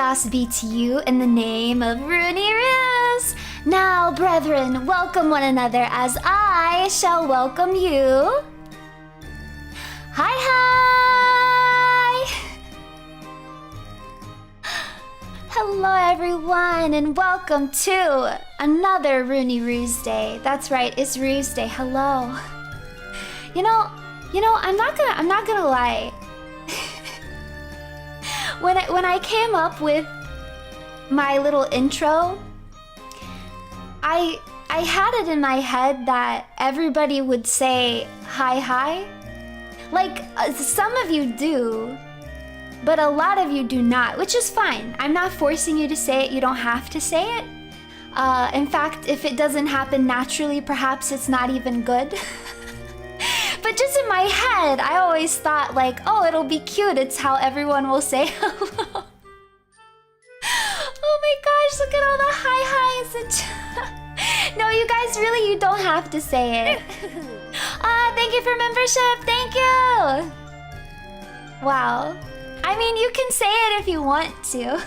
last be to you in the name of Runie Ruse. Now, brethren, welcome one another as I shall welcome you. Hi, hi! Hello, everyone, and welcome to another Runie Ruse Day. That's right, it's Ruse Day. Hello. You know, I'm not gonna lie. When I came up with my little intro, I had it in my head that everybody would say hi hi. Like some of you do, but a lot of you do not, which is fine. I'm not forcing you to say it. You don't have to say it. In fact, if it doesn't happen naturally, perhaps it's not even good. But just in my head, I always thought like, oh, it'll be cute. It's how everyone will say hello. Oh my gosh, look at all the hi hi's and no, you guys, really, you don't have to say it. Thank you for membership. Thank you. Wow. I mean, you can say it if you want to.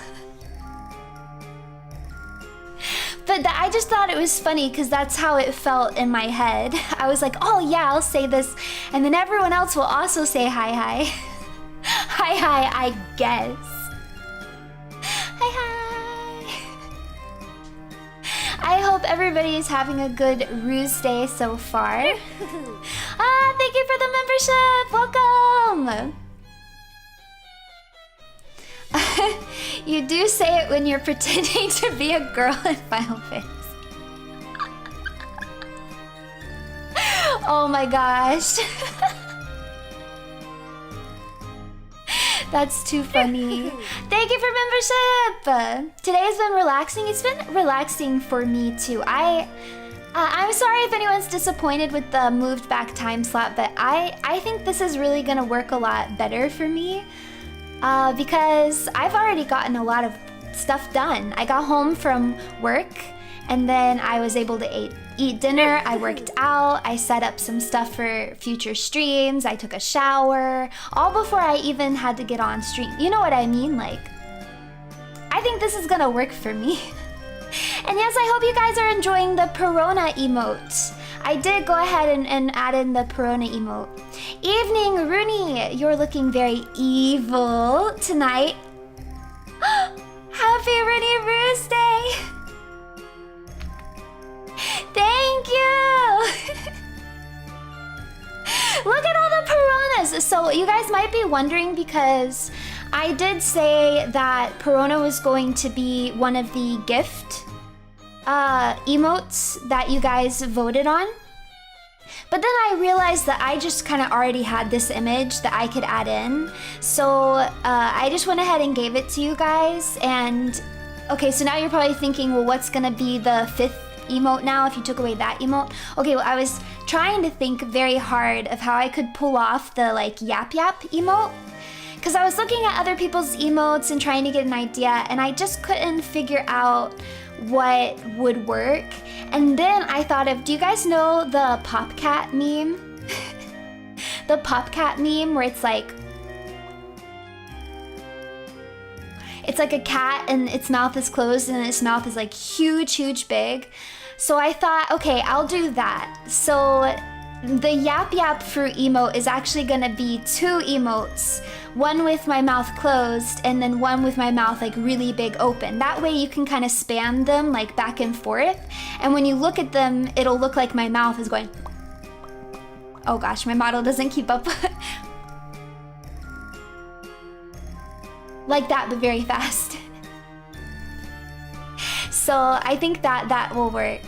But I just thought it was funny because that's how it felt in my head. I was like, oh yeah, I'll say this. And then everyone else will also say hi hi. Hi hi, I guess. Hi hi. I hope everybody is having a good Ruse Day so far. Thank you for the membership. Welcome. You do say it when you're pretending to be a girl in Final Face. Oh my gosh. That's too funny. Thank you for membership. Today has been relaxing. It's been relaxing for me too. I'm sorry if anyone's disappointed with the moved back time slot, but I think this is really gonna work a lot better for me. Because I've already gotten a lot of stuff done. I got home from work and then I was able to eat dinner. I worked out. I set up some stuff for future streams. I took a shower. All before I even had to get on stream. You know what I mean? Like, I think this is gonna work for me. And yes, I hope you guys are enjoying the Perona emote. I did go ahead and add in the Perona emote. Evening, Runie. You're looking very evil tonight. Happy Runie Ruse Day. Thank you. Look at all the Peronas. So you guys might be wondering because I did say that Perona was going to be one of the gift emotes that you guys voted on. But then I realized that I just kind of already had this image that I could add in. So I just went ahead and gave it to you guys. And okay, so now you're probably thinking, well, what's gonna be the 5th emote now if you took away that emote? Okay, well, I was trying to think very hard of how I could pull off the like yap yap emote. Because I was looking at other people's emotes and trying to get an idea, and I just couldn't figure out what would work. And then I thought of, do you guys know the Popcat meme? The Popcat meme where it's like a cat and its mouth is closed and its mouth is like huge big. So I thought, okay, I'll do that. So the yap yap fruit emote is actually gonna be 2 emotes. One with my mouth closed and then one with my mouth like really big open. That way you can kind of spam them like back and forth. And when you look at them, it'll look like my mouth is going. Oh gosh, my model doesn't keep up. Like that, but very fast. So I think that will work.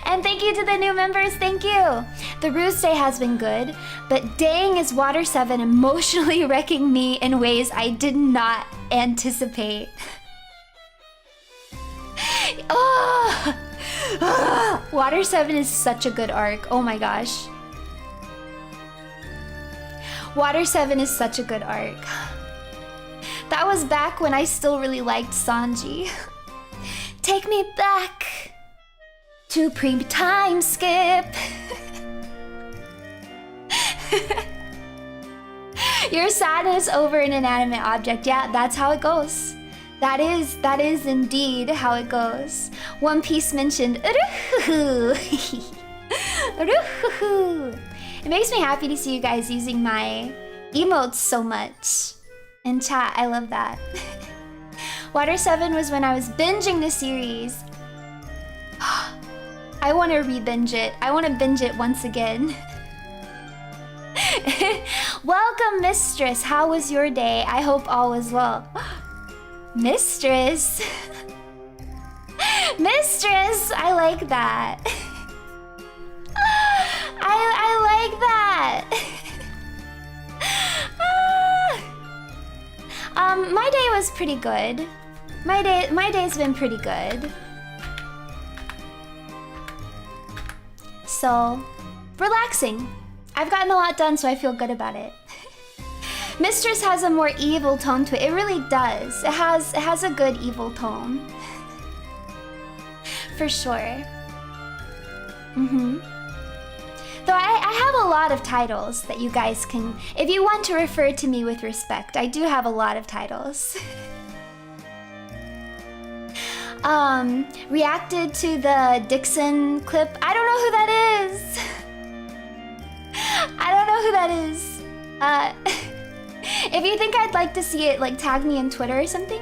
And thank you to the new members, thank you. The Ruse Day has been good, but dang is Water 7 emotionally wrecking me in ways I did not anticipate. Oh! Water 7 is such a good arc, oh my gosh. Water 7 is such a good arc. That was back when I still really liked Sanji. Take me back to pre-time skip. Your sadness over an inanimate object. Yeah, that's how it goes. That is indeed how it goes. One Piece mentioned Uruhuhu. Uruhuhu. It makes me happy to see you guys using my emotes so much in chat. I love that. Water 7 was when I was binging the series. I want to re-binge it. I want to binge it once again. Welcome, Mistress. How was your day? I hope all was well. Mistress. Mistress, I like that. I like that. My day was pretty good. My day's been pretty good. So, relaxing. I've gotten a lot done, so I feel good about it. Mistress has a more evil tone to it. It really does. It has a good evil tone. For sure. Though I have a lot of titles that you guys can... If you want to refer to me with respect, I do have a lot of titles. Reacted to the Dixon clip. I don't know who that is. I don't know who that is. If you think I'd like to see it, like, tag me on Twitter or something.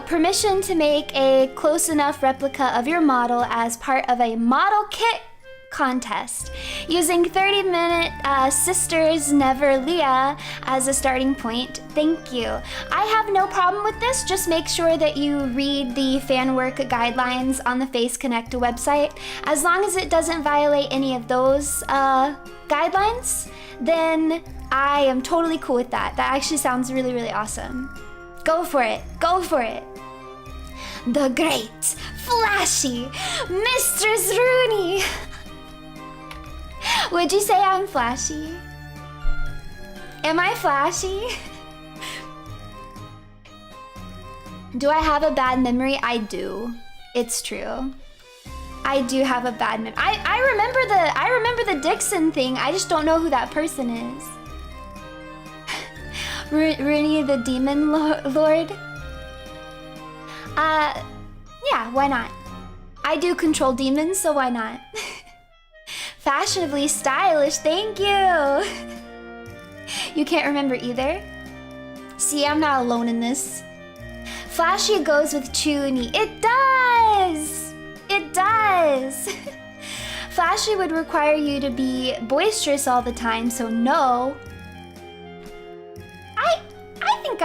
Permission to make a close enough replica of your model as part of a model kit contest using 30-minute Sisters Never Leah as a starting point. Thank you. I have no problem with this. Just make sure that you read the fan work guidelines on the Face Connect website. As long as it doesn't violate any of those guidelines, then I am totally cool with that. That actually sounds really, really awesome. Go for it. Go for it. The great, flashy Mistress Runie. Would you say I'm flashy? Am I flashy? Do I have a bad memory? I do. It's true. I do have a bad memory. I remember the Dixon thing. I just don't know who that person is. Runie the Demon Lord? Yeah, why not? I do control demons, so why not? Fashionably stylish, thank you! You can't remember either? See, I'm not alone in this. Flashy goes with Chuny. It does! It does! Flashy would require you to be boisterous all the time, so no.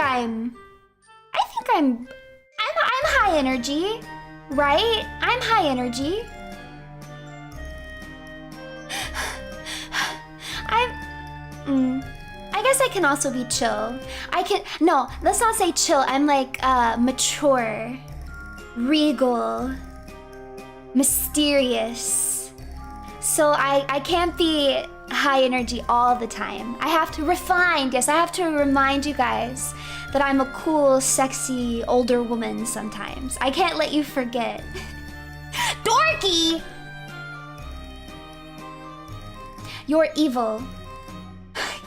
I'm high energy, right? I'm high energy. I guess I can also be chill. No, let's not say chill. I'm like mature, regal, mysterious. So I can't be high energy all the time. I have to refine. Yes, I have to remind you guys that I'm a cool, sexy, older woman sometimes. I can't let you forget. Dorky! You're evil.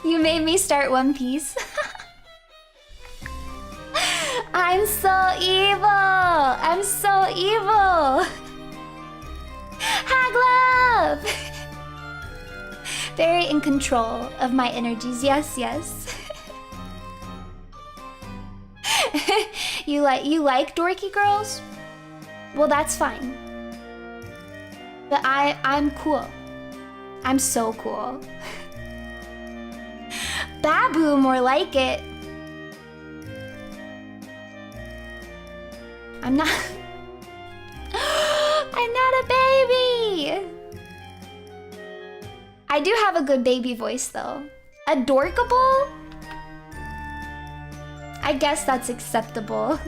You made me start One Piece. I'm so evil. I'm so evil. Hag love. Very in control of my energies. Yes, yes. You like dorky girls? Well, that's fine. But I'm cool. I'm so cool. Babu, more like it. I'm not a baby. I do have a good baby voice though. Adorkable? I guess that's acceptable.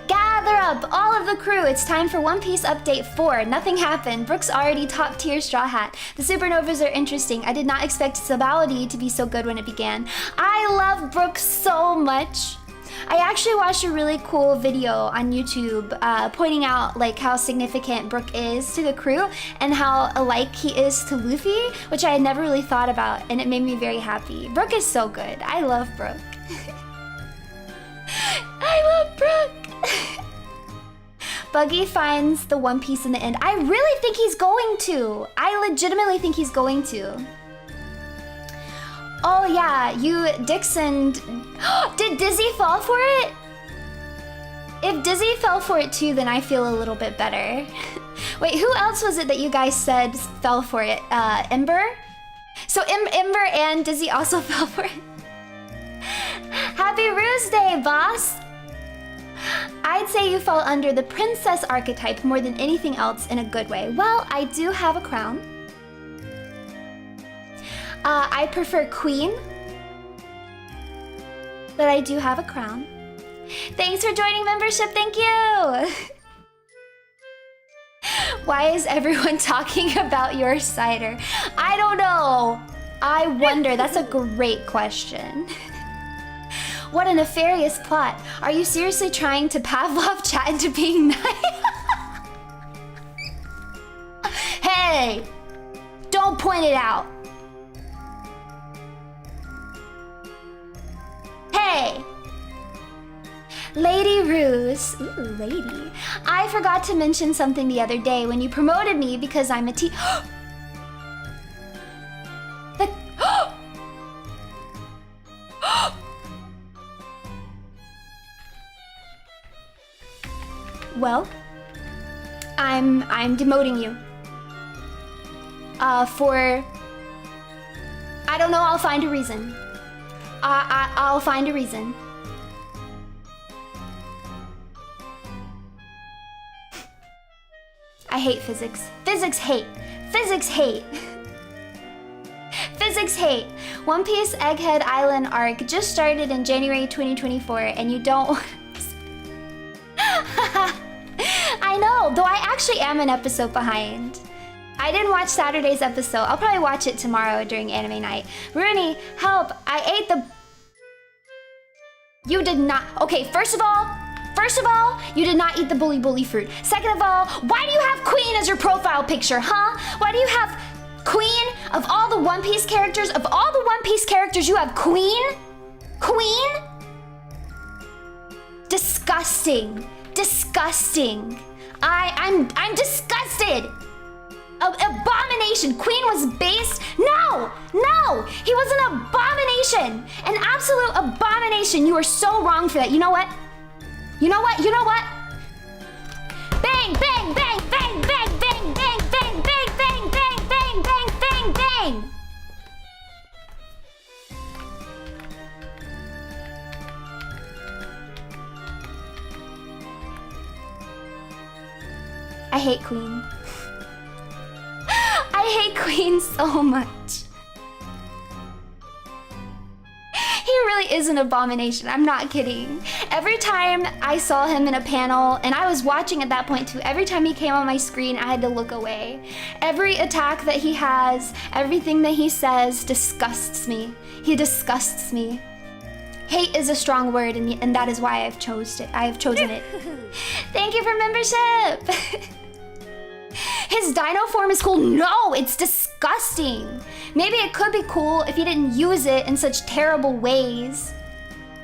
Gather up all of the crew. It's time for One Piece Update 4. Nothing happened. Brook's already top tier Straw Hat. The supernovas are interesting. I did not expect Sabality to be so good when it began. I love Brook so much. I actually watched a really cool video on YouTube pointing out like how significant Brook is to the crew and how alike he is to Luffy, which I had never really thought about, and it made me very happy. Brook is so good. I love Brook. Buggy finds the One Piece in the end. I really think he's going to. I legitimately think he's going to. Oh yeah, you Dixon. Did Dizzy fall for it? If Dizzy fell for it too, then I feel a little bit better. Wait, who else was it that you guys said fell for it? Ember? So Ember and Dizzy also fell for it. Happy RUSEDAY, boss! I'd say you fall under the princess archetype more than anything else in a good way. Well, I do have a crown. I prefer queen, but I do have a crown. Thanks for joining membership, thank you! Why is everyone talking about your cider? I don't know. I wonder, that's a great question. What a nefarious plot. Are you seriously trying to Pavlov chat into being nice? Hey, don't point it out. Hey. Lady Ruse. Ooh, lady. I forgot to mention something the other day when you promoted me because I'm a Well, I'm demoting you. For... I don't know, I'll find a reason. I'll find a reason. I hate physics. Physics hate. Physics hate. Physics hate. One Piece Egghead Island arc just started in January 2024 and you don't... I know, though I actually am an episode behind. I didn't watch Saturday's episode. I'll probably watch it tomorrow during anime night. Runie, help! I ate the... You did not... Okay, first of all, you did not eat the bully fruit. Second of all, why do you have Queen as your profile picture, huh? Why do you have Queen? Of all the One Piece characters, you have Queen? Queen? Disgusting. Disgusting. I'm disgusted. Abomination. Queen was based. No, he was an abomination, an absolute abomination. You are so wrong for that. You know what? Bang, bang, bang, bang, bang, bang, bang, bang, bang, bang, bang, bang, bang, bang, bang. I hate Queen. I hate Queen so much. He really is an abomination, I'm not kidding. Every time I saw him in a panel, and I was watching at that point too, every time he came on my screen, I had to look away. Every attack that he has, everything that he says disgusts me. He disgusts me. Hate is a strong word, and that is why I've chosen it. Thank you for membership! His dino form is cool. No, it's disgusting. Maybe it could be cool if he didn't use it in such terrible ways.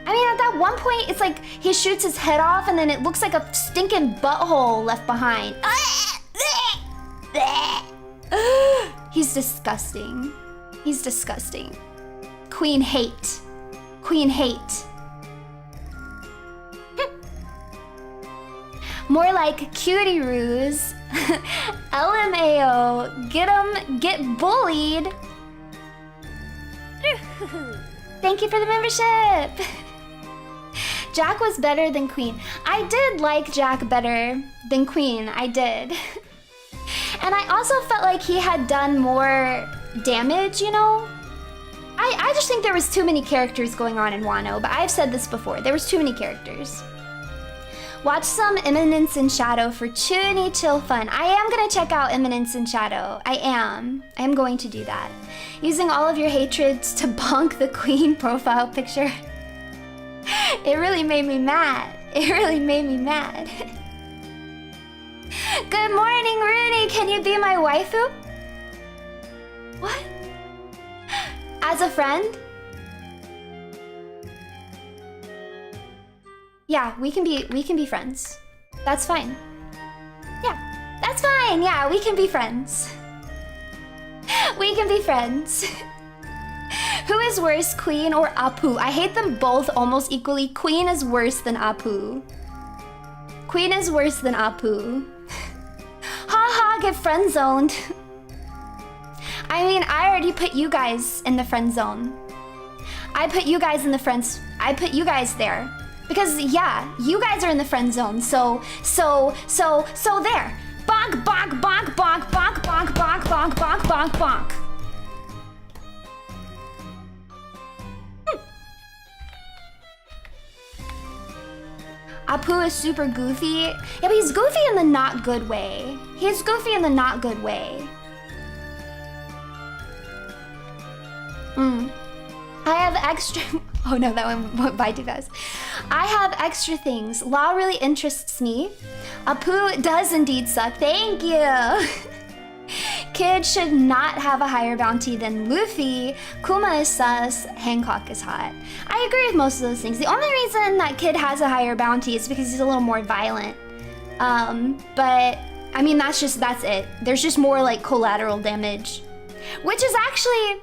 I mean, at that one point, it's like he shoots his head off and then it looks like a stinking butthole left behind. He's disgusting. He's disgusting. Queen hate. Queen hate. More like cutie ruse. LMAO, get bullied. Thank you for the membership. Jack was better than Queen. I did like Jack better than Queen, I did. And I also felt like he had done more damage, you know? I just think there was too many characters going on in Wano, but I've said this before, there was too many characters. Watch some Eminence in Shadow for Chuny chill fun. I am gonna check out Eminence in Shadow. I am going to do that. Using all of your hatreds to bonk the Queen profile picture. It really made me mad. It really made me mad. Good morning, Runie. Can you be my waifu? What? As a friend? Yeah, we can be friends. That's fine. That's fine, yeah, we can be friends. We can be friends. Who is worse, Queen or Apu? I hate them both almost equally. Queen is worse than Apu. Queen is worse than Apu. Haha, get friend zoned. I mean, I already put you guys in the friend zone. I put you guys in the friends. I put you guys there. Because yeah, you guys are in the friend zone. So there. Bonk, bonk, bonk, bonk, bonk, bonk, bonk, bonk, bonk, bonk, bonk. Apu is super goofy. Yeah, but he's goofy in the not good way. He's goofy in the not good way. I have extra... Oh no, that one went by too fast. I have extra things. Law really interests me. Apu does indeed suck. Thank you. Kid should not have a higher bounty than Luffy. Kuma is sus. Hancock is hot. I agree with most of those things. The only reason that Kid has a higher bounty is because he's a little more violent. But I mean, that's it. There's just more like collateral damage, which is actually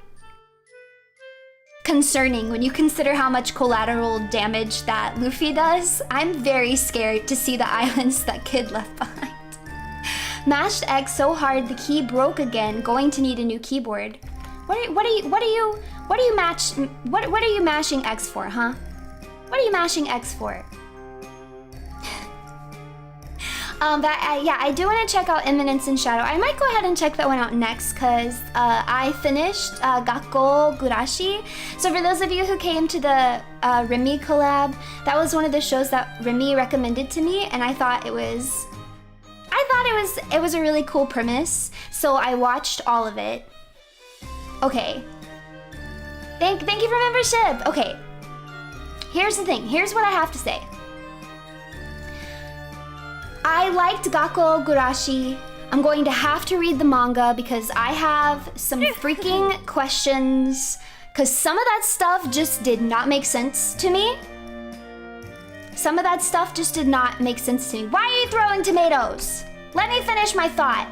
concerning when you consider how much collateral damage that Luffy does. I'm very scared to see the islands that Kid left behind. Mashed X so hard the key broke again. Going to need a new keyboard. What are you mashing X for, huh? What are you mashing X for? Yeah, I do want to check out Imminence and Shadow. I might go ahead and check that one out next because I finished Gakko Gurashi. So for those of you who came to the Remy collab, that was one of the shows that Remy recommended to me, and I thought it was a really cool premise. So I watched all of it. Okay. Thank you for membership. Okay. Here's the thing. Here's what I have to say. I liked Gakko Gurashi. I'm going to have to read the manga because I have some freaking questions. Because some of that stuff just did not make sense to me. Some of that stuff just did not make sense to me. Why are you throwing tomatoes? Let me finish my thought.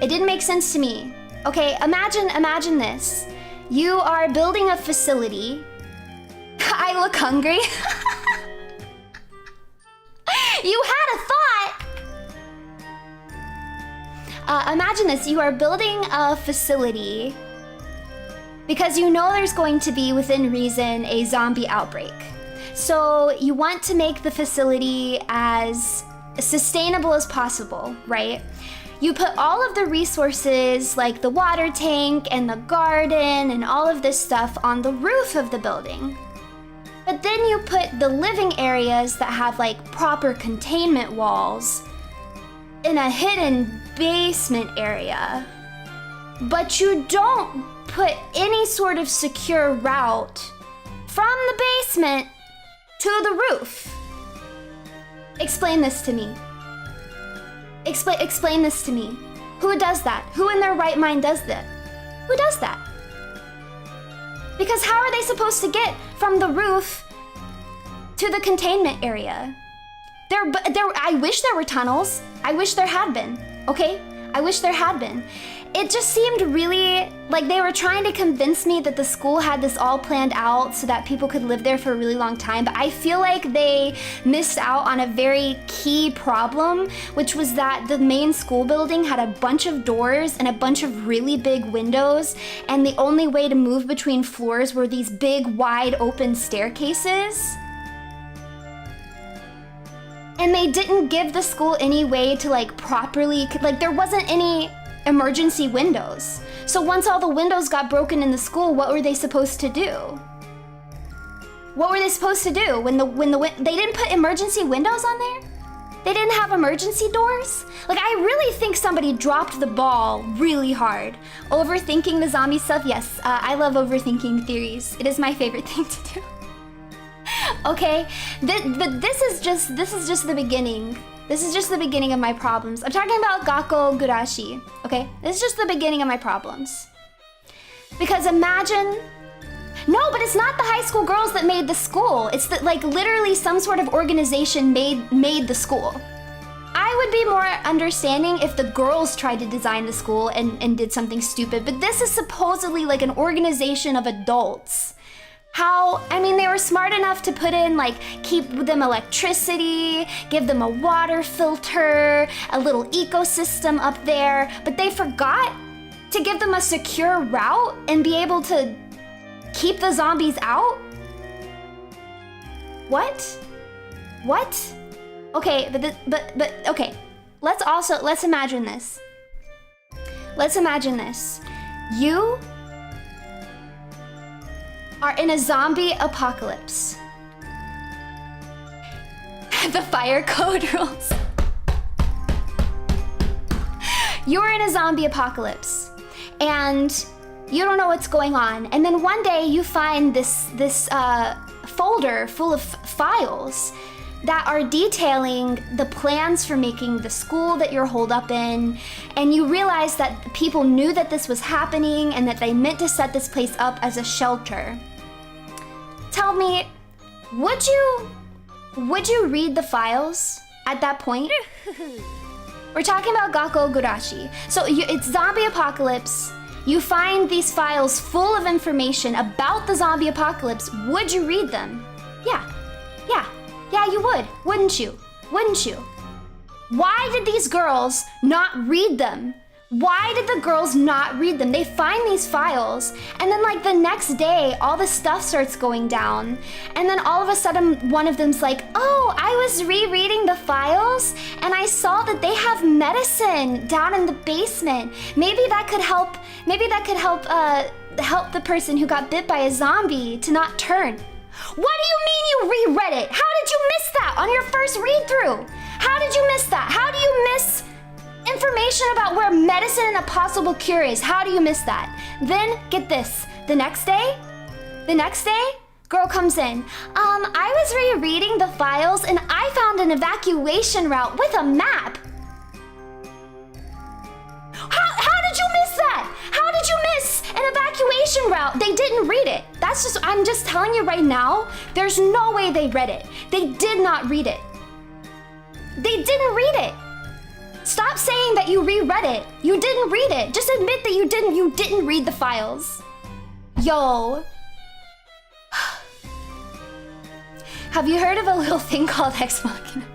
It didn't make sense to me. Okay, imagine this. You are building a facility. I look hungry. You had a thought! Imagine this, you are building a facility because you know there's going to be, within reason, a zombie outbreak. So you want to make the facility as sustainable as possible, right? You put all of the resources, like the water tank and the garden and all of this stuff on the roof of the building. But then you put the living areas that have like proper containment walls in a hidden basement area. But you don't put any sort of secure route from the basement to the roof. Explain this to me. Explain this to me. Who does that? Who in their right mind does that? Who does that? Because how are they supposed to get from the roof to the containment area? I wish there were tunnels. I wish there had been, okay? I wish there had been. It just seemed really like they were trying to convince me that the school had this all planned out so that people could live there for a really long time. But I feel like they missed out on a very key problem, which was that the main school building had a bunch of doors and a bunch of really big windows. And the only way to move between floors were these big, wide open staircases. And they didn't give the school any way to like properly, like there wasn't any emergency windows. So once all the windows got broken in the school, what were they supposed to do? What were they supposed to do when they didn't put emergency windows on there? They didn't have emergency doors? Like, I really think somebody dropped the ball really hard. Overthinking the zombie stuff? Yes, I love overthinking theories. It is my favorite thing to do. Okay, this is just the beginning. This is just the beginning of my problems. I'm talking about Gakko Gurashi, okay? This is just the beginning of my problems. Because imagine No, but it's not the high school girls that made the school. It's that, like, literally some sort of organization made the school. I would be more understanding if the girls tried to design the school and did something stupid, but this is supposedly like an organization of adults. I mean, they were smart enough to put in, like, keep them electricity, give them a water filter, a little ecosystem up there, but they forgot to give them a secure route and be able to keep the zombies out? What? Okay, but okay. Let's imagine this. Let's imagine this. You are in a zombie apocalypse. The fire code rules. You're in a zombie apocalypse and you don't know what's going on. And then one day you find this folder full of files that are detailing the plans for making the school that you're holed up in, and you realize that people knew that this was happening and that they meant to set this place up as a shelter. Tell me, would you read the files at that point? We're talking about Gakko Gurashi. So it's zombie apocalypse. You find these files full of information about the zombie apocalypse. Would you read them? Yeah, you would, wouldn't you? Why did these girls not read them? Why did the girls not read them? They find these files, and then, like, the next day, all the stuff starts going down, and then all of a sudden, one of them's like, oh, I was rereading the files, and I saw that they have medicine down in the basement. Maybe that could help help the person who got bit by a zombie to not turn. What do you mean you reread it? How did you miss that on your first read-through? How did you miss that? How do you miss information about where medicine and a possible cure is? How do you miss that? Then, get this, the next day, girl comes in. I was rereading the files and I found an evacuation route with a map. How did you miss that? How did you miss an evacuation route? They didn't read it. I'm just telling you right now, there's no way they read it. They did not read it. They didn't read it. Stop saying that you reread it. You didn't read it. Just admit that you didn't read the files. Yo. Have you heard of a little thing called Ex Machina?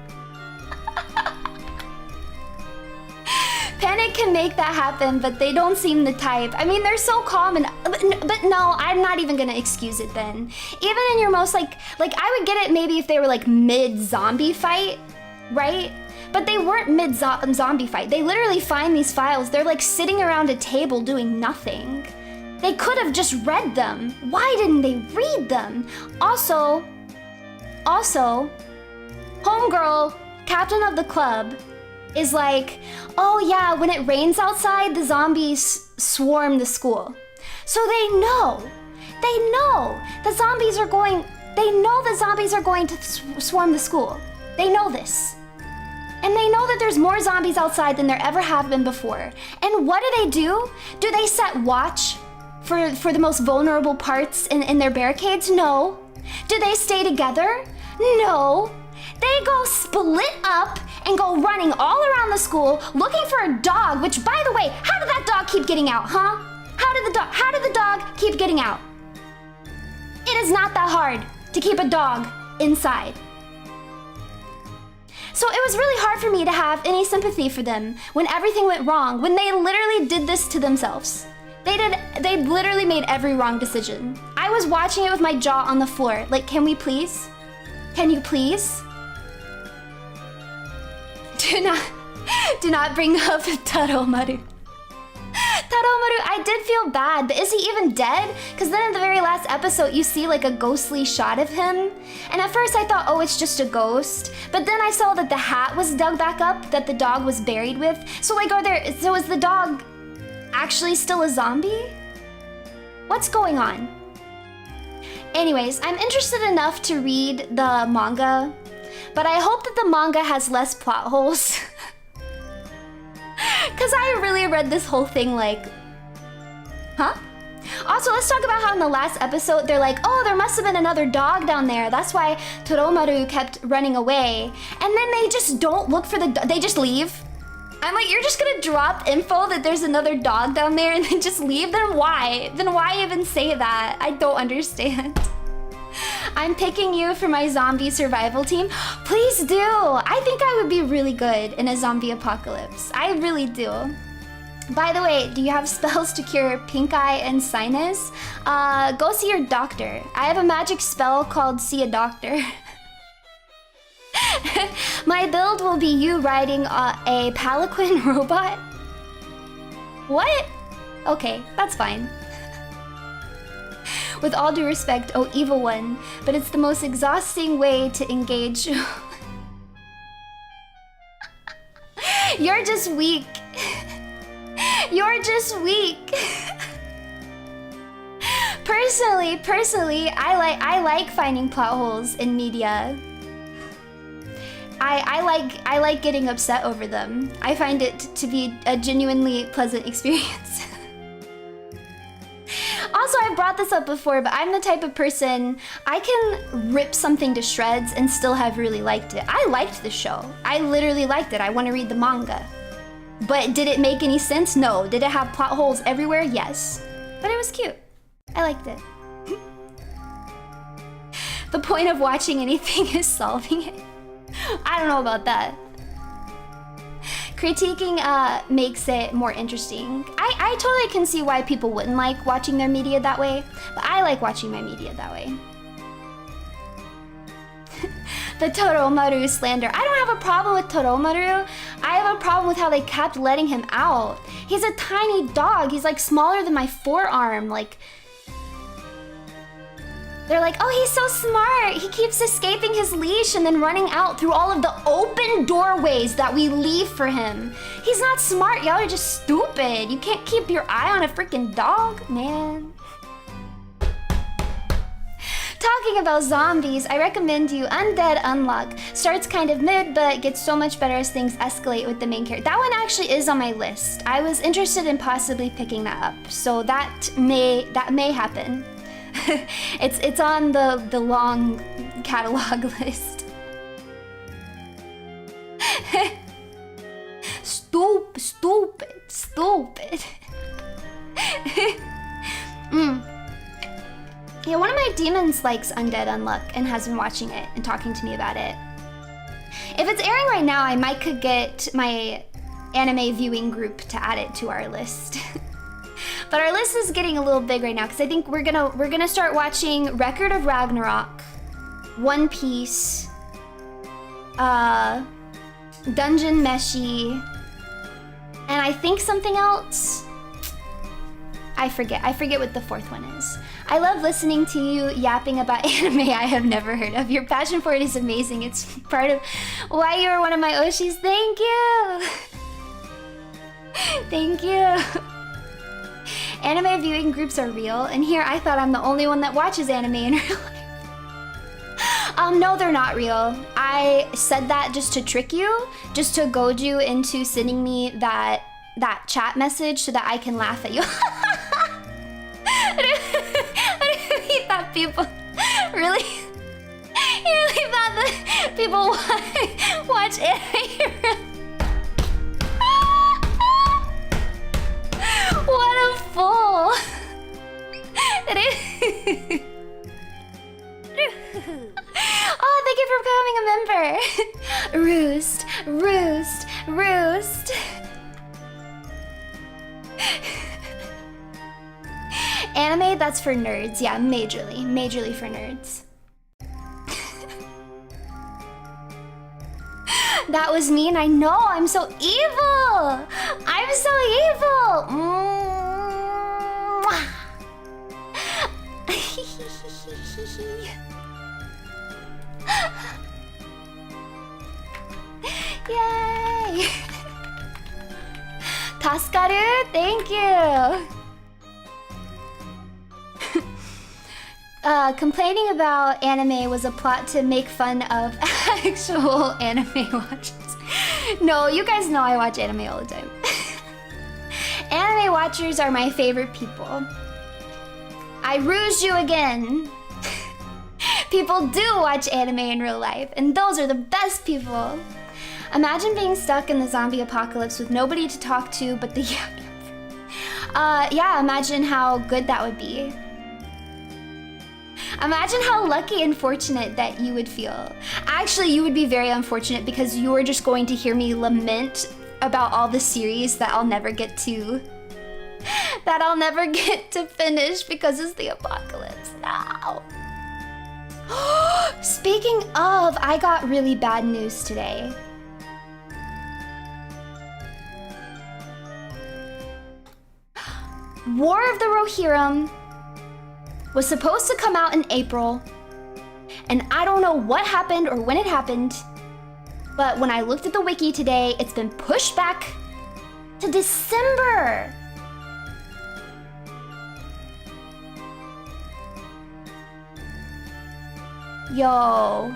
Panic can make that happen, but they don't seem the type. I mean, they're so calm and but no, I'm not even gonna excuse it then. Even in your most like I would get it maybe if they were like mid-zombie fight, right? But they weren't mid-zombie fight. They literally find these files. They're like sitting around a table doing nothing. They could have just read them. Why didn't they read them? Also, homegirl, captain of the club, is like, oh yeah, when it rains outside, the zombies swarm the school. So they know the zombies are going to swarm the school. They know this. And they know that there's more zombies outside than there ever have been before. And what do? Do they set watch for the most vulnerable parts in their barricades? No. Do they stay together? No. They go split up and go running all around the school looking for a dog, which, by the way, how did that dog keep getting out, huh? How did the dog keep getting out? It is not that hard to keep a dog inside. So it was really hard for me to have any sympathy for them when everything went wrong, when they literally did this to themselves. They literally made every wrong decision. I was watching it with my jaw on the floor. Like, can we please? Can you please? Do not bring up Taromaru. Taromaru, I did feel bad, but is he even dead? Because then in the very last episode, you see like a ghostly shot of him. And at first I thought, oh, it's just a ghost. But then I saw that the hat was dug back up that the dog was buried with. So like, so is the dog actually still a zombie? What's going on? Anyways, I'm interested enough to read the manga, but I hope that the manga has less plot holes. Because I really read this whole thing like, huh? Also, let's talk about how in the last episode, they're like, oh, there must have been another dog down there. That's why Toromaru kept running away. And then they just don't look for the dog. They just leave. I'm like, you're just gonna drop info that there's another dog down there and then just leave? Then why? Then why even say that? I don't understand. I'm picking you for my zombie survival team. Please do. I think I would be really good in a zombie apocalypse. I really do. By the way, do you have spells to cure pink eye and sinus? Go see your doctor. I have a magic spell called See a Doctor. My build will be you riding a palanquin robot. What? Okay, that's fine. With all due respect, oh evil one, but it's the most exhausting way to engage. You're just weak. You're just weak. Personally, I like finding plot holes in media. I like getting upset over them. I find it to be a genuinely pleasant experience. Also, I've brought this up before, but I'm the type of person, I can rip something to shreds and still have really liked it. I liked the show. I literally liked it. I want to read the manga. But did it make any sense? No. Did it have plot holes everywhere? Yes. But it was cute. I liked it. The point of watching anything is solving it. I don't know about that. Critiquing makes it more interesting. I totally can see why people wouldn't like watching their media that way, but I like watching my media that way. The Toromaru slander. I don't have a problem with Toromaru. I have a problem with how they kept letting him out. He's a tiny dog. He's like smaller than my forearm. Like, they're like, oh, he's so smart. He keeps escaping his leash and then running out through all of the open doorways that we leave for him. He's not smart. Y'all are just stupid. You can't keep your eye on a freaking dog, man. Talking about zombies, I recommend you Undead Unlock. Starts kind of mid, but gets so much better as things escalate with the main character. That one actually is on my list. I was interested in possibly picking that up, so that may happen. It's on the long catalog list. Stupid. Yeah, one of my demons likes Undead Unluck and has been watching it and talking to me about it. If it's airing right now, I might could get my anime viewing group to add it to our list. But our list is getting a little big right now because I think we're gonna start watching Record of Ragnarok, One Piece, Dungeon Meshi, and I think something else. I forget what the fourth one is. I love listening to you yapping about anime I have never heard of. Your passion for it is amazing. It's part of why you're one of my Oshis. Thank you. Thank you. Anime viewing groups are real, and here I thought I'm the only one that watches anime in real life. No, they're not real. I said that just to trick you, just to goad you into sending me that chat message so that I can laugh at you. I really thought people really thought that people watch anime. What a fool! Oh, thank you for becoming a member. Roost. Anime, that's for nerds. Yeah, majorly for nerds. That was mean, I know. I'm so evil. Yay! Tasukaru, thank you. Complaining about anime was a plot to make fun of actual anime watchers. No, you guys know I watch anime all the time. Anime watchers are my favorite people. I rused you again. People do watch anime in real life, and those are the best people. Imagine being stuck in the zombie apocalypse with nobody to talk to but the yeah, imagine how good that would be. Imagine how lucky and fortunate that you would feel. Actually, you would be very unfortunate because you are just going to hear me lament about all the series that I'll never get to. That I'll never get to finish because it's the apocalypse. No. Speaking of, I got really bad news today. War of the Rohirrim was supposed to come out in April, and I don't know what happened or when it happened, but when I looked at the wiki today, it's been pushed back to December. Yo.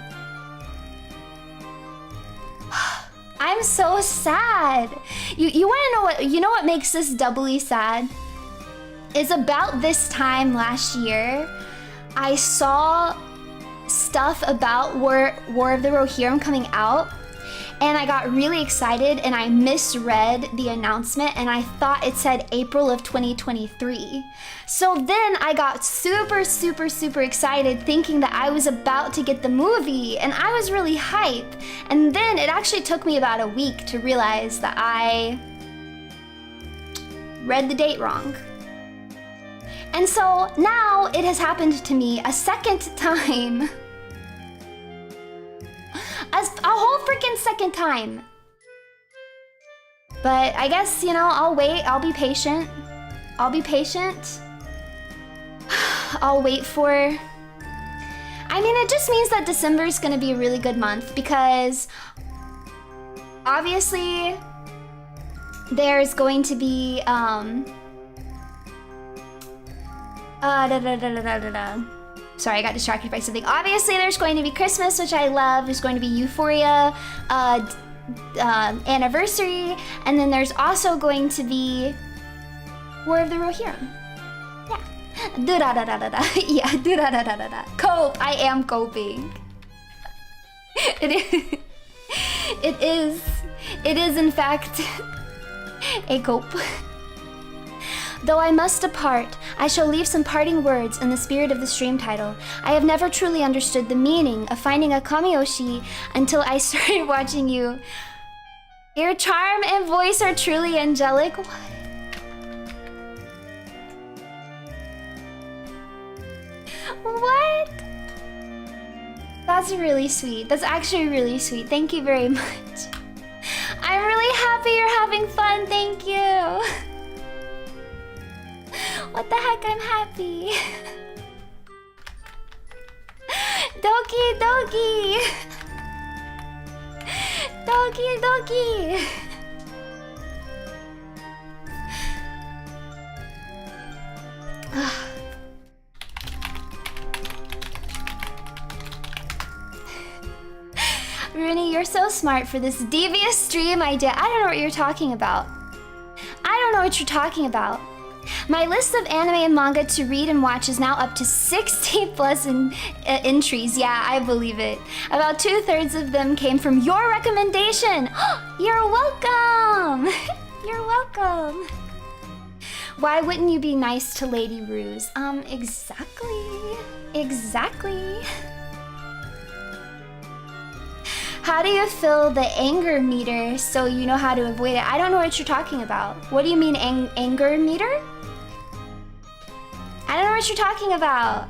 I'm so sad. You want to know what makes this doubly sad? Is about this time last year, I saw stuff about War of the Rohirrim coming out, and I got really excited and I misread the announcement and I thought it said April of 2023. So then I got super excited thinking that I was about to get the movie, and I was really hyped. And then it actually took me about a week to realize that I read the date wrong. And so now it has happened to me a second time. A whole freaking second time. But I guess, I'll wait. I'll be patient. I'll be patient. I'll wait for... I mean, it just means that December is going to be a really good month because obviously there's going to be Sorry, I got distracted by something. Obviously, there's going to be Christmas, which I love. There's going to be Euphoria, anniversary, and then there's also going to be War of the Rohirrim. Yeah. Do-da-da-da-da-da. Yeah, do-da-da-da-da-da. Cope. I am coping. It is, in fact, a cope. Though I must depart, I shall leave some parting words in the spirit of the stream title. I have never truly understood the meaning of finding a kamiyoshi until I started watching you. Your charm and voice are truly angelic. What? What? That's really sweet. That's actually really sweet. Thank you very much. I'm really happy you're having fun. Thank you. What the heck, I'm happy. Doki doki. Doki doki. Runie, you're so smart for this devious stream idea. I don't know what you're talking about. I don't know what you're talking about. My list of anime and manga to read and watch is now up to 60 plus entries. Yeah, I believe it. About 2/3 of them came from your recommendation. You're welcome. You're welcome. Why wouldn't you be nice to Lady Ruse? Exactly. How do you fill the anger meter so you know how to avoid it? I don't know what you're talking about. What do you mean anger meter? I don't know what you're talking about.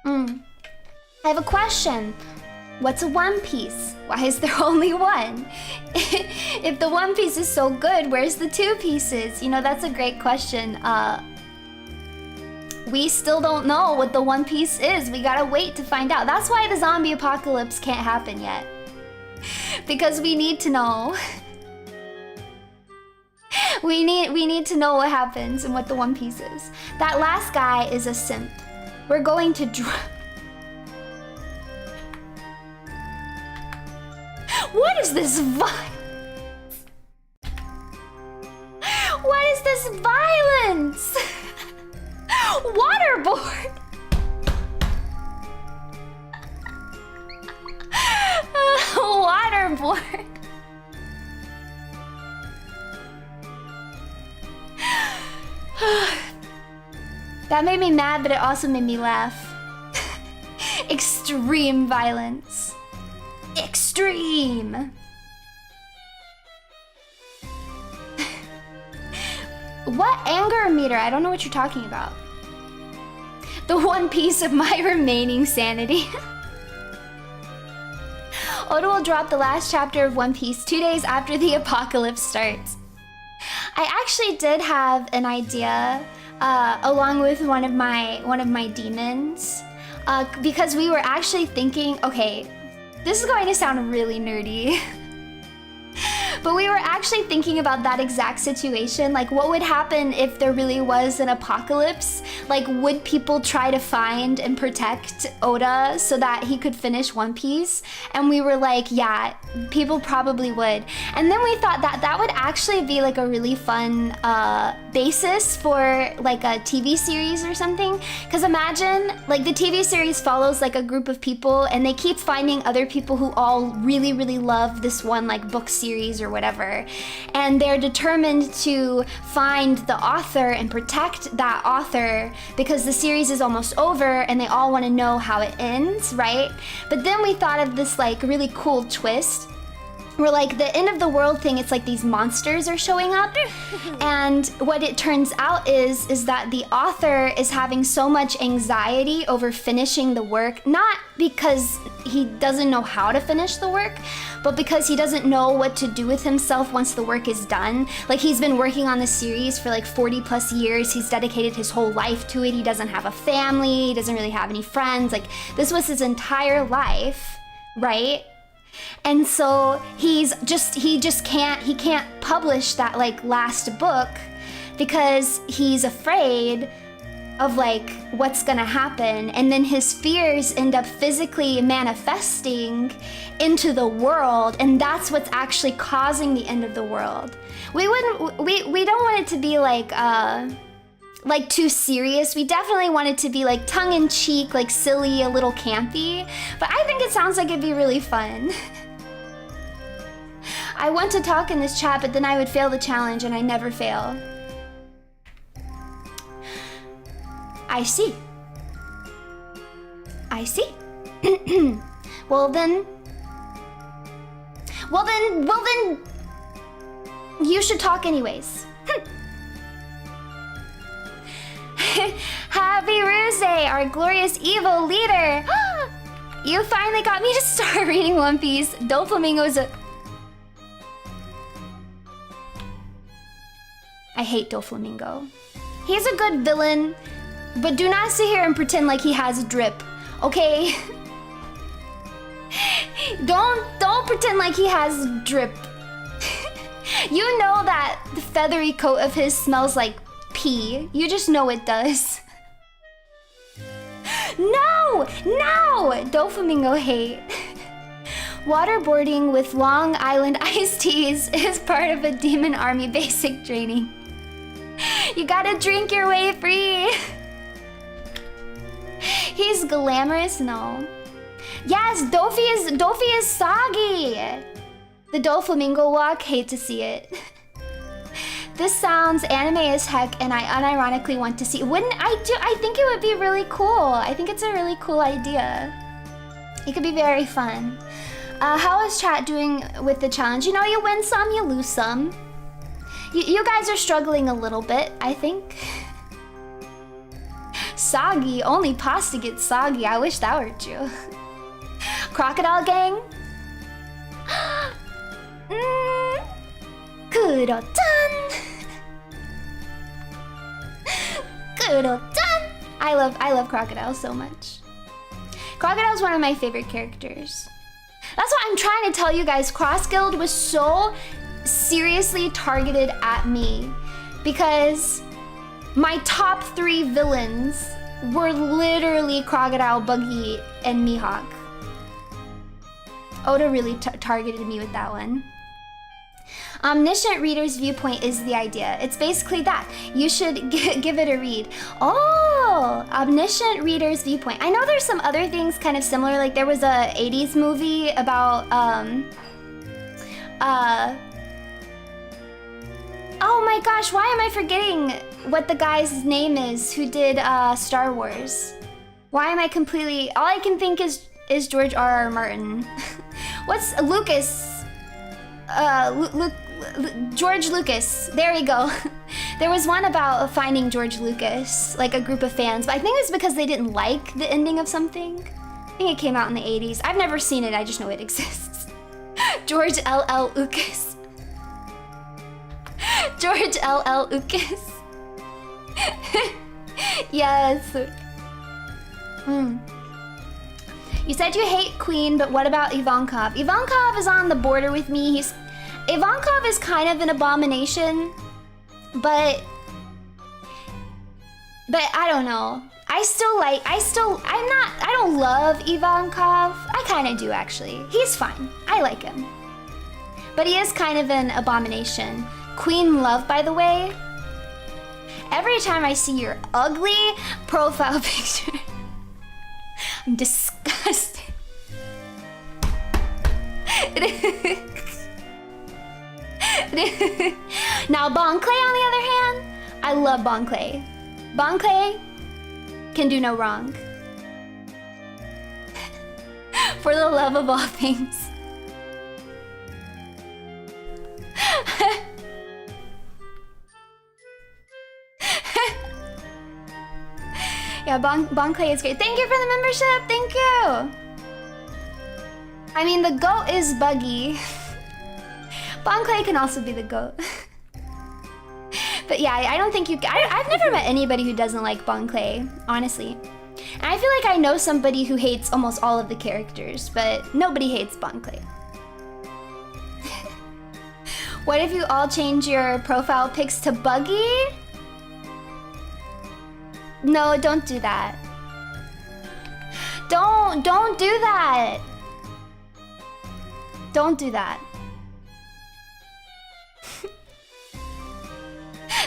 I have a question. What's a One Piece? Why is there only one? If the One Piece is so good, where's the two pieces? That's a great question. We still don't know what the One Piece is. We gotta wait to find out. That's why the zombie apocalypse can't happen yet. Because we need to know. We need to know what happens and what the One Piece is. That last guy is a simp. We're going to What is this violence? What is this violence? What Waterboard. Waterboard. That made me mad, but it also made me laugh. Extreme violence. Extreme. What anger meter? I don't know what you're talking about. The one piece of my remaining sanity. Oda will drop the last chapter of One Piece 2 days after the apocalypse starts. I actually did have an idea, along with one of my demons, because we were actually thinking, okay, this is going to sound really nerdy. But we were actually thinking about that exact situation. Like, what would happen if there really was an apocalypse? Like, would people try to find and protect Oda so that he could finish One Piece? And we were like, yeah, people probably would. And then we thought that that would actually be like a really fun basis for like a TV series or something. Because imagine, like, the TV series follows like a group of people and they keep finding other people who all really, really love this one like book series or whatever, and they're determined to find the author and protect that author because the series is almost over and they all want to know how it ends, right? But then we thought of this like really cool twist where like the end of the world thing, it's like these monsters are showing up. And what it turns out is that the author is having so much anxiety over finishing the work, not because he doesn't know how to finish the work, but because he doesn't know what to do with himself once the work is done. Like, he's been working on this series for like 40 plus years. He's dedicated his whole life to it. He doesn't have a family. He doesn't really have any friends. Like, this was his entire life, right? And so he can't publish that like last book because he's afraid of like what's gonna happen, and then his fears end up physically manifesting into the world, and that's what's actually causing the end of the world. We don't want it to be like too serious. We definitely want it to be like tongue-in-cheek, like silly, a little campy, but I think it sounds like it'd be really fun. I want to talk in this chat, but then I would fail the challenge, and I never fail. I see. I see. Well then, you should talk anyways. Happy RUSEDAY, our glorious evil leader. You finally got me to start reading One Piece. Doflamingo's a... I hate Doflamingo. He's a good villain, but do not sit here and pretend like he has drip, okay? Don't pretend like he has drip. You know that the feathery coat of his smells like pee. You just know it does. No! Doflamingo hate. Waterboarding with Long Island iced teas is part of a demon army basic training. You gotta drink your way free. He's glamorous? No. Yes, Dofi is soggy. The Doflamingo walk, hate to see it. This sounds anime as heck, and I unironically want to see. Wouldn't I do? I think it would be really cool. I think it's a really cool idea. It could be very fun. How is chat doing with the challenge? You know, you win some, you lose some. You guys are struggling a little bit, I think. Soggy, only pasta gets soggy. I wish that were true. Crocodile gang? Kuro-chan! Kuro-chan! I love Crocodile so much. Crocodile's one of my favorite characters. That's what I'm trying to tell you guys. Cross Guild was so seriously targeted at me because my top 3 villains were literally Crocodile, Buggy, and Mihawk. Oda really targeted me with that one. Omniscient reader's viewpoint is the idea. It's basically that. You should give it a read. Oh, omniscient reader's viewpoint. I know there's some other things kind of similar. Like there was a 80s movie about, oh my gosh, why am I forgetting what the guy's name is who did Star Wars? Why am I completely, all I can think is George R.R. Martin. What's Lucas? George Lucas, there we go. There was one about finding George Lucas, like a group of fans, but I think it was because they didn't like the ending of something. I think it came out in the 80s. I've never seen it, I just know it exists. George L.L. Lucas. George L.L. Lucas. Yes. You said you hate Queen, but what about Ivankov? Ivankov is on the border with me. Ivankov is kind of an abomination, but I don't know. I don't love Ivankov. I kind of do actually. He's fine. I like him. But he is kind of an abomination. Queen Love, by the way. Every time I see your ugly profile picture, I'm disgusted. Now Bon Clay, on the other hand, I love Bon Clay. Bon Clay can do no wrong. For the love of all things. Yeah, Bon Clay is great. Thank you for the membership. Thank you. I mean, the goat is buggy. Bon Clay can also be the goat. But yeah, I don't think you... I've never met anybody who doesn't like Bon Clay, honestly. And I feel like I know somebody who hates almost all of the characters, but nobody hates Bon Clay. What if you all change your profile pics to buggy? No, don't do that. Don't do that. Don't do that.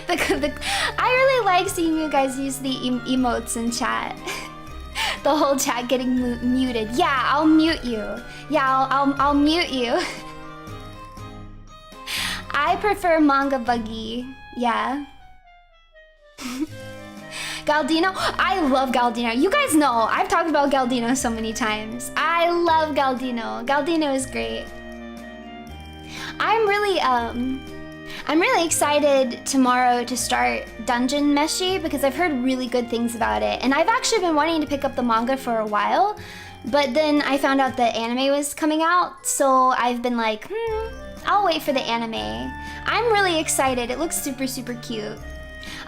I really like seeing you guys use the emotes in chat. The whole chat getting muted. Yeah, I'll mute you. Yeah, I'll mute you. I prefer manga buggy. Yeah. Galdino? I love Galdino. You guys know, I've talked about Galdino so many times. I love Galdino. Galdino is great. I'm really excited tomorrow to start Dungeon Meshi because I've heard really good things about it. And I've actually been wanting to pick up the manga for a while, but then I found out the anime was coming out, so I've been like, I'll wait for the anime. I'm really excited. It looks super, super cute.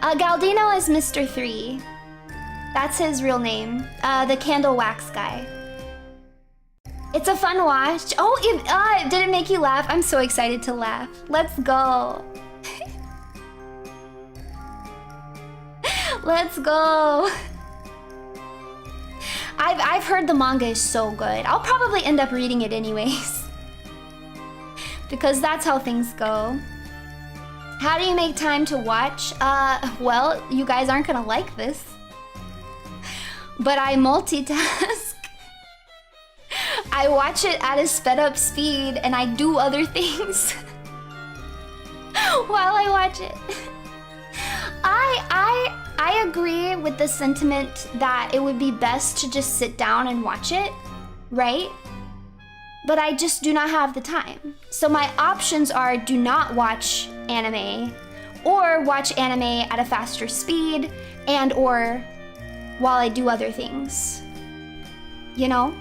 Galdino is Mr. 3. That's his real name. The candle wax guy. It's a fun watch. Oh, did it make you laugh? I'm so excited to laugh. Let's go. Let's go. I've heard the manga is so good. I'll probably end up reading it anyways. Because that's how things go. How do you make time to watch? Well, you guys aren't gonna like this. But I multitask. I watch it at a sped up speed and I do other things while I watch it. I agree with the sentiment that it would be best to just sit down and watch it, right? But I just do not have the time. So my options are do not watch anime or watch anime at a faster speed and or while I do other things. You know?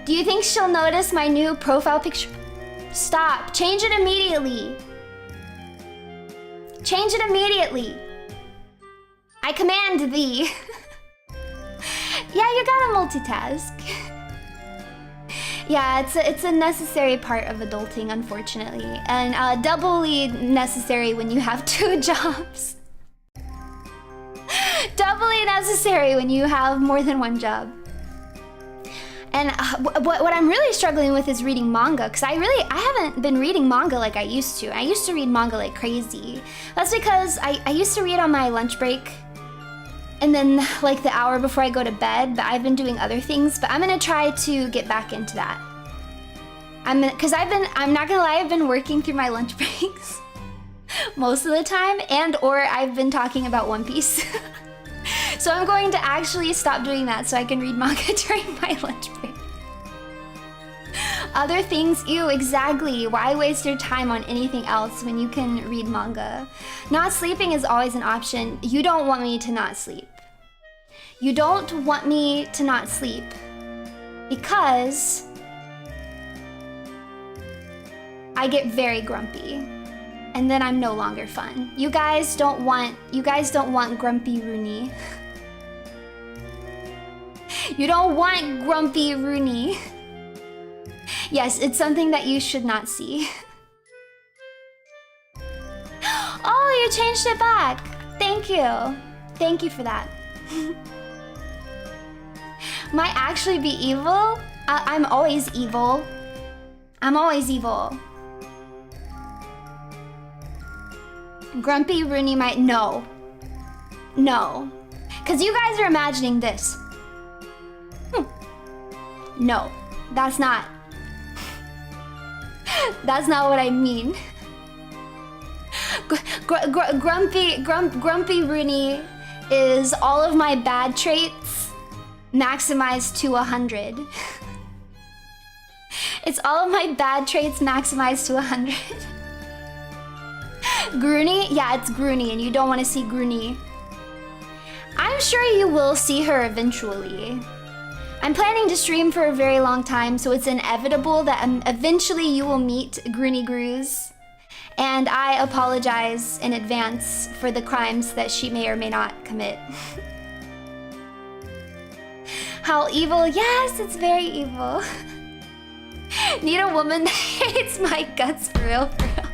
Do you think she'll notice my new profile picture? Stop. Change it immediately. Change it immediately. I command thee. Yeah, you gotta multitask. Yeah, it's a necessary part of adulting, unfortunately. And doubly necessary when you have 2 jobs. Doubly necessary when you have more than 1 job. And what I'm really struggling with is reading manga, because I haven't been reading manga like I used to. I used to read manga like crazy. That's because I used to read on my lunch break, and then like the hour before I go to bed, but I've been doing other things. But I'm gonna try to get back into that. I'm not gonna lie, I've been working through my lunch breaks most of the time, or I've been talking about One Piece. So I'm going to actually stop doing that so I can read manga during my lunch break. Other things, ew, exactly. Why waste your time on anything else when you can read manga? Not sleeping is always an option. You don't want me to not sleep. You don't want me to not sleep because I get very grumpy, and then I'm no longer fun. You guys don't want grumpy Runie. You don't want grumpy Runie. Yes, it's something that you should not see. Oh, you changed it back. Thank you. Thank you for that. Might actually be evil? I'm always evil. I'm always evil. Grumpy Runie might... No. No. Because you guys are imagining this. No, that's not. That's not what I mean. Grumpy Runie is all of my bad traits maximized to 100. It's all of my bad traits maximized to 100. Grunie? Yeah, it's Grunie, and you don't want to see Grunie. I'm sure you will see her eventually. I'm planning to stream for a very long time, so it's inevitable that eventually you will meet Grunie Gruz. And I apologize in advance for the crimes that she may or may not commit. How evil? Yes, it's very evil. Need a woman that hates my guts for real, for real.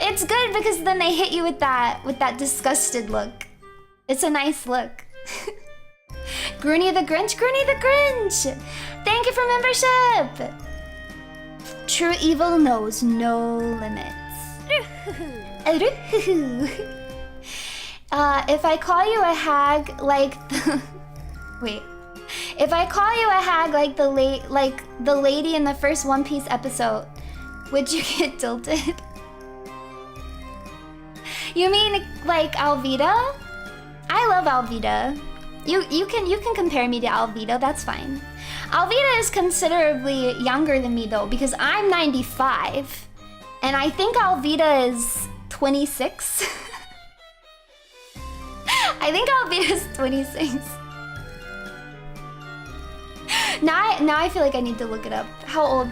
It's good because then they hit you with that disgusted look. It's a nice look. Grunie the Grinch, Grunie the Grinch! Thank you for membership! True evil knows no limits. If I call you a hag like the... Wait. If I call you a hag like the lady in the first One Piece episode, would you get tilted? You mean like Alvida? I love Alvida. You can compare me to Alvida, that's fine. Alvida is considerably younger than me though, because I'm 95, and I think Alvida is 26. I think Alvida is 26. Now I feel like I need to look it up. How old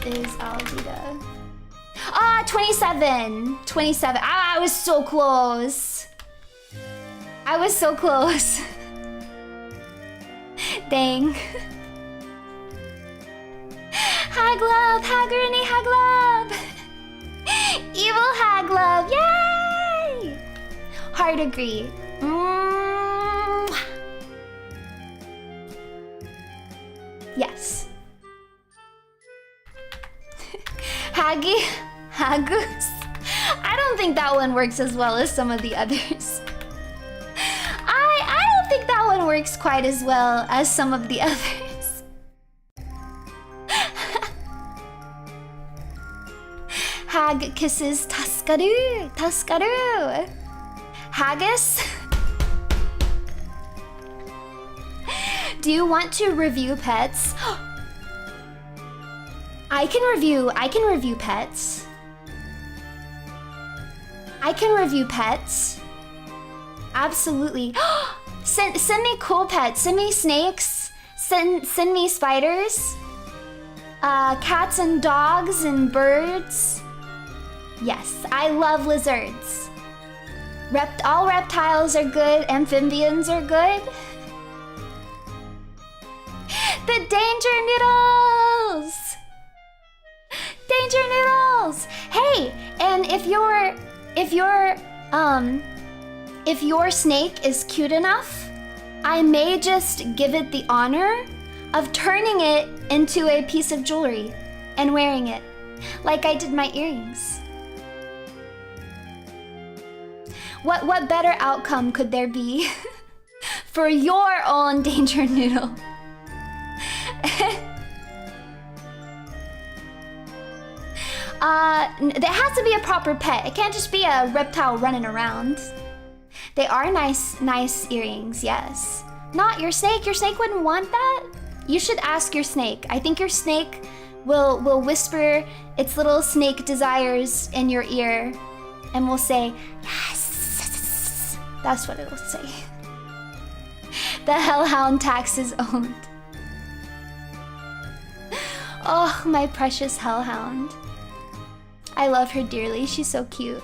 is Alvida? Ah, 27. 27. Ah, I was so close. I was so close. Dang. Haglove, Hagrunie, Haglove. Evil Haglove, yay! Hard agree. Yes. Hagoose. I don't think that one works as well as some of the others. I don't think that one works quite as well as some of the others. Hag kisses Tuskaru. Tuskaru. Haggis. Do you want to review pets? I can review pets. I can review pets. Absolutely. Send me cool pets. Send me snakes. Send me spiders. Cats and dogs and birds. Yes, I love lizards. All reptiles are good. Amphibians are good. The danger noodles! Danger noodles! Hey, and if you're if your snake is cute enough, I may just give it the honor of turning it into a piece of jewelry and wearing it, like I did my earrings. What better outcome could there be for your own danger noodle? There has to be a proper pet. It can't just be a reptile running around. They are nice earrings, yes. Not your snake. Your snake wouldn't want that. You should ask your snake. I think your snake will whisper its little snake desires in your ear and will say, yes. That's what it will say. The hellhound tax is owned. Oh, my precious hellhound. I love her dearly. She's so cute.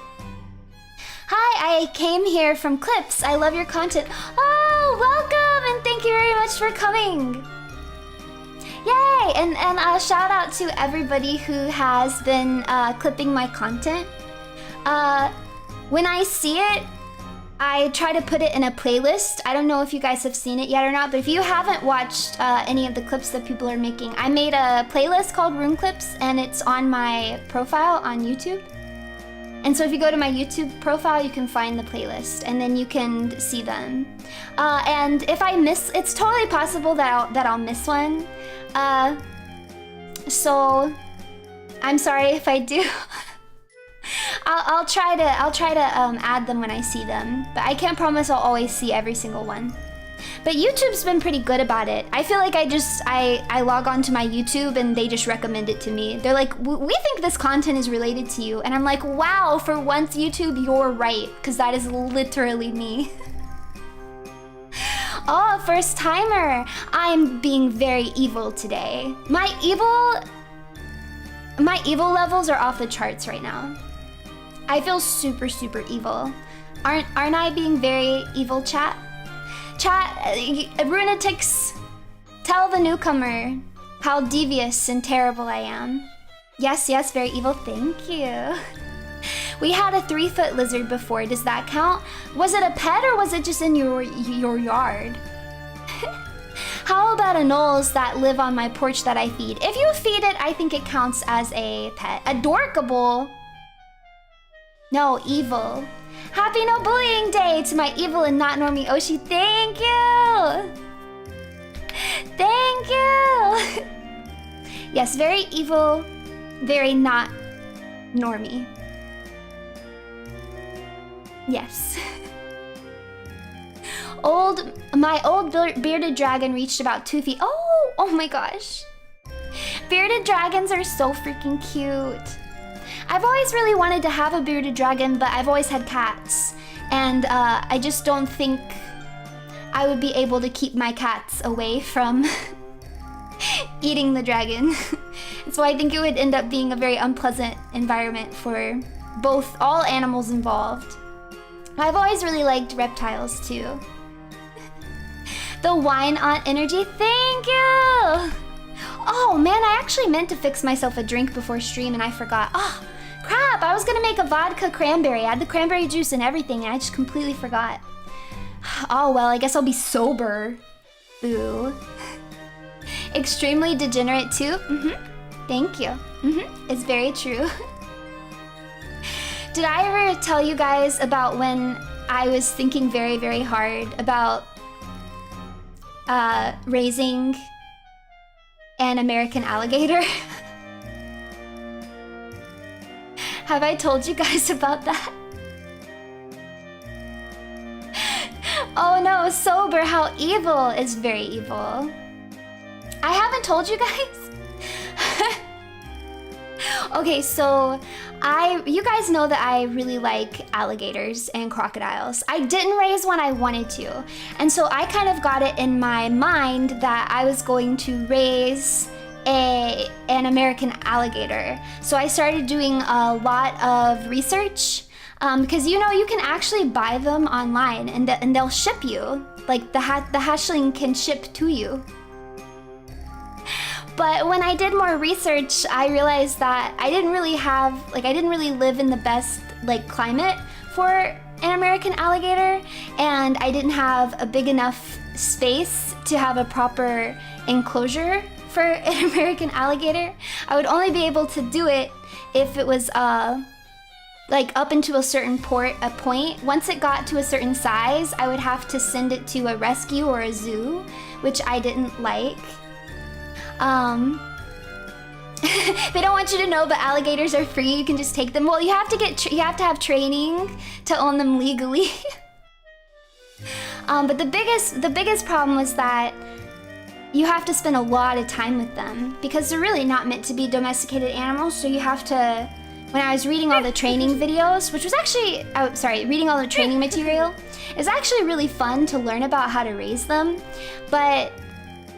Hi, I came here from Clips. I love your content. Oh, welcome and thank you very much for coming. Yay! And a shout out to everybody who has been clipping my content. When I see it, I try to put it in a playlist. I don't know if you guys have seen it yet or not, but if you haven't watched any of the clips that people are making, I made a playlist called Room Clips, and it's on my profile on YouTube. And so if you go to my YouTube profile, you can find the playlist, and then you can see them. And if I miss, it's totally possible that I'll miss one. So I'm sorry if I do. I'll try to add them when I see them, but I can't promise I'll always see every single one. But YouTube's been pretty good about it. I feel like I log on to my YouTube and they just recommend it to me. They're like, we think this content is related to you. And I'm like, wow, for once YouTube, you're right, because that is literally me. Oh, first timer. I'm being very evil today. My evil levels are off the charts right now. I feel super evil. Aren't I being very evil, chat? Chat, Runetics, tell the newcomer how devious and terrible I am. Yes, very evil, thank you. We had a 3-foot lizard before, does that count? Was it a pet or was it just in your yard? How about anoles that live on my porch that I feed? If you feed it, I think it counts as a pet. Adorkable. No, evil. Happy No Bullying Day to my evil and not normie Oshi. Thank you! Thank you! Yes, very evil, very not normie. Yes. My old bearded dragon reached about 2 feet. Oh my gosh. Bearded dragons are so freaking cute. I've always really wanted to have a bearded dragon, but I've always had cats. And I just don't think I would be able to keep my cats away from eating the dragon. So I think it would end up being a very unpleasant environment for all animals involved. I've always really liked reptiles too. The wine aunt energy, thank you! Oh man, I actually meant to fix myself a drink before stream and I forgot. Oh, crap, I was gonna make a vodka cranberry. I had the cranberry juice and everything and I just completely forgot. Oh well, I guess I'll be sober. Boo. Extremely degenerate too? Thank you. It's very true. Did I ever tell you guys about when I was thinking very hard about raising an American alligator? Have I told you guys about that? Oh no, sober, how evil is very evil. I haven't told you guys? Okay, so you guys know that I really like alligators and crocodiles. I didn't raise one, I wanted to. And so I kind of got it in my mind that I was going to raise an American alligator. So I started doing a lot of research because you know you can actually buy them online and they'll ship you. Like the hatchling can ship to you. But when I did more research, I realized that I didn't really live in the best climate for an American alligator and I didn't have a big enough space to have a proper enclosure for an American alligator, I would only be able to do it if it was like up into a certain point. Once it got to a certain size, I would have to send it to a rescue or a zoo, which I didn't like. They don't want you to know, but alligators are free. You can just take them. Well, you have to have training to own them legally. But the biggest problem was that you have to spend a lot of time with them because they're really not meant to be domesticated animals. So you have to. When I was reading all the training videos, which was actually, reading all the training material, it's actually really fun to learn about how to raise them, but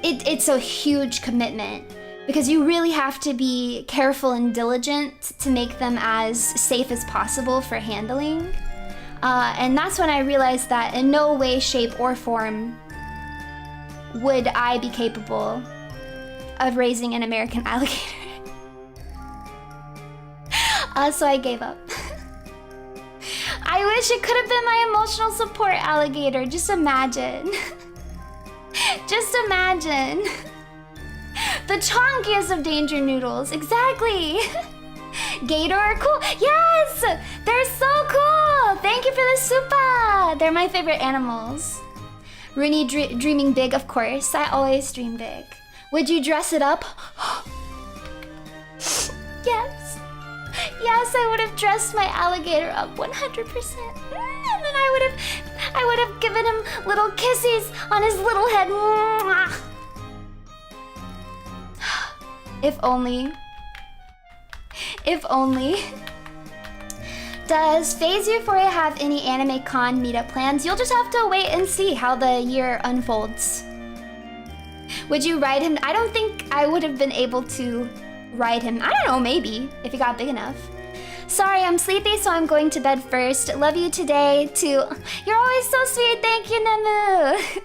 it's a huge commitment because you really have to be careful and diligent to make them as safe as possible for handling. And that's when I realized that in no way, shape, or form would I be capable of raising an American alligator. So I gave up. I wish it could have been my emotional support alligator. Just imagine. Just imagine. The chonkiest of danger noodles. Exactly. Gator, cool. Yes! They're so cool! Thank you for the supa! They're my favorite animals. Runie dreaming big, of course. I always dream big. Would you dress it up? Yes. Yes, I would have dressed my alligator up 100%. And then I would have given him little kisses on his little head. If only. If only. Does Phase Euphoria have any anime con meetup plans? You'll just have to wait and see how the year unfolds. Would you ride him? I don't think I would have been able to ride him. I don't know, maybe, if he got big enough. Sorry, I'm sleepy, so I'm going to bed first. Love you today, too. You're always so sweet. Thank you, Nemu.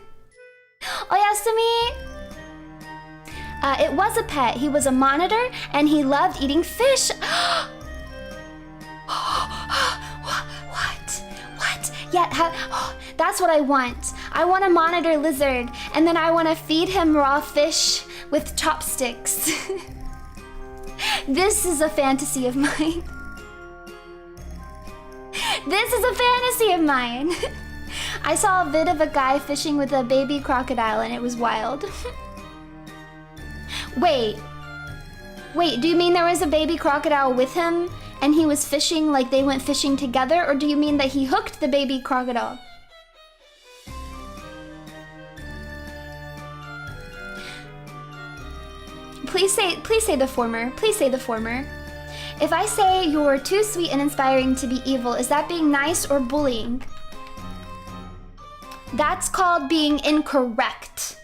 Oyasumi. It was a pet. He was a monitor, and he loved eating fish. What? Yeah, that's what I want. I want a monitor lizard, and then I want to feed him raw fish with chopsticks. This is a fantasy of mine. This is a fantasy of mine. I saw a vid of a guy fishing with a baby crocodile and it was wild. Wait, do you mean there was a baby crocodile with him and he was fishing, like they went fishing together? Or do you mean that he hooked the baby crocodile? Please say the former. Please say the former. If I say you're too sweet and inspiring to be evil, is that being nice or bullying? That's called being incorrect.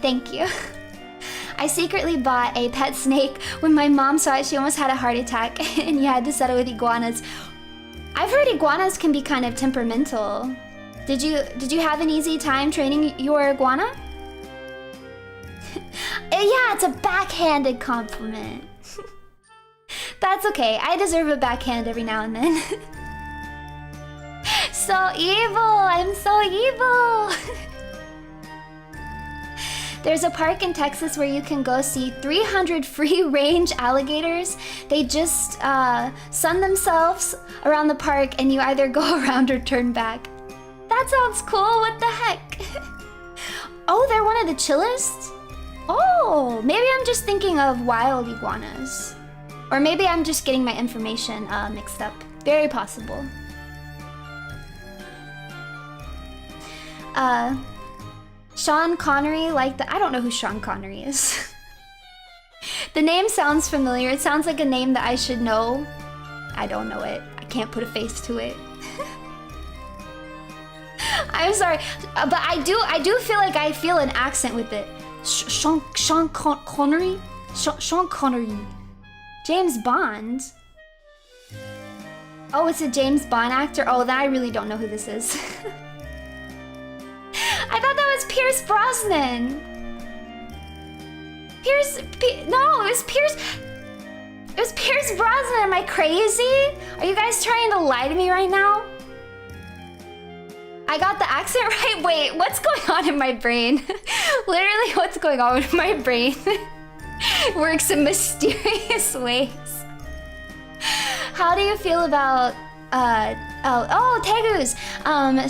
Thank you. I secretly bought a pet snake. When my mom saw it, she almost had a heart attack and you had to settle with iguanas. I've heard iguanas can be kind of temperamental. Did you have an easy time training your iguana? Yeah, it's a backhanded compliment. That's okay. I deserve a backhand every now and then. So evil. I'm so evil. There's a park in Texas where you can go see 300 free-range alligators. They just sun themselves around the park and you either go around or turn back. That sounds cool. What the heck? Oh, they're one of the chillest? Oh, maybe I'm just thinking of wild iguanas. Or maybe I'm just getting my information mixed up. Very possible. Sean Connery, like the... I don't know who Sean Connery is. The name sounds familiar. It sounds like a name that I should know. I don't know it. I can't put a face to it. I'm sorry, but I do feel like I feel an accent with it. Sean Connery? Sean Connery. James Bond? Oh, it's a James Bond actor? Oh, then I really don't know who this is. I thought that was Pierce Brosnan. No, it was Pierce... It was Pierce Brosnan. Am I crazy? Are you guys trying to lie to me right now? I got the accent right? Wait, what's going on in my brain? Literally, what's going on with my brain? Works in mysterious ways. How do you feel about Tegus?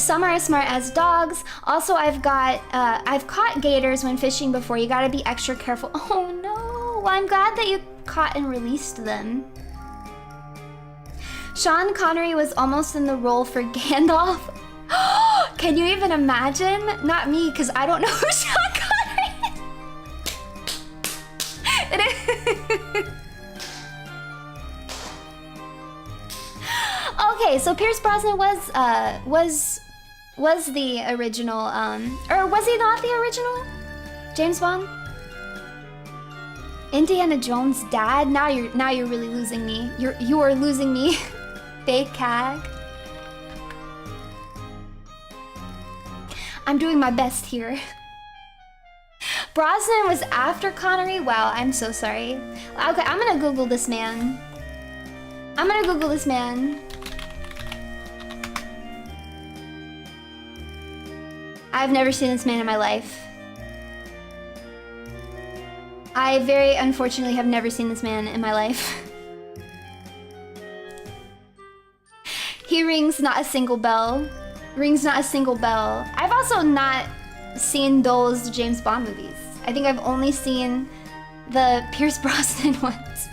Some are as smart as dogs. Also, I've caught gators when fishing before. You gotta be extra careful. Oh no, well, I'm glad that you caught and released them. Sean Connery was almost in the role for Gandalf. Can you even imagine? Not me, because I don't know who Sean Connery is. It is. Okay, so Pierce Brosnan was the original, or was he not the original James Bond? Indiana Jones' dad? Now you're really losing me. You are losing me. Fake cag. I'm doing my best here. Brosnan was after Connery? Wow, I'm so sorry. Okay, I'm gonna Google this man. I've never seen this man in my life. I very unfortunately have never seen this man in my life. He rings not a single bell. I've also not seen those James Bond movies. I think I've only seen the Pierce Brosnan ones.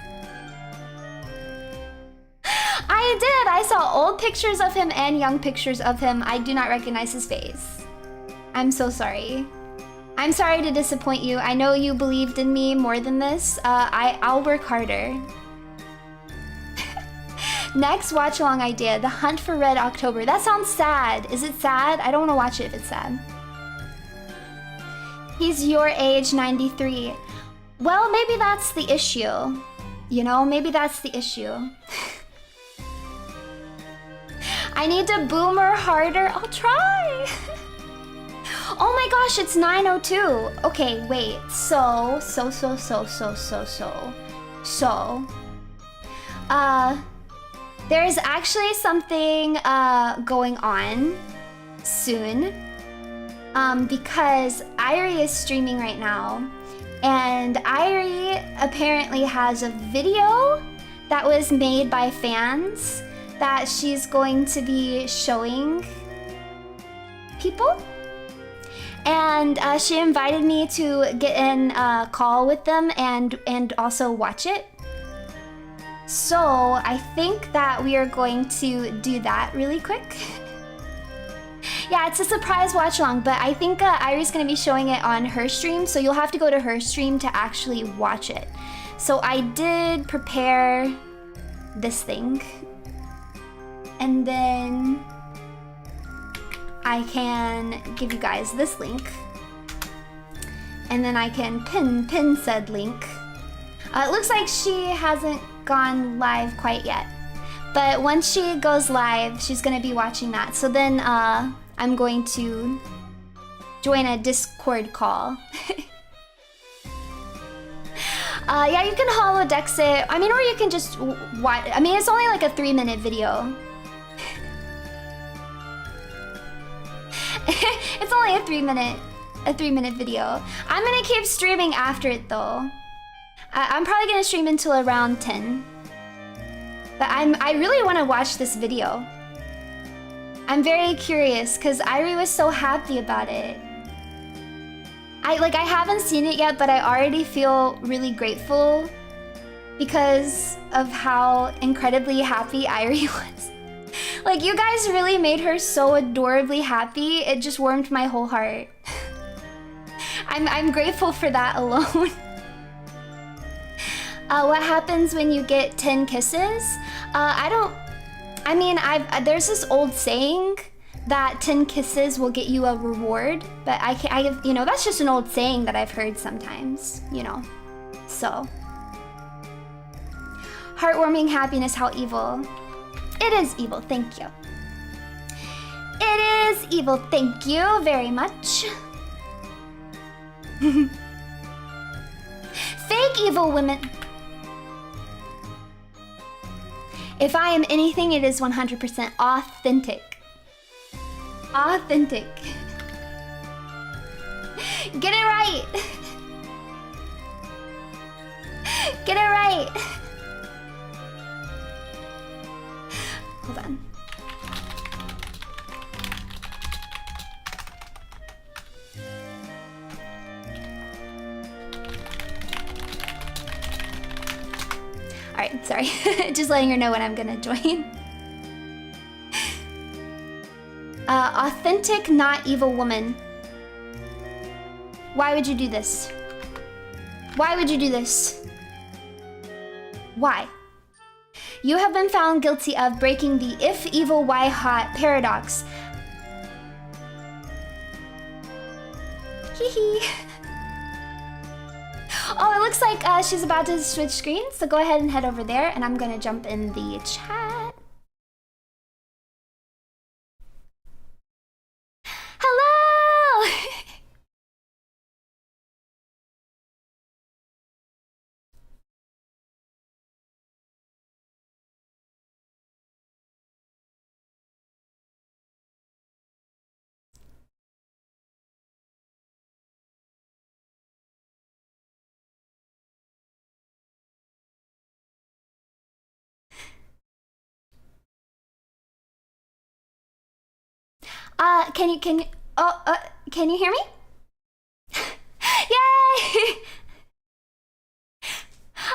I did! I saw old pictures of him and young pictures of him. I do not recognize his face. I'm so sorry. I'm sorry to disappoint you. I know you believed in me more than this. I'll work harder. Next watch-along idea, The Hunt for Red October. That sounds sad. Is it sad? I don't want to watch it if it's sad. He's your age, 93. Well, maybe that's the issue. You know, maybe that's the issue. I need to boomer harder. I'll try. Oh my gosh, it's 9:02. Okay, wait. So. There's actually something going on soon. Because Irie is streaming right now. And Irie apparently has a video that was made by fans that she's going to be showing people. And she invited me to get in a call with them and also watch it. So I think that we are going to do that really quick. Yeah, it's a surprise watch along, but I think Irie's gonna be showing it on her stream, so you'll have to go to her stream to actually watch it. So I did prepare this thing. And then I can give you guys this link. And then I can pin said link. It looks like she hasn't gone live quite yet. But once she goes live, she's gonna be watching that. So then I'm going to join a Discord call. Yeah, you can holodex it. I mean, or you can just watch. I mean, it's only like a 3-minute video. It's only a 3-minute video. I'm gonna keep streaming after it though. I'm probably gonna stream until around 10. But I really want to watch this video. I'm very curious because Irie was so happy about it. I haven't seen it yet, but I already feel really grateful because of how incredibly happy Irie was. Like, you guys really made her so adorably happy. It just warmed my whole heart. I'm grateful for that alone. What happens when you get 10 kisses? There's this old saying that 10 kisses will get you a reward, but that's just an old saying that I've heard sometimes, so. Heartwarming happiness, how evil. It is evil, thank you. It is evil, thank you very much. Fake evil women. If I am anything, it is 100% authentic. Authentic. Get it right. Get it right. Hold on. Alright, sorry. Just letting her know when I'm gonna join. Authentic, not evil woman. Why would you do this? Why would you do this? Why? You have been found guilty of breaking the if evil, why hot paradox. Hee hee. Oh, it looks like she's about to switch screens, so go ahead and head over there, and I'm gonna jump in the chat. Hello! Can you hear me? Yay!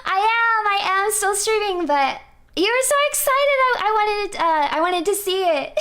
I am still streaming, but you were so excited. I wanted to see it.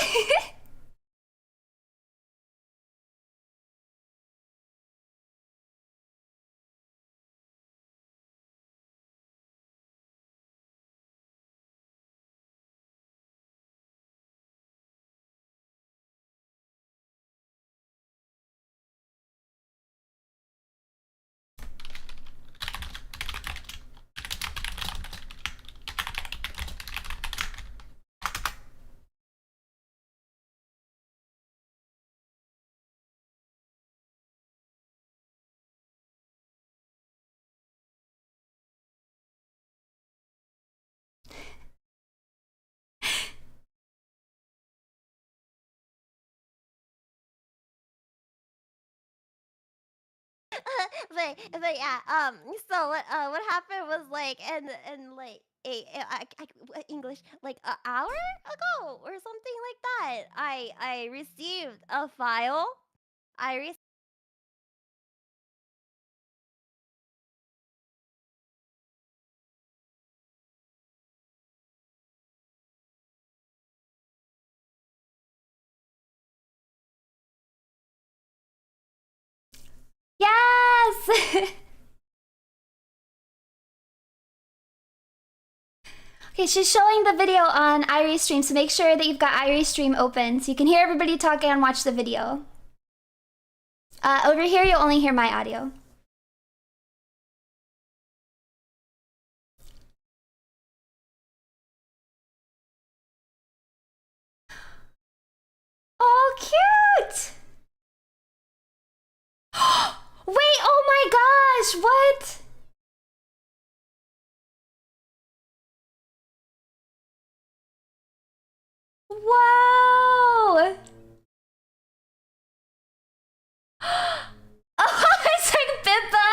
but yeah, so what happened was like, and like English, like an hour ago or something like that, I received a file. I received. Yes! Okay, she's showing the video on Irie Stream, so make sure that you've got Irie Stream open so you can hear everybody talking and watch the video. Over here, you'll only hear my audio. Oh, cute! Wait, oh my gosh, what? Wow! Oh, it's like Bippa!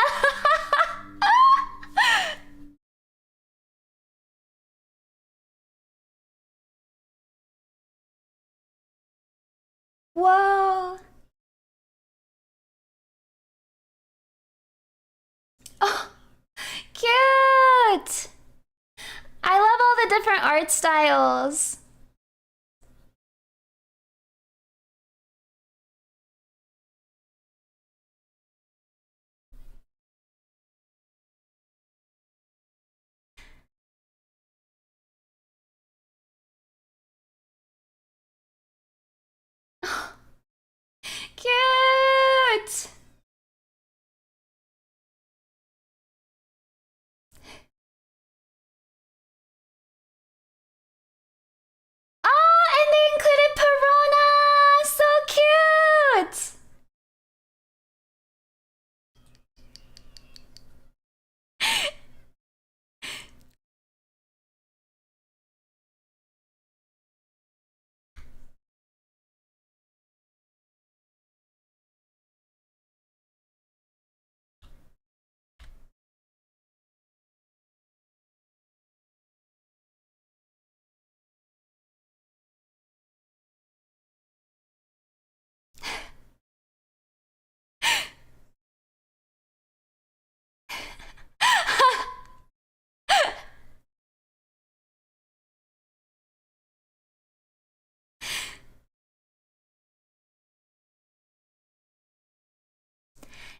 Whoa! Oh, cute! I love all the different art styles. Cute!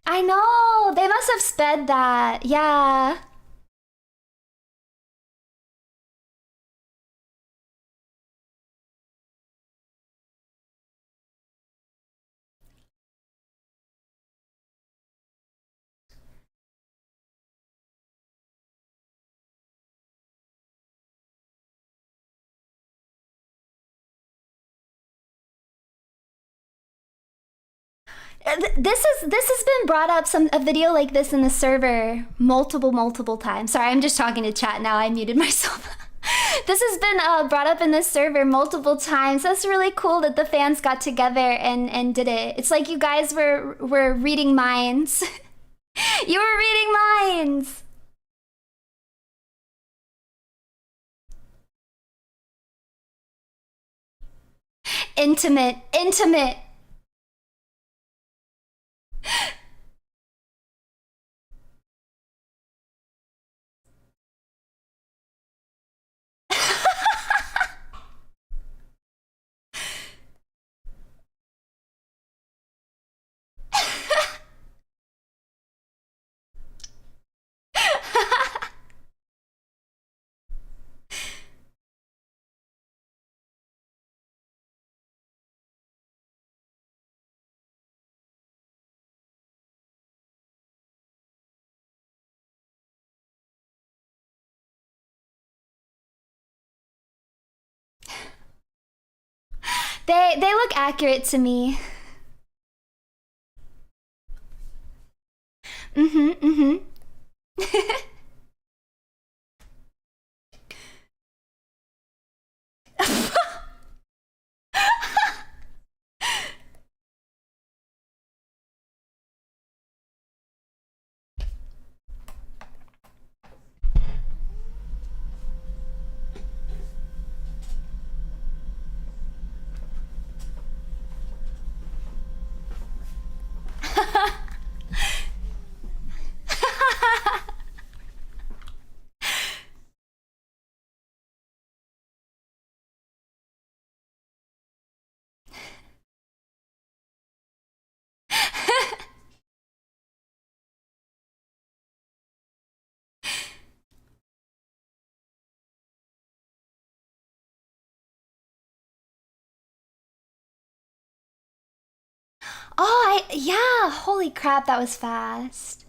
I know! They must have sped that. Yeah. This has been brought up, a video like this in the server multiple times. Sorry, I'm just talking to chat now. I muted myself. This has been brought up in the server multiple times. That's really cool that the fans got together and did it. It's like you guys were reading minds. You were reading minds. Intimate. They look accurate to me. Mm-hmm. Oh, yeah, holy crap, that was fast.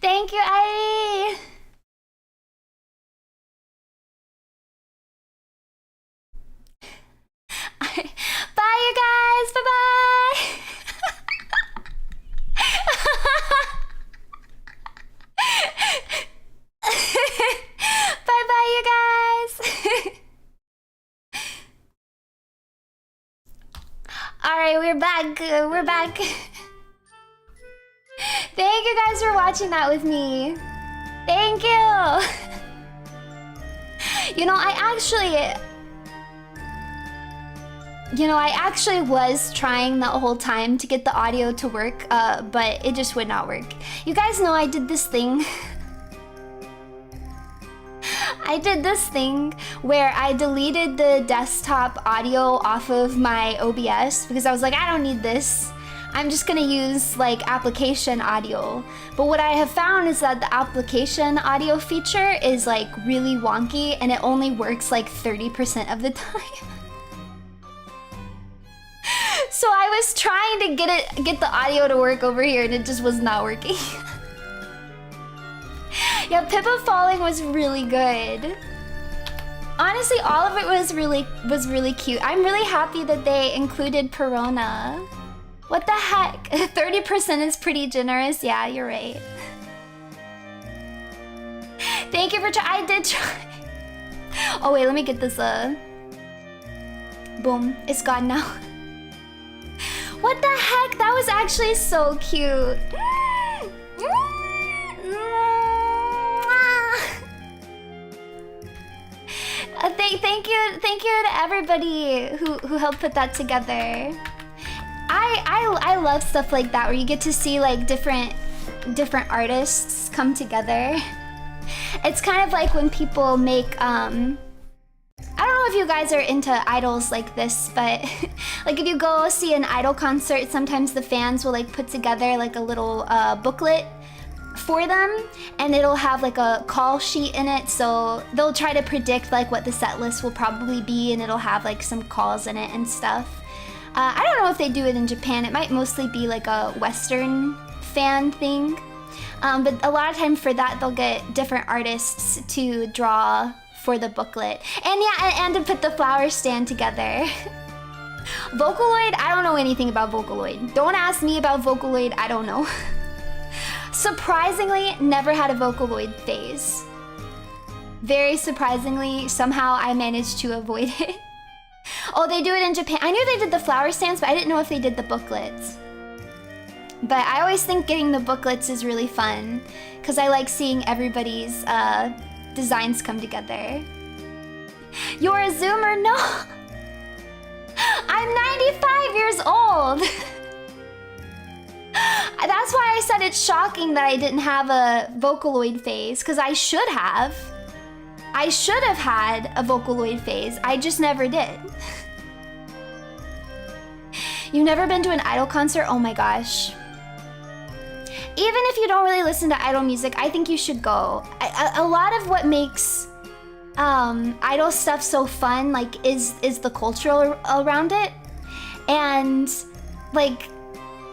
Thank you, Ivy. Bye, you guys. Bye-bye. Bye-bye, you guys. All right, we're back. We're back. Thank you guys for watching that with me. Thank you. You know, I actually was trying the whole time to get the audio to work, but it just would not work. You guys know I did this thing. I did this thing where I deleted the desktop audio off of my OBS because I was like, I don't need this. I'm just gonna use like application audio. But what I have found is that the application audio feature is like really wonky and it only works like 30% of the time. So I was trying to get the audio to work over here and it just was not working. Yeah, Pippa falling was really good. Honestly, all of it was really cute. I'm really happy that they included Perona. What the heck? 30% is pretty generous. Yeah, you're right. Thank you for I did try. Oh wait, let me get this boom, it's gone now. What the heck? That was actually so cute. Thank you to everybody who helped put that together. I love stuff like that where you get to see like different artists come together. It's kind of like when people make I don't know if you guys are into idols like this, but like if you go see an idol concert, sometimes the fans will like put together like a little booklet for them, and it'll have like a call sheet in it, so they'll try to predict like what the set list will probably be, and it'll have like some calls in it and stuff. I don't know if they do it in Japan. It might mostly be like a Western fan thing, but a lot of time for that they'll get different artists to draw for the booklet, and yeah, and to put the flower stand together. Vocaloid, I don't know anything about Vocaloid. Don't ask me about Vocaloid, I don't know. Surprisingly, never had a Vocaloid phase. Very surprisingly, somehow I managed to avoid it. Oh, they do it in Japan. I knew they did the flower stands, but I didn't know if they did the booklets. But I always think getting the booklets is really fun, because I like seeing everybody's designs come together. You're a Zoomer? No! I'm 95 years old! That's why I said it's shocking that I didn't have a Vocaloid phase, because I should have. I should have had a Vocaloid phase. I just never did. You've never been to an idol concert? Oh my gosh. Even if you don't really listen to idol music, I think you should go. A lot of what makes idol stuff so fun, like, is the culture around it. And like,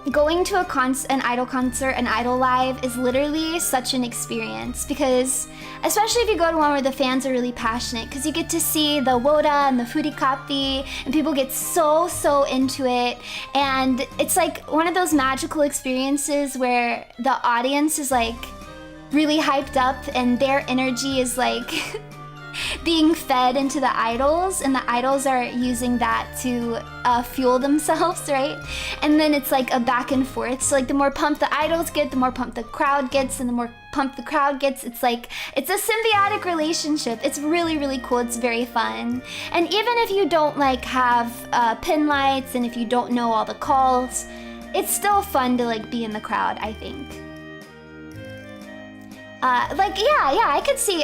going to an idol concert, an idol live, is literally such an experience, because especially if you go to one where the fans are really passionate, because you get to see the Woda and the Furikapi, and people get so into it, and it's like one of those magical experiences where the audience is like really hyped up and their energy is like being fed into the idols, and the idols are using that to fuel themselves, right? And then it's like a back and forth. So like the more pumped the idols get, the more pumped the crowd gets, and the more pumped the crowd gets. It's like, it's a symbiotic relationship. It's really cool. It's very fun. And even if you don't like have pin lights, and if you don't know all the calls, it's still fun to like be in the crowd, I think. Like, yeah, I could see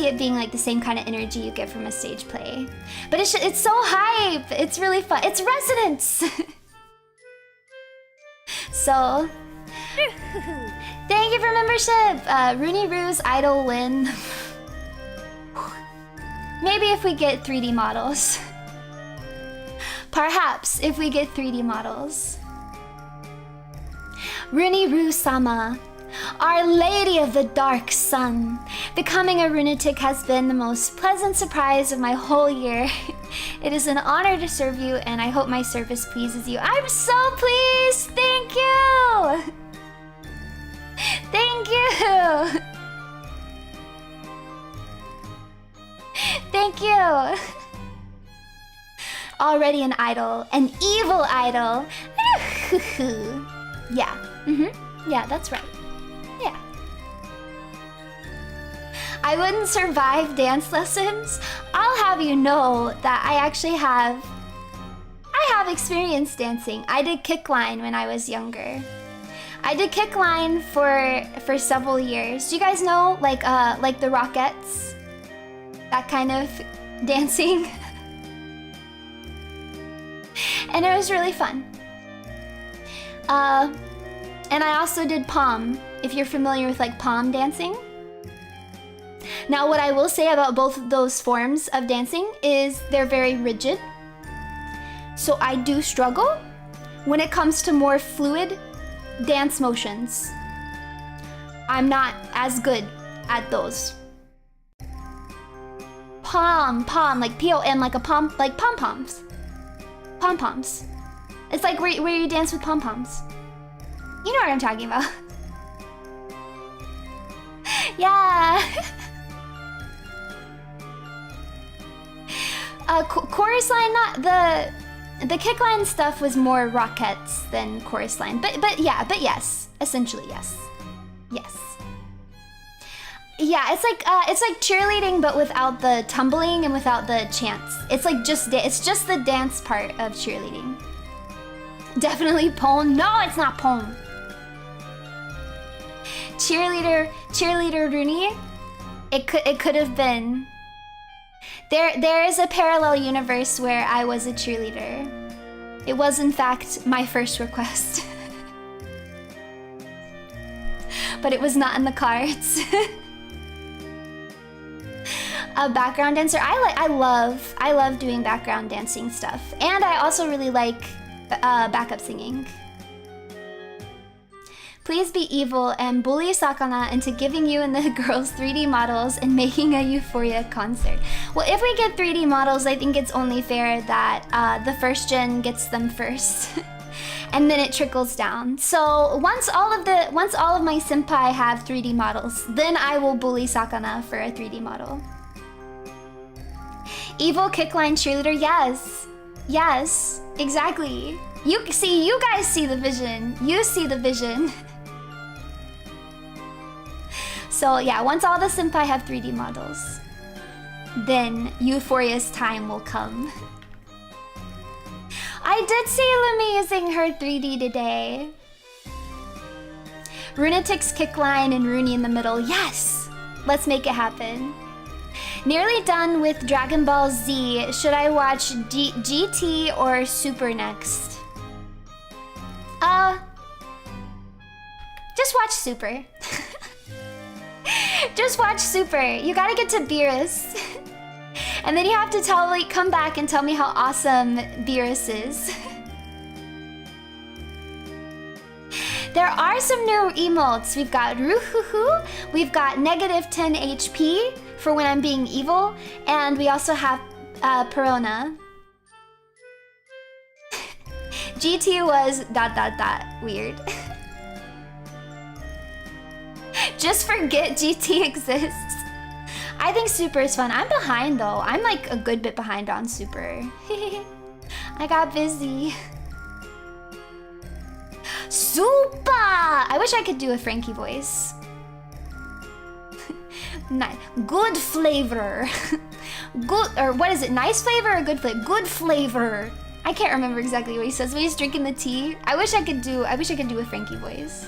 it being like the same kind of energy you get from a stage play. But it's so hype. It's really fun. It's resonance. So, thank you for membership. Runie Ruse Idol win. Maybe if we get 3D models. Perhaps if we get 3D models. Runie Ruse-sama. Our Lady of the Dark Sun. Becoming a Runetic has been the most pleasant surprise of my whole year. It is an honor to serve you, and I hope my service pleases you. I'm so pleased! Thank you! Thank you! Thank you! Already an idol. An evil idol. Yeah. Yeah, that's right. Yeah. I wouldn't survive dance lessons. I'll have you know that I actually have experience dancing. I did kickline when I was younger. I did kickline for several years. Do you guys know like the Rockettes? That kind of dancing. And it was really fun. And I also did pom, if you're familiar with like pom dancing. Now what I will say about both of those forms of dancing is they're very rigid. So I do struggle when it comes to more fluid dance motions. I'm not as good at those. Pom, like P-O-M, like a pom, like pom-poms. Pom-poms. It's like where you dance with pom-poms. You know what I'm talking about. Yeah. Chorus line, not the kick line stuff was more Rockettes than chorus line. But yes. Essentially, yes. Yes. Yeah, it's like cheerleading but without the tumbling and without the chants. It's like it's just the dance part of cheerleading. Definitely Pone. No, it's not Pone. Cheerleader Runie. It could have been. There is a parallel universe where I was a cheerleader. It was in fact my first request. But it was not in the cards. A background dancer. I love doing background dancing stuff. And I also really like backup singing. Please be evil and bully Sakana into giving you and the girls 3D models and making a Euphoria concert. Well, if we get 3D models, I think it's only fair that the first gen gets them first. And then it trickles down. So once all of my senpai have 3D models, then I will bully Sakana for a 3D model. Evil kickline cheerleader, yes. Yes, exactly. You guys see the vision. You see the vision. So yeah, once all the senpai have 3D models, then Euphoria's time will come. I did see Lumi using her 3D today. Runetic's kickline and Runie in the middle. Yes! Let's make it happen. Nearly done with Dragon Ball Z. Should I watch GT or Super next? Just watch Super. Just watch Super. You gotta get to Beerus. And then you have to come back and tell me how awesome Beerus is. There are some new emotes. We've got Ruhuhu, we've got negative 10 HP for when I'm being evil, and we also have Perona. GT was ... weird. Just forget GT exists. I think Super is fun. I'm behind though. I'm like a good bit behind on Super. I got busy. Super! I wish I could do a Frankie voice. Nice. Good flavor. Good, or what is it? Nice flavor or good flavor? Good flavor. I can't remember exactly what he says, but he's drinking the tea. I wish I could do a Frankie voice.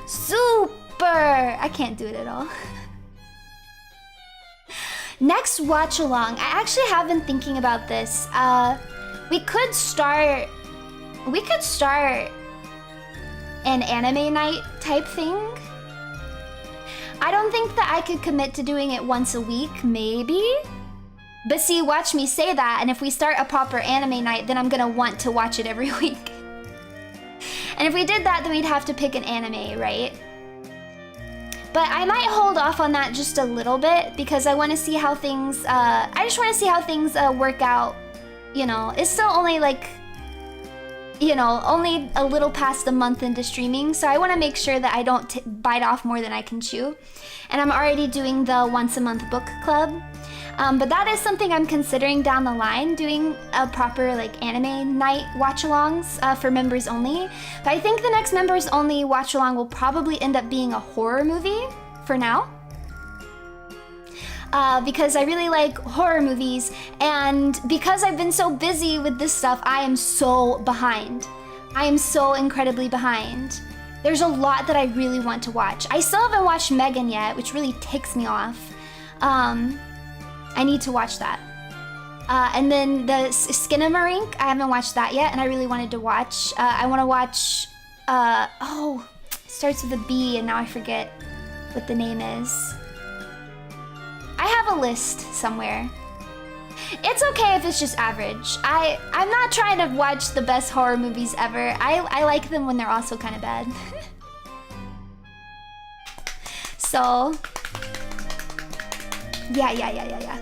Super! I can't do it at all. Next watch along. I actually have been thinking about this. We could start an anime night type thing. I don't think that I could commit to doing it once a week, maybe. But see, watch me say that, and if we start a proper anime night, then I'm gonna want to watch it every week. And if we did that, then we'd have to pick an anime, right? But I might hold off on that just a little bit because I want to see how things, I just want to see how things work out. You know, it's still only like, you know, only a little past a month into streaming. So I want to make sure that I don't bite off more than I can chew. And I'm already doing the once a month book club. But that is something I'm considering down the line, doing a proper like anime night watch-alongs for members only. But I think the next members only watch-along will probably end up being a horror movie for now. Because I really like horror movies, and because I've been so busy with this stuff, I am so behind. I am so incredibly behind. There's a lot that I really want to watch. I still haven't watched Megan yet, which really ticks me off. I need to watch that. And then the Skinamarink, I haven't watched that yet, and I really wanted to watch. I want to watch, oh, it starts with a B, and now I forget what the name is. I have a list somewhere. It's okay if it's just average. I'm not trying to watch the best horror movies ever. I like them when they're also kind of bad. So, yeah.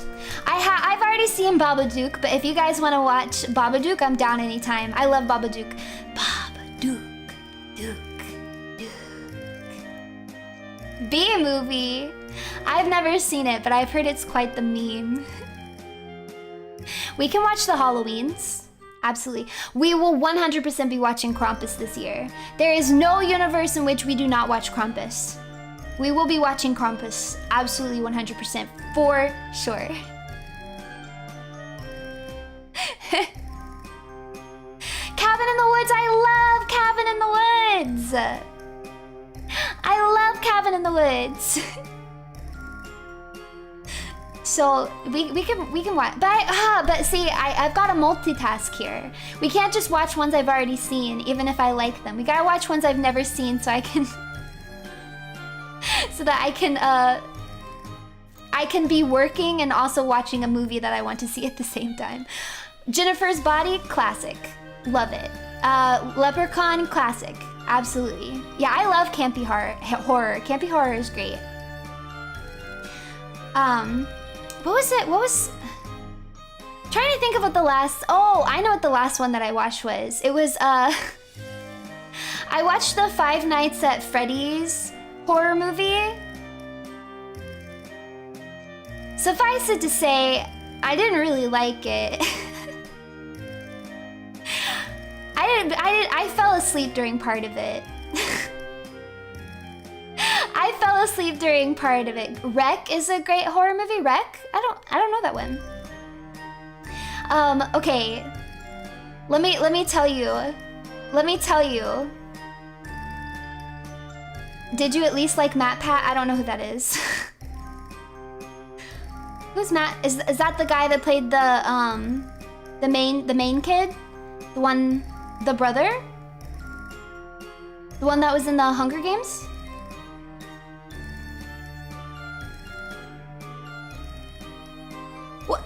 I've already seen Babadook, but if you guys want to watch Babadook, I'm down anytime. I love Babadook. Babadook, Duke. B-movie. I've never seen it, but I've heard it's quite the meme. We can watch the Halloweens. Absolutely. We will 100% be watching Krampus this year. There is no universe in which we do not watch Krampus. We will be watching Krampus. Absolutely 100%. For sure. Woods. I love Cabin in the Woods. So we can watch, but see, I've got to multitask here. We can't just watch ones I've already seen, even if I like them. We gotta watch ones I've never seen, so I can, so that I can be working and also watching a movie that I want to see at the same time. Jennifer's Body, classic, love it. Leprechaun, classic, absolutely. Yeah, I love campy horror. Campy horror is great. What was it? Trying to think of what the last... Oh, I know what the last one that I watched was. It was, I watched the Five Nights at Freddy's horror movie. Suffice it to say, I didn't really like it. I fell asleep during part of it. I fell asleep during part of it. Wreck is a great horror movie. Wreck? I don't know that one. Okay. Let me tell you. Did you at least like Matt Pat? I don't know who that is. Who's Matt? Is that the guy that played the main kid? The brother? The one that was in the Hunger Games? What?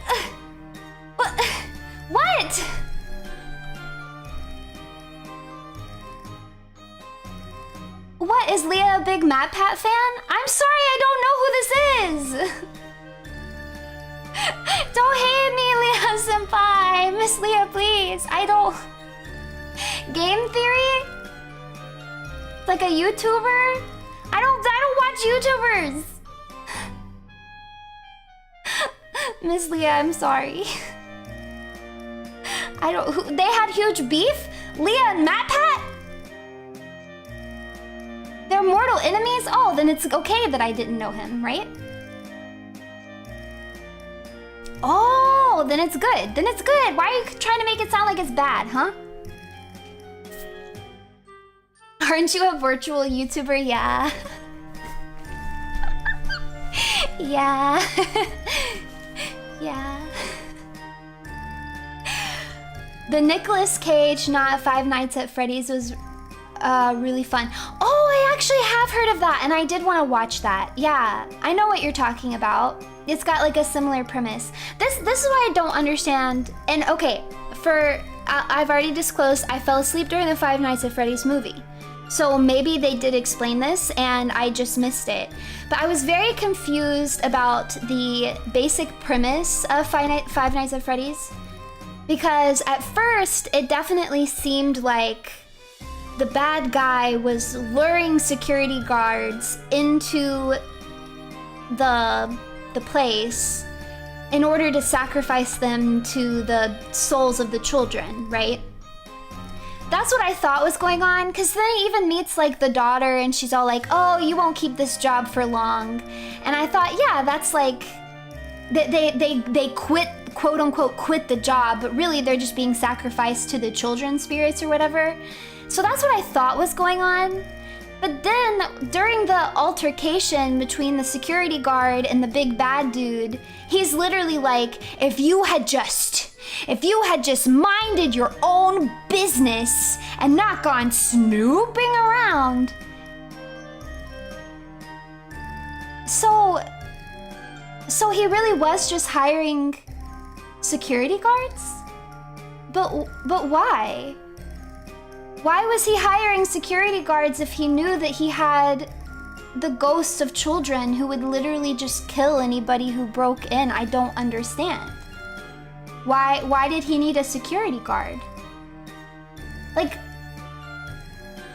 What? Is Leah a big Matt Pat fan? I'm sorry, I don't know who this is. Don't hate me, Leah senpai. Miss Leah, please. I don't... Game Theory? Like a YouTuber? I don't watch YouTubers. Miss Leah, I'm sorry. They had huge beef? Leah and Matt Pat? They're mortal enemies? Oh, then it's okay that I didn't know him, right? Oh, then it's good. Then it's good. Why are you trying to make it sound like it's bad, huh? Aren't you a virtual YouTuber? Yeah. Yeah. Yeah. The Nicolas Cage, not Five Nights at Freddy's, was really fun. Oh, I actually have heard of that, and I did want to watch that. Yeah, I know what you're talking about. It's got like a similar premise. This is why I don't understand. And okay, I've already disclosed I fell asleep during the Five Nights at Freddy's movie. So maybe they did explain this and I just missed it. But I was very confused about the basic premise of Five Nights at Freddy's. Because at first, it definitely seemed like the bad guy was luring security guards into the place in order to sacrifice them to the souls of the children, right? That's what I thought was going on, because then he even meets like the daughter and she's all like, oh, you won't keep this job for long. And I thought, yeah, that's like, they quit, quote unquote, quit the job, but really they're just being sacrificed to the children's spirits or whatever. So that's what I thought was going on. But then during the altercation between the security guard and the big bad dude, he's literally like, if you had just minded your own business and not gone snooping around. So he really was just hiring security guards? But why? Why was he hiring security guards if he knew that he had the ghosts of children who would literally just kill anybody who broke in? I don't understand. Why did he need a security guard? Like,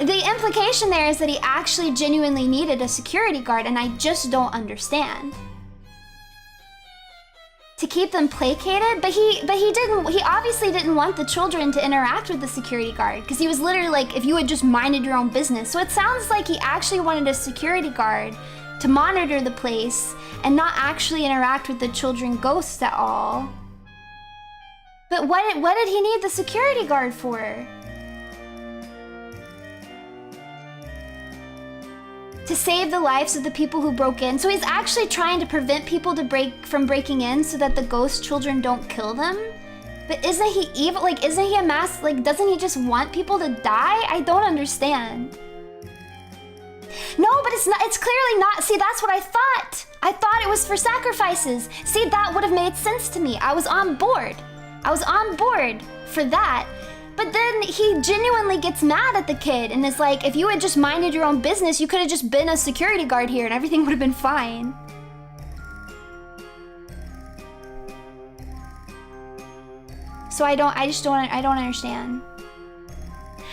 the implication there is that he actually genuinely needed a security guard, and I just don't understand. To keep them placated, but he obviously didn't want the children to interact with the security guard, because he was literally like, if you had just minded your own business. So it sounds like he actually wanted a security guard to monitor the place and not actually interact with the children ghosts at all. But what did he need the security guard for? to save the lives of the people who broke in. So he's actually trying to prevent people from breaking in so that the ghost children don't kill them. But isn't he evil? Like, isn't he a mass? Like, doesn't he just want people to die? I don't understand. No, but it's not. It's clearly not. See, that's what I thought. I thought it was for sacrifices. See, that would have made sense to me. I was on board. I was on board for that. But then he genuinely gets mad at the kid and is like, if you had just minded your own business, you could have just been a security guard here and everything would have been fine. So I don't understand.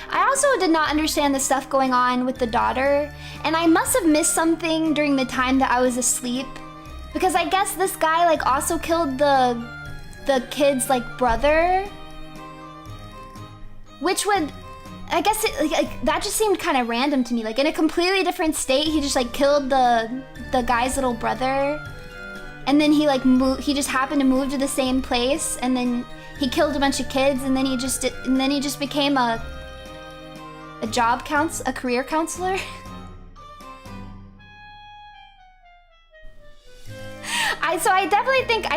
I also did not understand the stuff going on with the daughter, and I must have missed something during the time that I was asleep, because I guess this guy like also killed the kid's like brother, which would, I guess that just seemed kind of random to me. Like in a completely different state, he just like killed the guy's little brother, and then he like he just happened to move to the same place, and then he killed a bunch of kids, and then he just became a career counselor. I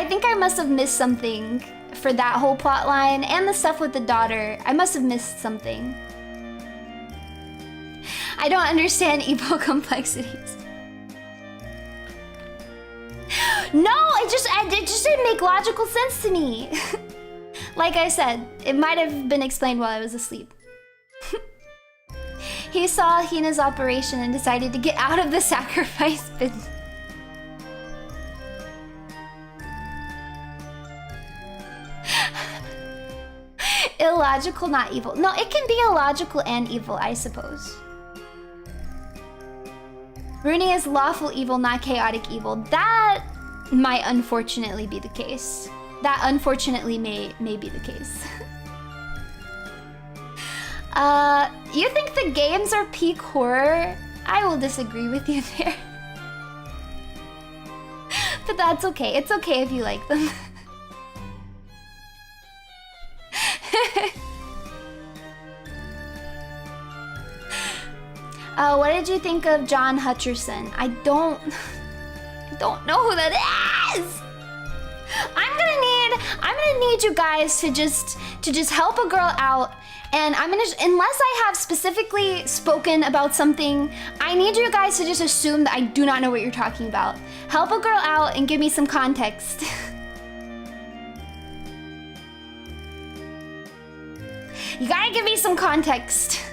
think I must have missed something for that whole plot line and the stuff with the daughter. I must have missed something. I don't understand evil complexities. No, it just didn't make logical sense to me. Like I said, it might have been explained while I was asleep. He saw Hina's operation and decided to get out of the sacrifice business. Illogical, not evil. No, it can be illogical and evil, I suppose. Runie is lawful evil, not chaotic evil. That might unfortunately be the case. That unfortunately may be the case. You think the games are peak horror? I will disagree with you there. But that's okay. It's okay if you like them. What did you think of John Hutcherson? I don't know who that is. I'm gonna need you guys to just help a girl out, and unless I have specifically spoken about something, I need you guys to just assume that I do not know what you're talking about. Help a girl out and give me some context. You gotta give me some context.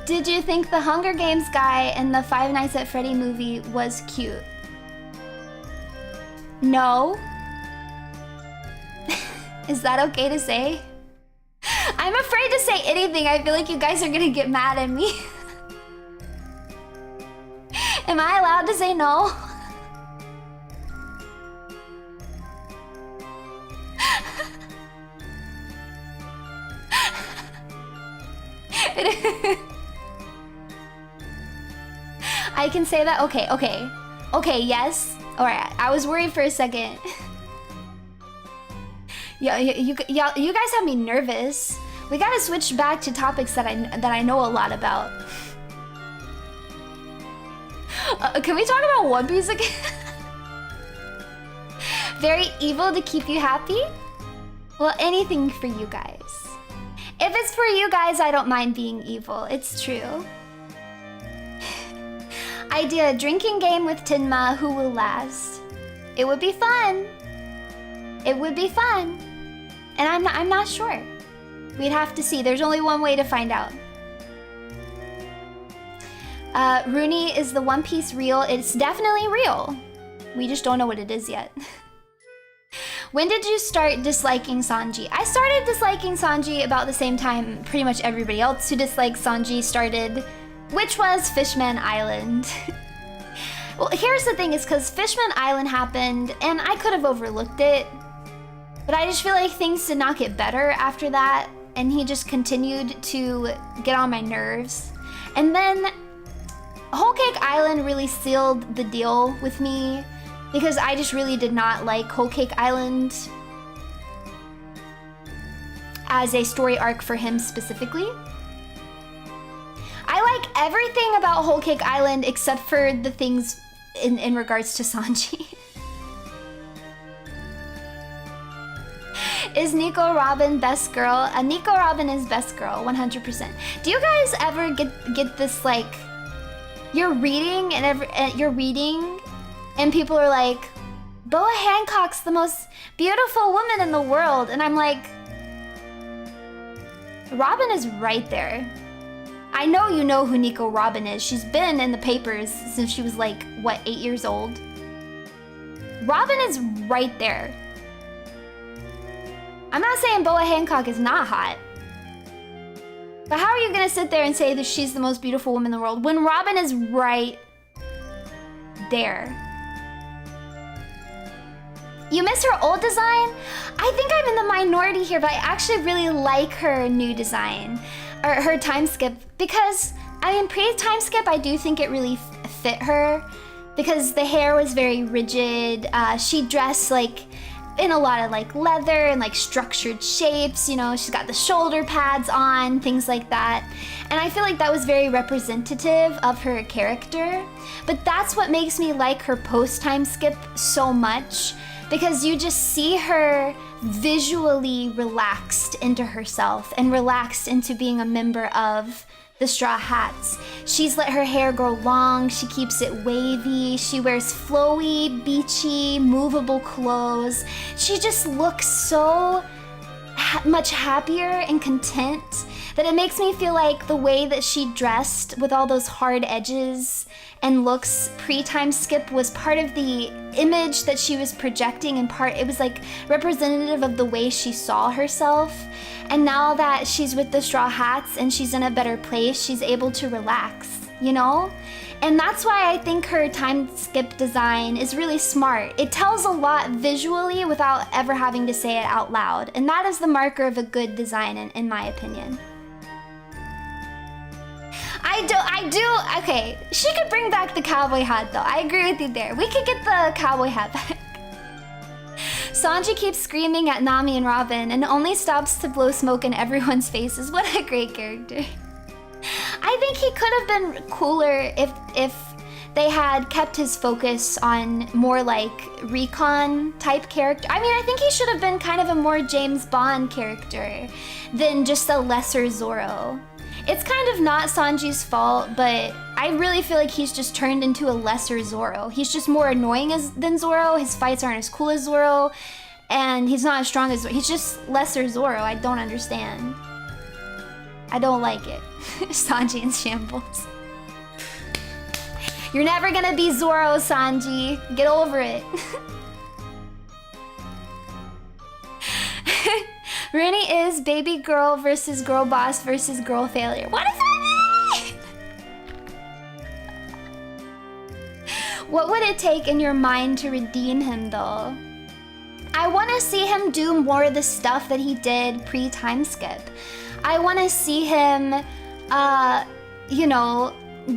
Did you think the Hunger Games guy in the Five Nights at Freddy movie was cute? No. Is that okay to say? I'm afraid to say anything. I feel like you guys are gonna get mad at me. Am I allowed to say no? I can say that? Okay, yes. Alright, I was worried for a second. Yeah, you guys have me nervous. We gotta switch back to topics that I know a lot about. Can we talk about One Piece again? Very evil to keep you happy? Well, anything for you guys. If it's for you guys, I don't mind being evil. It's true. Idea, drinking game with Tinma, who will last? It would be fun. It would be fun. And I'm not sure. We'd have to see. There's only one way to find out. Runie, is the One Piece real? It's definitely real. We just don't know what it is yet. When did you start disliking Sanji? I started disliking Sanji about the same time pretty much everybody else who disliked Sanji started, which was Fishman Island. Well, here's the thing, is because Fishman Island happened and I could have overlooked it, but I just feel like things did not get better after that, and he just continued to get on my nerves. And then Whole Cake Island really sealed the deal with me, because I just really did not like Whole Cake Island as a story arc for him specifically. I like everything about Whole Cake Island except for the things in regards to Sanji. Is Nico Robin best girl? Nico Robin is best girl, 100%. Do you guys ever get this, like, you're reading and people are like, Boa Hancock's the most beautiful woman in the world, and I'm like, Robin is right there. I know you know who Nico Robin is. She's been in the papers since she was like, what, 8 years old? Robin is right there. I'm not saying Boa Hancock is not hot. But how are you gonna sit there and say that she's the most beautiful woman in the world when Robin is right there? You miss her old design? I think I'm in the minority here, but I actually really like her new design. Or her time skip. Because, I mean, pre-time skip, I do think it really fit her. Because the hair was very rigid. She dressed like in a lot of like leather and like structured shapes, you know, she's got the shoulder pads on, things like that. And I feel like that was very representative of her character. But that's what makes me like her post-time skip so much, because you just see her visually relaxed into herself and relaxed into being a member of the Straw Hats. She's let her hair grow long, she keeps it wavy, she wears flowy, beachy, movable clothes. She just looks so much happier and content that it makes me feel like the way that she dressed with all those hard edges and looks pre-time skip was part of the image that she was projecting, and it was like representative of the way she saw herself. And now that she's with the Straw Hats and she's in a better place, she's able to relax, you know? And that's why I think her time skip design is really smart. It tells a lot visually without ever having to say it out loud. And that is the marker of a good design, in my opinion. Okay, she could bring back the cowboy hat though. I agree with you there. We could get the cowboy hat back. Sanji keeps screaming at Nami and Robin and only stops to blow smoke in everyone's faces. What a great character. I think he could have been cooler if they had kept his focus on more like recon type character. I mean, I think he should have been kind of a more James Bond character than just a lesser Zoro. It's kind of not Sanji's fault, but I really feel like he's just turned into a lesser Zoro. He's just more annoying than Zoro. His fights aren't as cool as Zoro, and he's not as strong as Zoro. He's just lesser Zoro. I don't understand. I don't like it. Sanji in shambles. You're never gonna be Zoro, Sanji. Get over it. Runie is baby girl versus girl boss versus girl failure. What does that mean? What would it take in your mind to redeem him though? I want to see him do more of the stuff that he did pre-time skip. I want to see him, you know,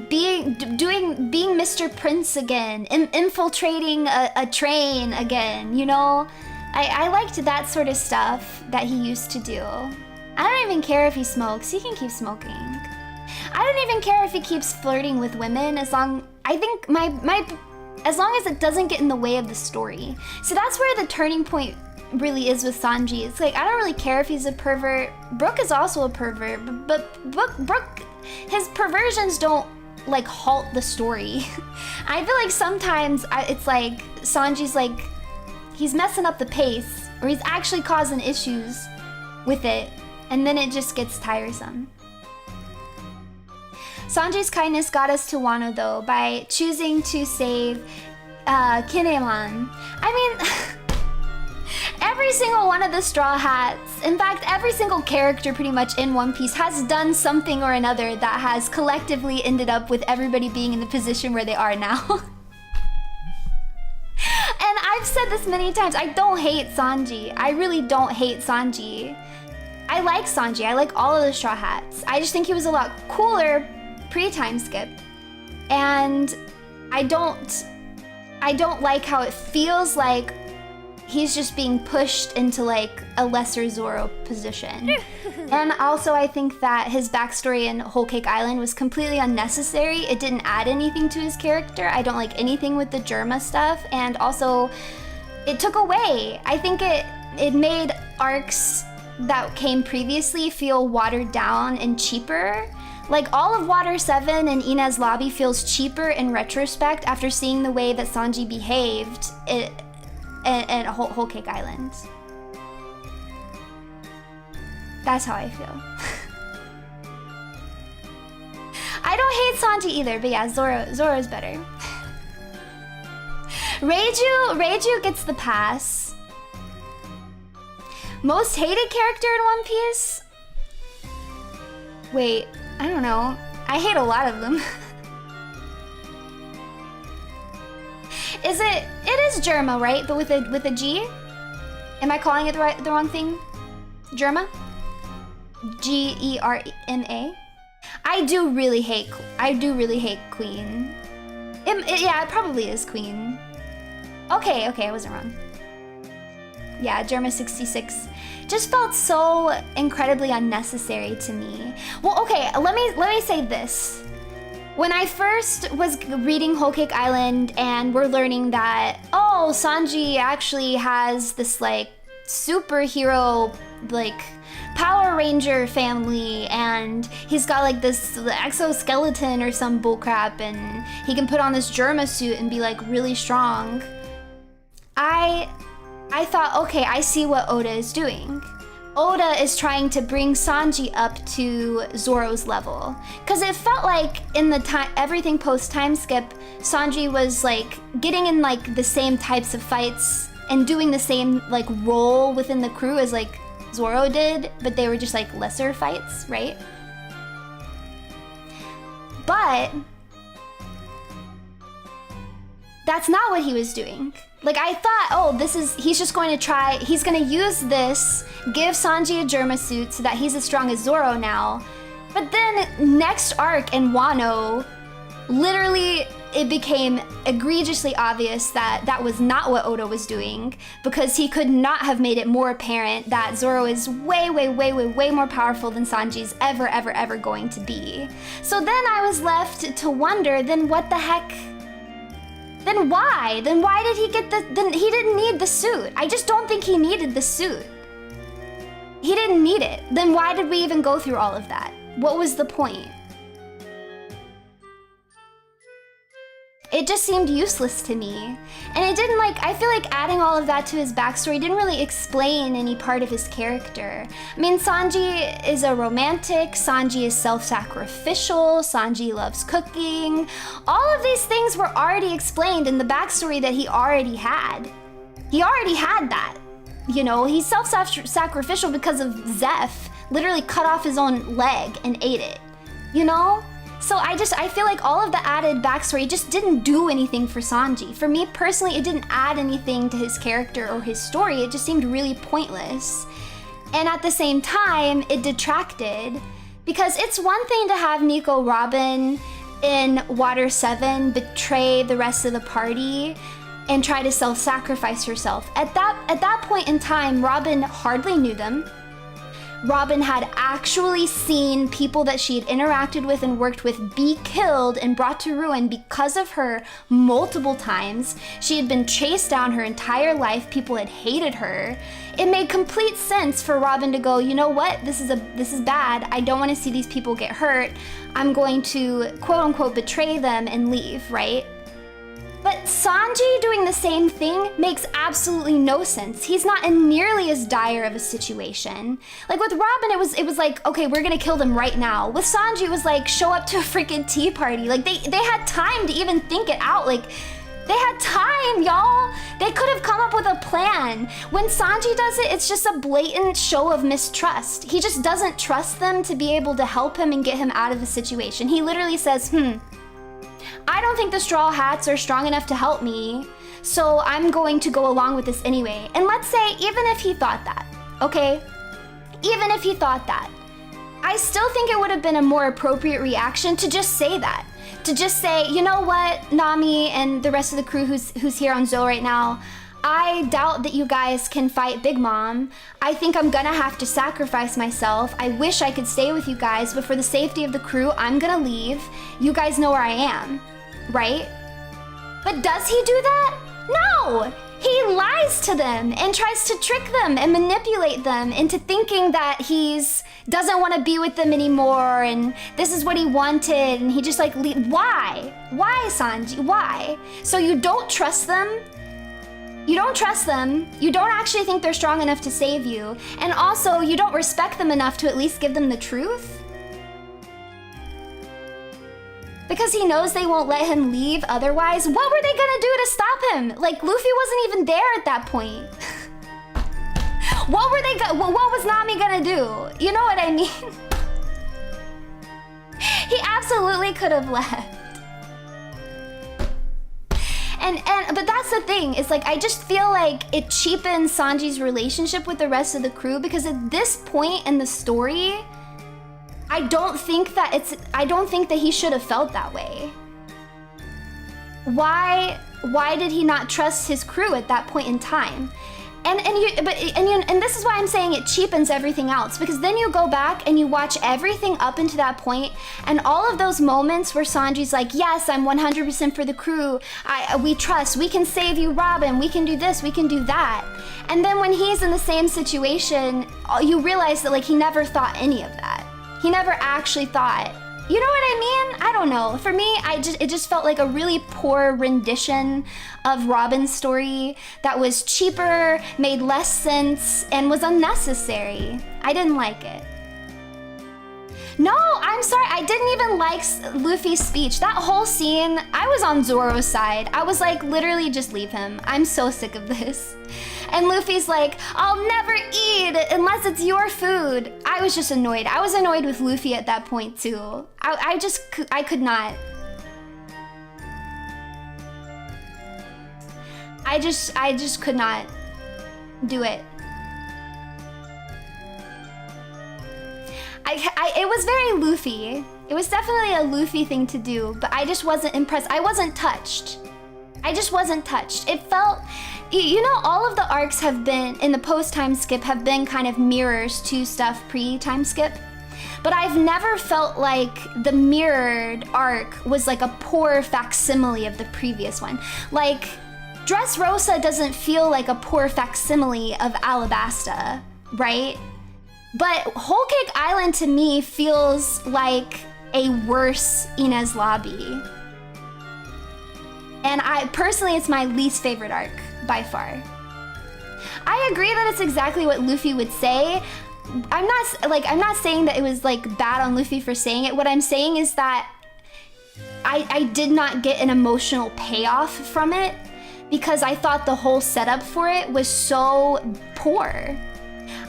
being Mr. Prince again, infiltrating a train again, you know? I liked that sort of stuff that he used to do. I don't even care if he smokes. He can keep smoking. I don't even care if he keeps flirting with women as long as it doesn't get in the way of the story. So that's where the turning point really is with Sanji. It's like, I don't really care if he's a pervert. Brook is also a pervert, but Brook, his perversions don't like halt the story. I feel like sometimes it's like Sanji's like, he's messing up the pace, or he's actually causing issues with it, and then it just gets tiresome. Sanji's kindness got us to Wano though, by choosing to save Kinemon. I mean, every single one of the Straw Hats, in fact, every single character pretty much in One Piece has done something or another that has collectively ended up with everybody being in the position where they are now. And I've said this many times, I don't hate Sanji. I really don't hate Sanji. I like Sanji, I like all of the Straw Hats. I just think he was a lot cooler pre-time skip. And I don't like how it feels like he's just being pushed into like a lesser Zoro position. And also I think that his backstory in Whole Cake Island was completely unnecessary. It didn't add anything to his character. I don't like anything with the Germa stuff, and also it took away. I think it made arcs that came previously feel watered down and cheaper. Like all of Water 7 and Ina's lobby feels cheaper in retrospect after seeing the way that Sanji behaved in Whole Cake Island. That's how I feel. I don't hate Sanji either, but yeah, Zoro's better. Reiju gets the pass. Most hated character in One Piece? Wait, I don't know. I hate a lot of them. It is Germa, right? But with a G? Am I calling it the wrong thing? Germa? Germa? I do really hate Queen. Yeah, it probably is Queen. Okay, I wasn't wrong. Yeah, Germa 66 just felt so incredibly unnecessary to me. Well, okay, let me say this. When I first was reading Whole Cake Island and we're learning that, oh, Sanji actually has this like superhero like Power Ranger family, and he's got like this exoskeleton or some bullcrap, and he can put on this Germa suit and be like really strong. I thought, okay, I see what Oda is doing. Oda is trying to bring Sanji up to Zoro's level. Cause it felt like in the time, everything post time skip, Sanji was like getting in like the same types of fights and doing the same like role within the crew as like Zoro did, but they were just like lesser fights, right? But that's not what he was doing. Like I thought, oh, he's just going to try, he's gonna use this, give Sanji a Germa suit so that he's as strong as Zoro now. But then next arc in Wano, literally it became egregiously obvious that that was not what Oda was doing, because he could not have made it more apparent that Zoro is way more powerful than Sanji's ever going to be. So then I was left to wonder, then what the heck? Then why? Then why did he get then he didn't need the suit. I just don't think he needed the suit. He didn't need it. Then why did we even go through all of that? What was the point? It just seemed useless to me. And it didn't I feel like adding all of that to his backstory didn't really explain any part of his character. I mean, Sanji is a romantic, Sanji is self-sacrificial, Sanji loves cooking. All of these things were already explained in the backstory that he already had. He already had that. You know, he's self-sacrificial because of Zeph literally cut off his own leg and ate it. You know? So I feel like all of the added backstory just didn't do anything for Sanji. For me personally, it didn't add anything to his character or his story. It just seemed really pointless. And at the same time, it detracted, because it's one thing to have Nico Robin in Water 7 betray the rest of the party and try to self-sacrifice herself. At that point in time, Robin hardly knew them. Robin had actually seen people that she had interacted with and worked with be killed and brought to ruin because of her multiple times. She had been chased down her entire life. People had hated her. It made complete sense for Robin to go, you know what? This is bad. I don't want to see these people get hurt. I'm going to quote unquote betray them and leave, right? But Sanji doing the same thing makes absolutely no sense. He's not in nearly as dire of a situation. Like with Robin, it was like, okay, we're gonna kill them right now. With Sanji, it was like, show up to a freaking tea party. Like they had time to even think it out. Like they had time, y'all. They could have come up with a plan. When Sanji does it, it's just a blatant show of mistrust. He just doesn't trust them to be able to help him and get him out of the situation. He literally says, I don't think the Straw Hats are strong enough to help me, so I'm going to go along with this anyway. And let's say, even if he thought that, okay? Even if he thought that, I still think it would have been a more appropriate reaction to just say that. To just say, you know what, Nami and the rest of the crew who's here on Zoe right now, I doubt that you guys can fight Big Mom. I think I'm gonna have to sacrifice myself. I wish I could stay with you guys, but for the safety of the crew, I'm gonna leave. You guys know where I am, right? But does he do that? No! He lies to them and tries to trick them and manipulate them into thinking that he's doesn't want to be with them anymore and this is what he wanted and he just like why? Why, Sanji? Why? So you don't trust them? You don't trust them, you don't actually think they're strong enough to save you, and also you don't respect them enough to at least give them the truth? Because he knows they won't let him leave otherwise? What were they gonna do to stop him? Like, Luffy wasn't even there at that point. What was Nami gonna do? You know what I mean? He absolutely could have left. But that's the thing, is like I just feel like it cheapens Sanji's relationship with the rest of the crew, because at this point in the story, I don't think that he should have felt that way. Why did he not trust his crew at that point in time? And this is why I'm saying it cheapens everything else, because then you go back and you watch everything up into that point, and all of those moments where Sanji's like, yes, I'm 100% for the crew, we trust, we can save you, Robin, we can do this, we can do that. And then when he's in the same situation, you realize that like he never thought any of that. He never actually thought, you know what I mean? I don't know. For me, it just felt like a really poor rendition of Robin's story that was cheaper, made less sense, and was unnecessary. I didn't like it. No, I'm sorry, I didn't even like Luffy's speech. That whole scene, I was on Zoro's side. I was like, literally just leave him. I'm so sick of this. And Luffy's like, I'll never eat unless it's your food. I was just annoyed. I was annoyed with Luffy at that point too. I could not. I just could not do it. It was very Luffy. It was definitely a Luffy thing to do, but I just wasn't impressed. I wasn't touched. I just wasn't touched. It felt, you know, all of the arcs have been, in the post-time skip, have been kind of mirrors to stuff pre-time skip. But I've never felt like the mirrored arc was like a poor facsimile of the previous one. Like, Dressrosa doesn't feel like a poor facsimile of Alabasta, right? But Whole Cake Island to me feels like a worse Inez Lobby. And personally, it's my least favorite arc by far. I agree that it's exactly what Luffy would say. I'm not saying that it was like bad on Luffy for saying it. What I'm saying is that I did not get an emotional payoff from it because I thought the whole setup for it was so poor.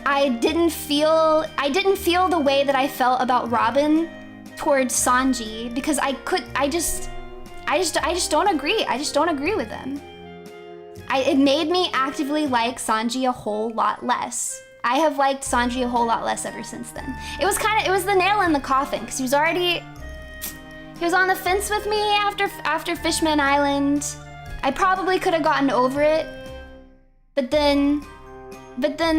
I didn't feel the way that I felt about Robin towards Sanji because I just don't agree. I just don't agree with him. It made me actively like Sanji a whole lot less. I have liked Sanji a whole lot less ever since then. It was the nail in the coffin because he was on the fence with me after Fishman Island. I probably could have gotten over it, but then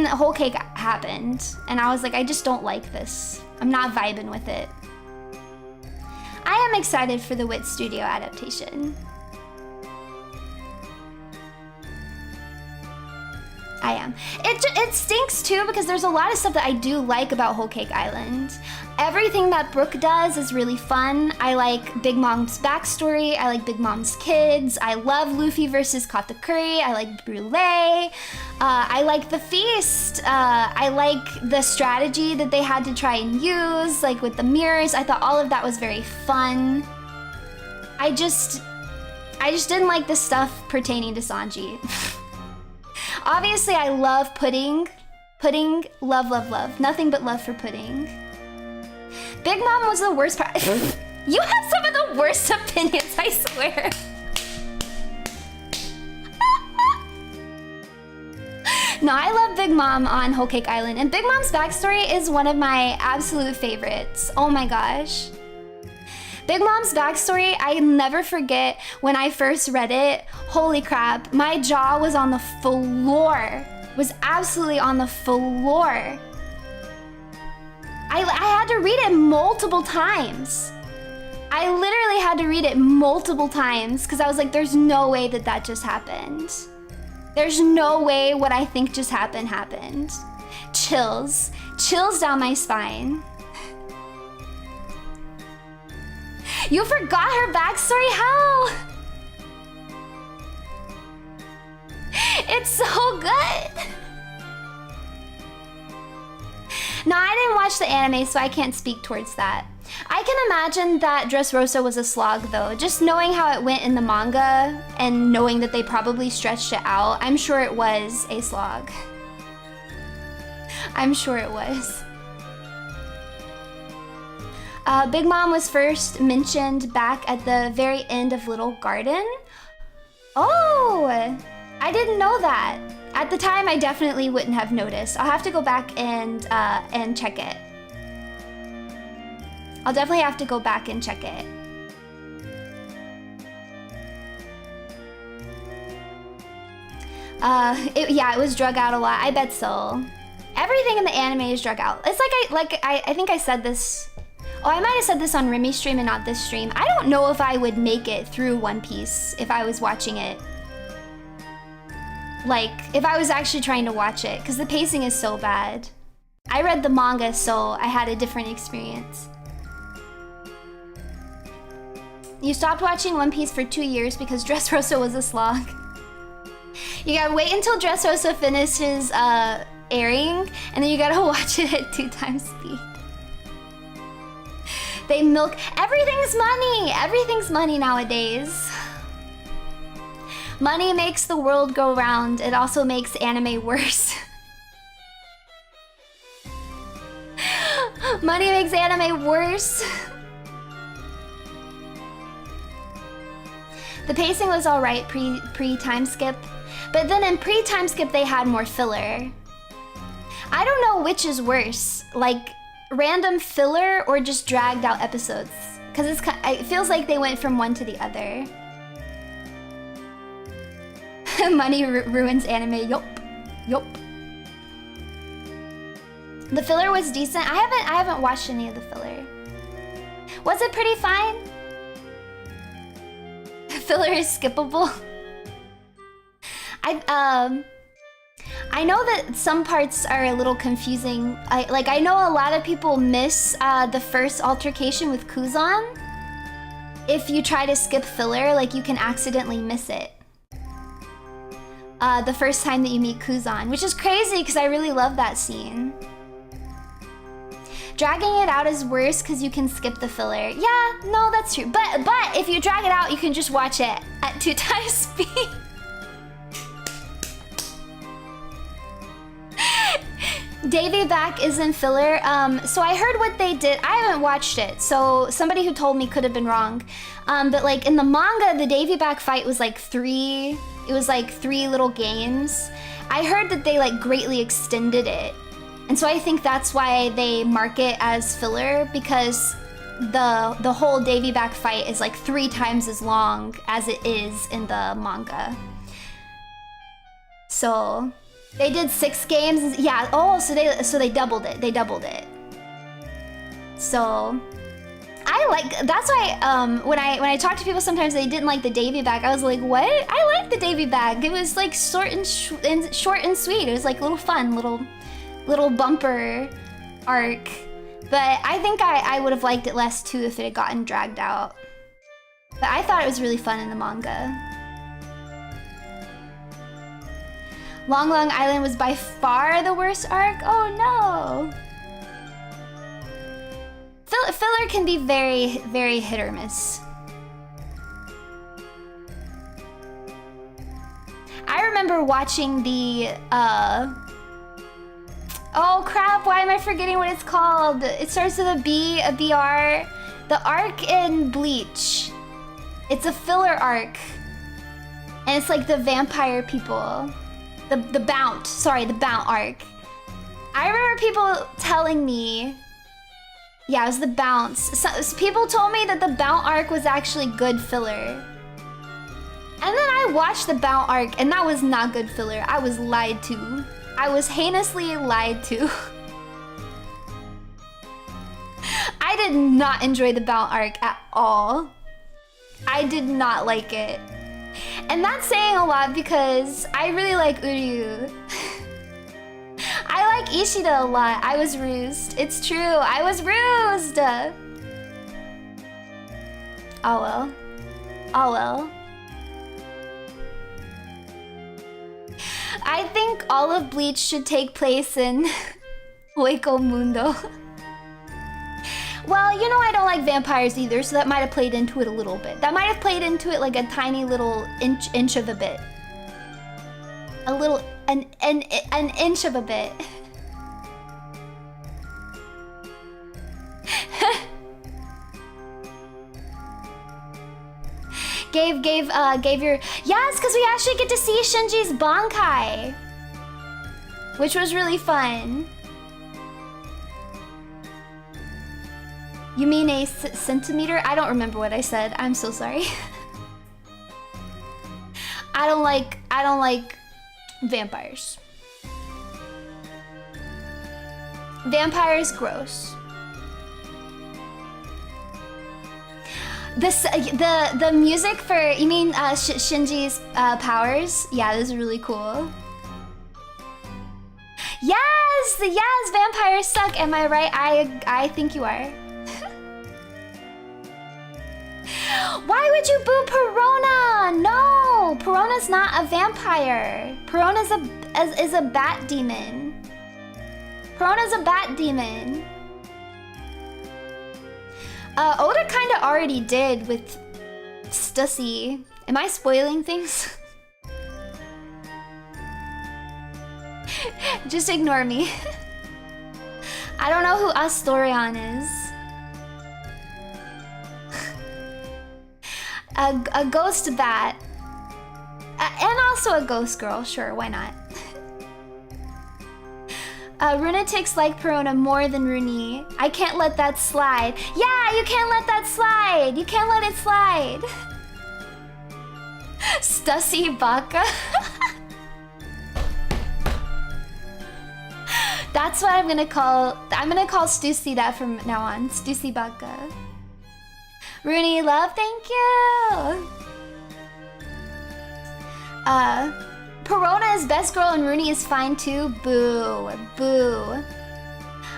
Whole Cake happened, and I was like, I just don't like this. I'm not vibing with it. I am excited for the Wit Studio adaptation. I am. It stinks too because there's a lot of stuff that I do like about Whole Cake Island. Everything that Brooke does is really fun. I like Big Mom's backstory. I like Big Mom's kids. I love Luffy versus Katakuri. I like Brulee. I like the feast. I like the strategy that they had to try and use, like with the mirrors. I thought all of that was very fun. I just didn't like the stuff pertaining to Sanji. Obviously, I love pudding. Pudding, love, love, love. Nothing but love for pudding. Big Mom was the worst part. You have some of the worst opinions, I swear. No, I love Big Mom on Whole Cake Island, and Big Mom's backstory is one of my absolute favorites. Oh my gosh. Big Mom's backstory, I never forget when I first read it. Holy crap, my jaw was on the floor. Was absolutely on the floor. I had to read it multiple times. I literally had to read it multiple times because I was like, there's no way that that just happened. There's no way what I think just happened. Chills. Chills down my spine. You forgot her backstory? How? It's so good. No, I didn't watch the anime, so I can't speak towards that. I can imagine that Dressrosa was a slog, though. Just knowing how it went in the manga and knowing that they probably stretched it out, I'm sure it was a slog. I'm sure it was. Big Mom was first mentioned back at the very end of Little Garden. Oh, I didn't know that. At the time, I definitely wouldn't have noticed. I'll have to go back and check it. I'll definitely have to go back and check it. Yeah, it was drug out a lot. I bet so. Everything in the anime is drug out. It's I think I said this. Oh, I might have said this on Remy's stream and not this stream. I don't know if I would make it through One Piece if I was watching it. Like, if I was actually trying to watch it, because the pacing is so bad. I read the manga, so I had a different experience. You stopped watching One Piece for 2 years because Dressrosa was a slog. You gotta wait until Dressrosa finishes airing, and then you gotta watch it at 2 times speed. They milk. Everything's money! Everything's money nowadays. Money makes the world go round. It also makes anime worse. Money makes anime worse. The pacing was alright pre-time skip, but then in pre-time skip they had more filler. I don't know which is worse, like random filler or just dragged out episodes, because it feels like they went from one to the other. Money ruins anime. Yup. Yup. The filler was decent. I haven't watched any of the filler. Was it pretty fine? Filler is skippable. I know that some parts are a little confusing. I know a lot of people miss the first altercation with Kuzan. If you try to skip filler, like you can accidentally miss it. The first time that you meet Kuzan, which is crazy because I really love that scene. Dragging it out is worse because you can skip the filler. Yeah, no, that's true. But if you drag it out, you can just watch it at 2 times speed. Davy Back is in filler. So I heard what they did. I haven't watched it, so somebody who told me could have been wrong. But like in the manga, the Davy Back fight was like 3. It was like 3 little games. I heard that they like greatly extended it. And so I think that's why they mark it as filler, because the whole Davy Back fight is like 3 times as long as it is in the manga. So they did 6 games. Yeah. Oh, so they doubled it. They doubled it. So that's why when I talk to people sometimes they didn't like the Davy Back. I was like, what? I like the Davy Back. It was like short and sweet. It was like a little fun, little bumper arc. But I think I would have liked it less too if it had gotten dragged out. But I thought it was really fun in the manga. Long Long Island was by far the worst arc. Oh no. Filler can be very, very hit or miss. I remember watching the oh crap, why am I forgetting what it's called? It starts with a B, a BR. The arc in Bleach. It's a filler arc. And it's like the vampire people. The Bount arc. I remember people telling me, Yeah, it was the bounce. So people told me that the bounce arc was actually good filler. And then I watched the bounce arc, and that was not good filler. I was lied to. I was heinously lied to. I did not enjoy the bounce arc at all. I did not like it. And that's saying a lot because I really like Uryu. I like Ishida a lot. I was rused. It's true. I was rused. Oh well. Oh well. I think all of Bleach should take place in Hueco Mundo. Well, you know I don't like vampires either, so that might have played into it a little bit. That might have played into it like a tiny little inch of a bit. A little, an inch of a bit. gave your... Yes, because we actually get to see Shinji's Bankai. Which was really fun. You mean a centimeter? I don't remember what I said. I'm so sorry. I don't like vampires. Vampires, gross. The music for, you mean Shinji's powers? Yeah, this is really cool. Yes, vampires suck. Am I right? I think you are. Why would you boo Perona? No, Perona's not a vampire. Perona's is a bat demon. Perona's a bat demon. Oda kind of already did with Stussy. Am I spoiling things? Just ignore me. I don't know who Astorion is. A ghost bat. And also a ghost girl, sure, why not? Runatics like Perona more than Runie. I can't let that slide. Yeah, you can't let that slide. You can't let it slide. Stussy Baka. That's what I'm gonna call Stussy that from now on. Stussy Baka. Runie love, thank you. Perona is best girl and Runie is fine too. Boo, boo.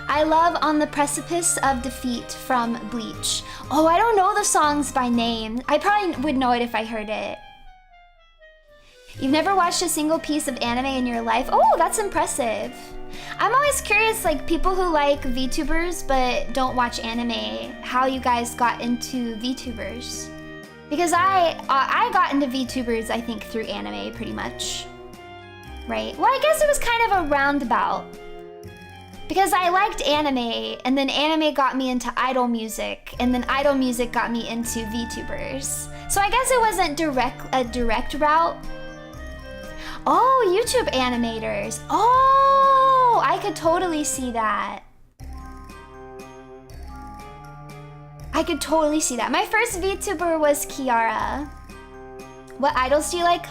I love On the Precipice of Defeat from Bleach. Oh, I don't know the songs by name. I probably would know it if I heard it. You've never watched a single piece of anime in your life? Oh, that's impressive. I'm always curious, like, people who like VTubers but don't watch anime, how you guys got into VTubers. Because I got into VTubers, I think, through anime, pretty much. Right? Well, I guess it was kind of a roundabout. Because I liked anime, and then anime got me into idol music, and then idol music got me into VTubers. So I guess it wasn't a direct route. Oh, YouTube animators. Oh, I could totally see that. I could totally see that. My first VTuber was Kiara. What idols do you like?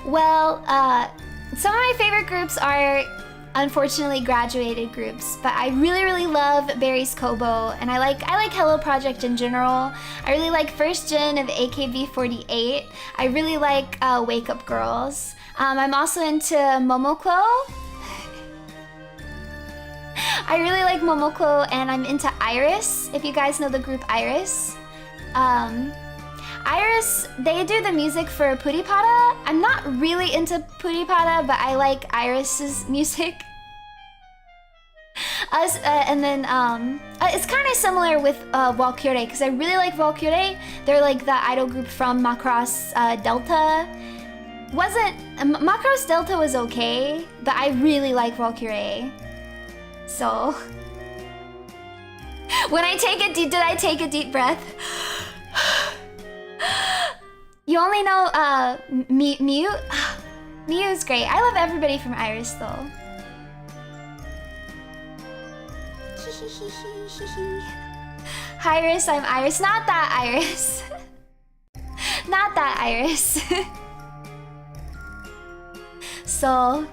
Well, some of my favorite groups are unfortunately graduated groups, but I really love Barry's Kobo, and I like Hello Project in general. I really like first gen of AKB48. I really like Wake Up Girls. I'm also into Momoko. I really like Momoko, and I'm into Iris, if you guys know the group Iris. Iris, they do the music for Puripara. I'm not really into Puripara, but I like Iris's music. And then it's kind of similar with Valkyrie, because I really like Valkyrie. They're like the idol group from Macross Delta. Macross Delta was okay, but I really like Valkyrie. So when I take a did I take a deep breath? You only know Mew? Mew's great. I love everybody from Iris though. Iris, I'm Iris. Not that Iris. Not that Iris. So,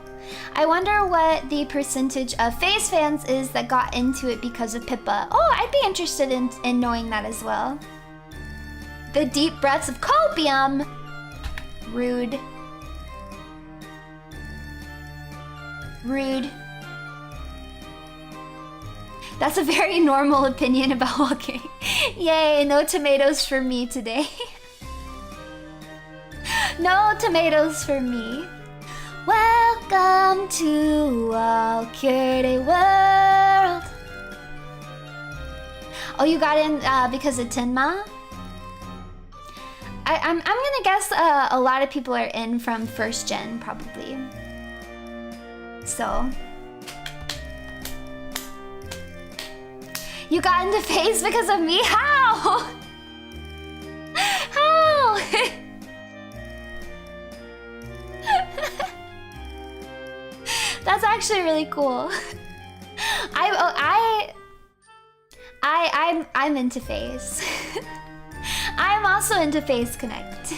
I wonder what the percentage of FaZe fans is that got into it because of Pippa. Oh, I'd be interested in knowing that as well. The deep breaths of copium. Rude. Rude. That's a very normal opinion about walking. Yay, no tomatoes for me today. No tomatoes for me. Welcome to RUSEDAY world. Oh, you got in because of Tenma? I'm gonna guess a lot of people are in from first gen, probably. So you got into FaZe because of me? How? How? That's actually really cool. I'm into FaZe. I'm also into FaZe Connect.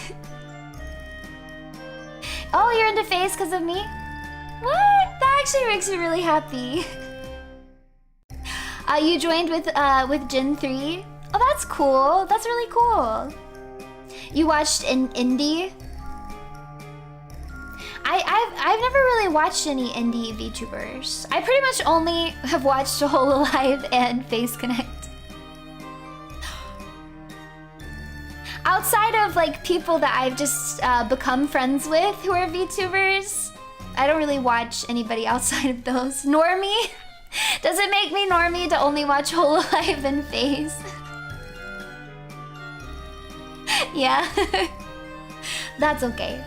Oh, you're into FaZe because of me? What? That actually makes me really happy. You joined with Gen 3. Oh, that's cool. That's really cool. You watched Indie. I've never really watched any indie VTubers. I pretty much only have watched Hololive and FaZe Connect. Outside of like people that I've just become friends with who are VTubers, I don't really watch anybody outside of those. Normie? Does it make me normie to only watch Hololive and FaZe? Yeah. That's okay.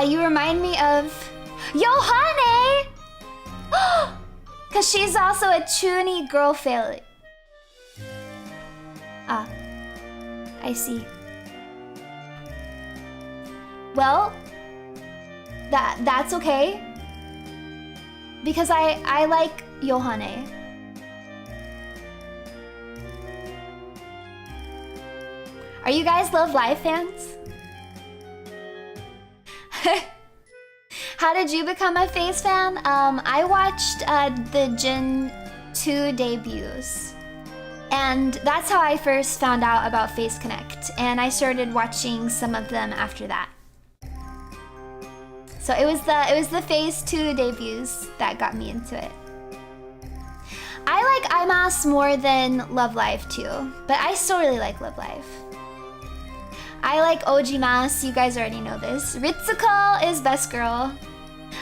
You remind me of Yohane! Cause she's also a Chuny girl failure. Ah, I see. Well, that's okay. Because I like Yohane. Are you guys Love Live fans? How did you become a FaZe fan? I watched the Gen 2 debuts. And that's how I first found out about FaZe Connect. And I started watching some of them after that. So it was the FaZe 2 debuts that got me into it. I like IMAS more than Love Live too, but I still really like Love Live. I like Ojimas, you guys already know this. Ritsuko is best girl.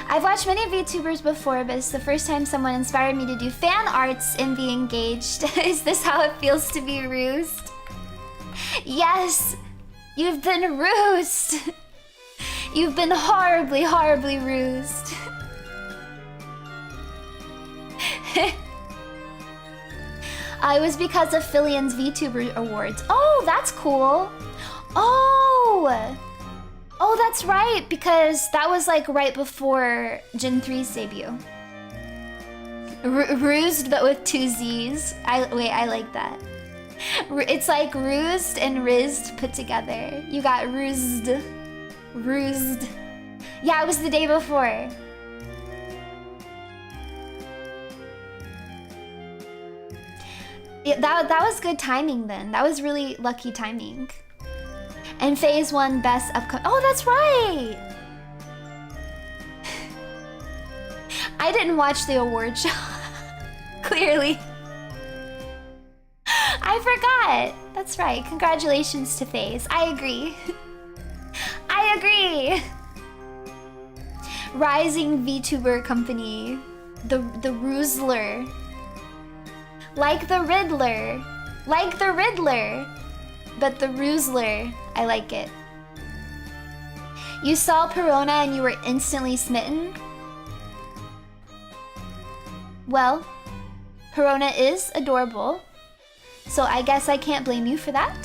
I've watched many VTubers before, but it's the first time someone inspired me to do fan arts and be engaged. Is this how it feels to be rused? Yes! You've been rused! You've been horribly, horribly rused. It was because of Fillion's VTuber Awards. Oh, that's cool! Oh! Oh, that's right, because that was like right before Gen 3's debut. Rused, but with two Z's. I like that. It's like rused and rizzed put together. You got rused. Rused. Yeah, it was the day before. Yeah, that was good timing then. That was really lucky timing. And FaZe 1 best upcoming. Oh, that's right! I didn't watch the award show. Clearly. I forgot. That's right. Congratulations to FaZe. I agree. I agree. Rising VTuber company. The Rusler. Like the Riddler. Like the Riddler. But the Rusler. I like it. You saw Perona and you were instantly smitten? Well, Perona is adorable. So I guess I can't blame you for that.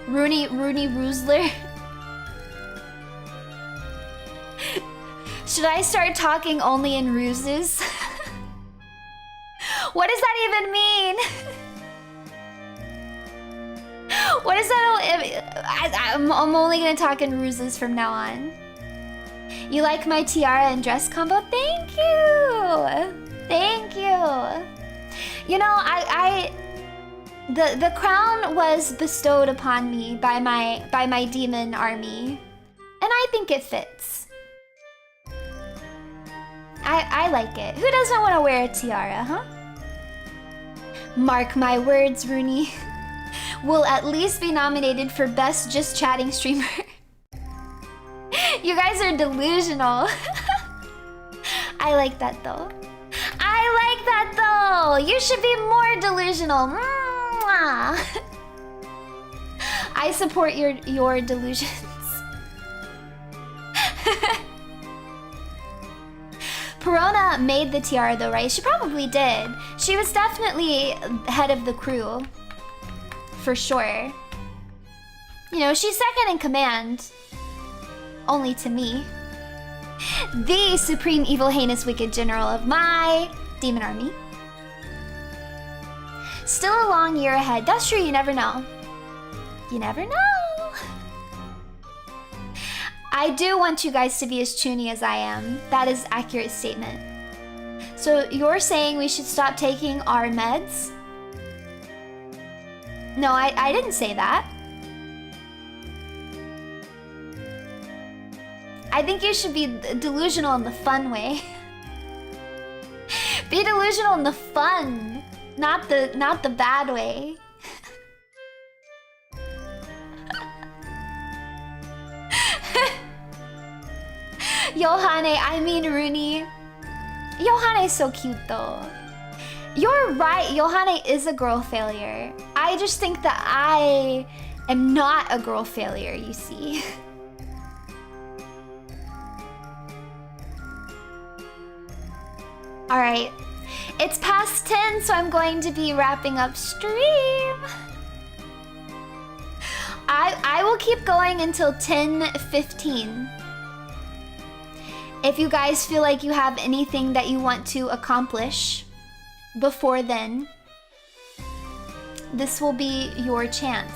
Runie Rusler. Should I start talking only in ruses? What does that even mean? What is that? I'm only gonna talk in ruses from now on. You like my tiara and dress combo? Thank you! Thank you! You know, the crown was bestowed upon me by my demon army. And I think it fits. I like it. Who doesn't want to wear a tiara, huh? Mark my words, Runie. We'll at least be nominated for Best Just Chatting Streamer. You guys are delusional. I like that though. I like that though. You should be more delusional. Mwah. I support your delusions. Perona made the tiara though, right? She probably did. She was definitely head of the crew. For sure. You know, she's second in command. Only to me. The supreme evil, heinous, wicked general of my demon army. Still a long year ahead. That's true, you never know. You never know. I do want you guys to be as chuny as I am. That is an accurate statement. So you're saying we should stop taking our meds? No, I didn't say that. I think you should be delusional in the fun way. Be delusional in the fun, not the bad way. Yohane, I mean Runie. Yohane is so cute though. You're right, Yohane is a girl failure. I just think that I am not a girl failure, you see. Alright, it's past 10, so I'm going to be wrapping up stream. I will keep going until 10:15. If you guys feel like you have anything that you want to accomplish before then, this will be your chance.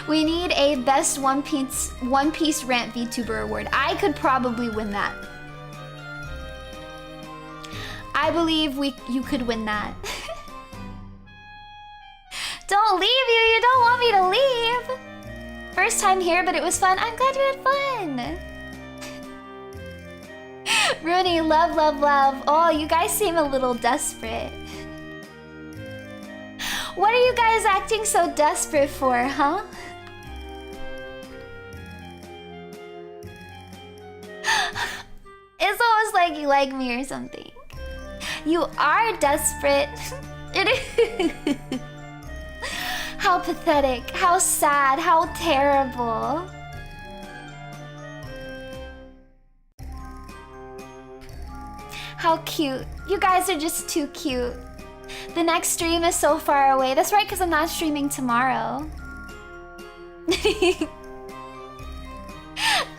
We need a best One Piece rant VTuber award. I could probably win that. I believe you could win that. Don't leave you don't want me to leave. First time here, but it was fun. I'm glad you had fun. Runie, love, love, love. Oh, you guys seem a little desperate. What are you guys acting so desperate for, huh? It's almost like you like me or something. You are desperate. It is. How pathetic, how sad, how terrible. How cute. You guys are just too cute. The next stream is so far away. That's right, because I'm not streaming tomorrow.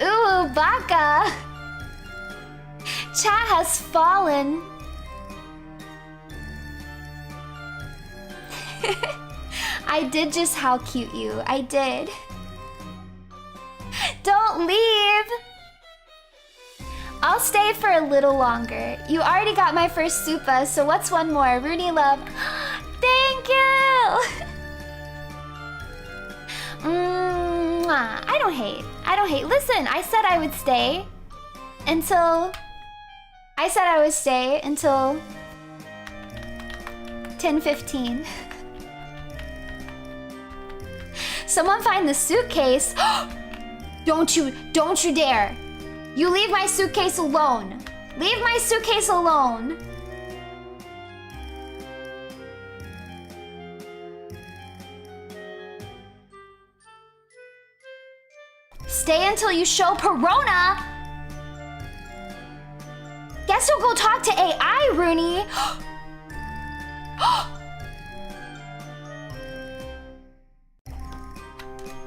Ooh, Baka. Chat has fallen. I did just how cute you. I did. Don't leave. I'll stay for a little longer. You already got my first supa, so what's one more? Runie love. Thank you. I don't hate. I don't hate. Listen, I said I would stay until 10:15. Someone find the suitcase. Don't you dare. You leave my suitcase alone. Leave my suitcase alone. Stay until you show Perona. Guess you'll go talk to AI, Runie.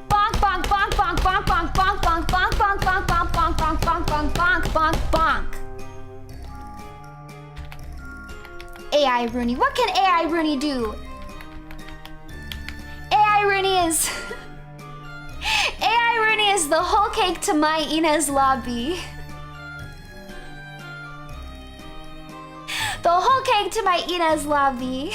Bonk bonk bonk bonk bonk bonk bonk bonk bonk bonk bonk bonk bonk bonk bonk bonk bonk bonk Bonk. AI Runie. What can AI Runie do? AI Runie is... AI Runie is the whole cake to my Ina's lobby. The whole cake to my Ina's lobby.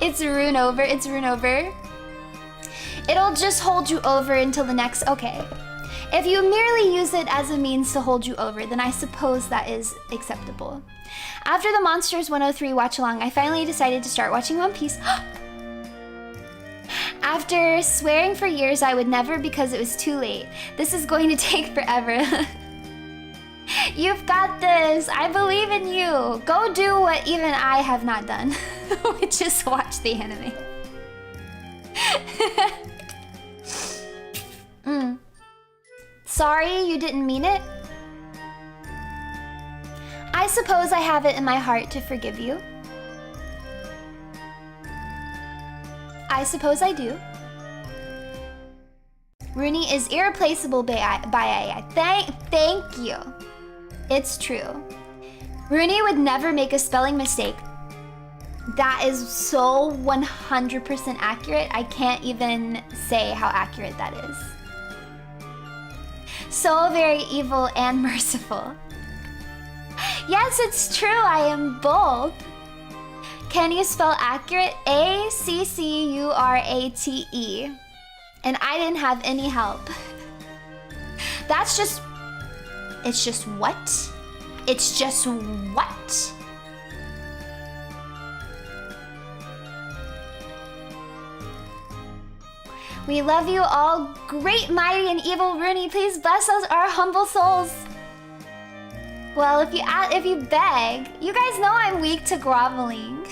It's rune over. It's rune over. It'll just hold you over until the next... Okay. If you merely use it as a means to hold you over, then I suppose that is acceptable. After the Monsters 103 watch along, I finally decided to start watching One Piece. After swearing for years I would never because it was too late. This is going to take forever. You've got this. I believe in you. Go do what even I have not done, which is watch the anime. Sorry, you didn't mean it. I suppose I have it in my heart to forgive you. I suppose I do. Runie is irreplaceable by AI. Thank you. It's true. Runie would never make a spelling mistake. That is so 100% accurate. I can't even say how accurate that is. So very evil and merciful. Yes, it's true. I am both. Can you spell accurate? A-C-C-U-R-A-T-E. And I didn't have any help. That's just... It's just what? It's just what? We love you all, great, mighty, and evil Runie. Please bless us, our humble souls. Well, if you beg, you guys know I'm weak to groveling.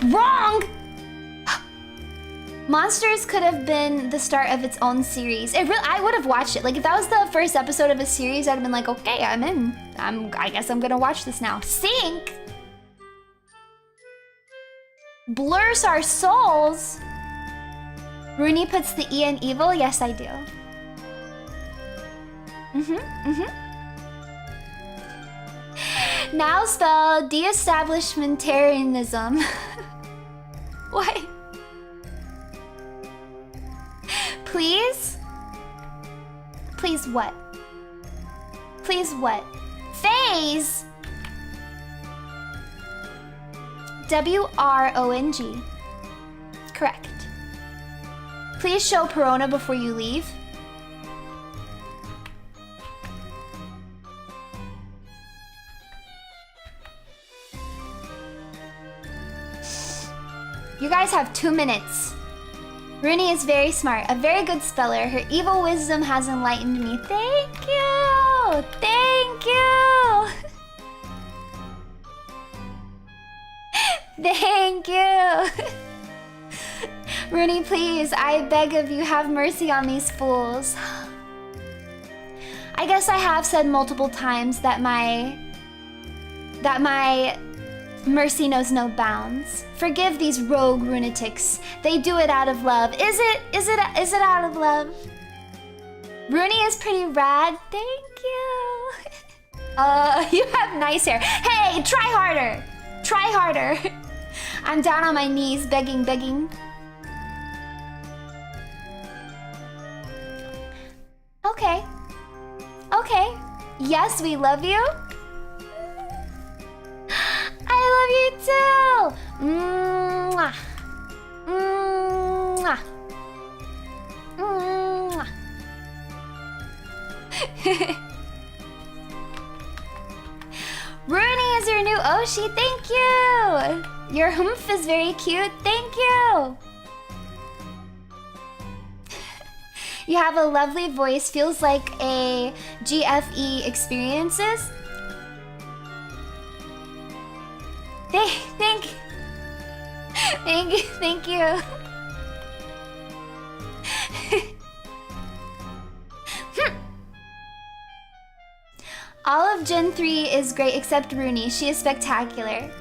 Wrong! Monsters could have been the start of its own series. I would have watched it. Like, if that was the first episode of a series, I'd have been like, okay, I'm in. I guess I'm gonna watch this now. Sink! Blurs our souls? Runie puts the E in evil? Yes, I do. Now spell de-establishmentarianism. What? Please? Please what? Please what? Phase? W-R-O-N-G. Correct. Please show Perona before you leave. You guys have 2 minutes. Runie is very smart, a very good speller. Her evil wisdom has enlightened me. Thank you! Thank you! Thank you! Runie, please, I beg of you, have mercy on these fools. I guess I have said multiple times that my mercy knows no bounds. Forgive these rogue runatics. They do it out of love. Is it out of love? Runie is pretty rad. Thank you. You have nice hair. Hey, try harder. Try harder. I'm down on my knees, begging. Okay. Okay. Yes, we love you. I love you too! Mwah. Mwah. Mwah. Runie is your new Oshi, thank you! Your humph is very cute, thank you! You have a lovely voice, feels like a GFE experiences. Thank you. All of Gen 3 is great except Runie. She is spectacular.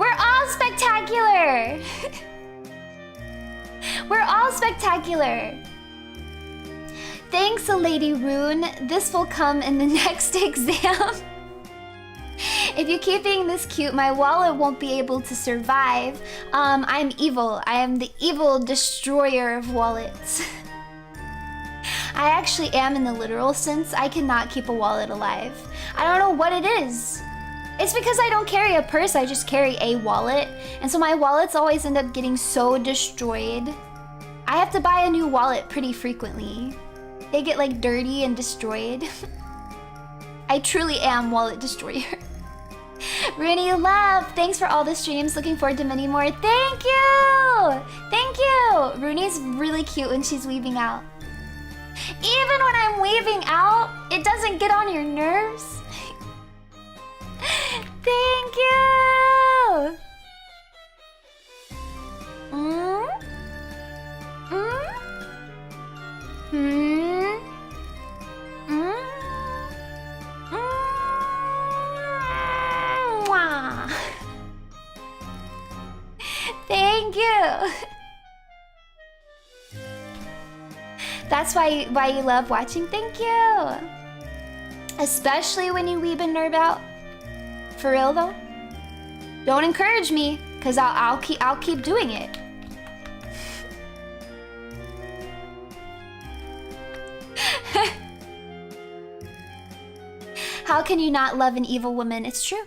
We're all spectacular. We're all spectacular. Thanks, Lady Rune. This will come in the next exam. If you keep being this cute, my wallet won't be able to survive. I'm evil. I am the evil destroyer of wallets. I actually am in the literal sense. I cannot keep a wallet alive. I don't know what it is. It's because I don't carry a purse, I just carry a wallet. And so my wallets always end up getting so destroyed. I have to buy a new wallet pretty frequently. They get like dirty and destroyed. I truly am wallet destroyer. Runie love, thanks for all the streams. Looking forward to many more. Thank you! Thank you! Runie's really cute when she's weaving out. Even when I'm weaving out, it doesn't get on your nerves. Thank you! Mwah. Thank you. That's why you love watching. Thank you. Especially when you weeb and nerd out. For real though. Don't encourage me, cause I'll keep doing it. How can you not love an evil woman? It's true.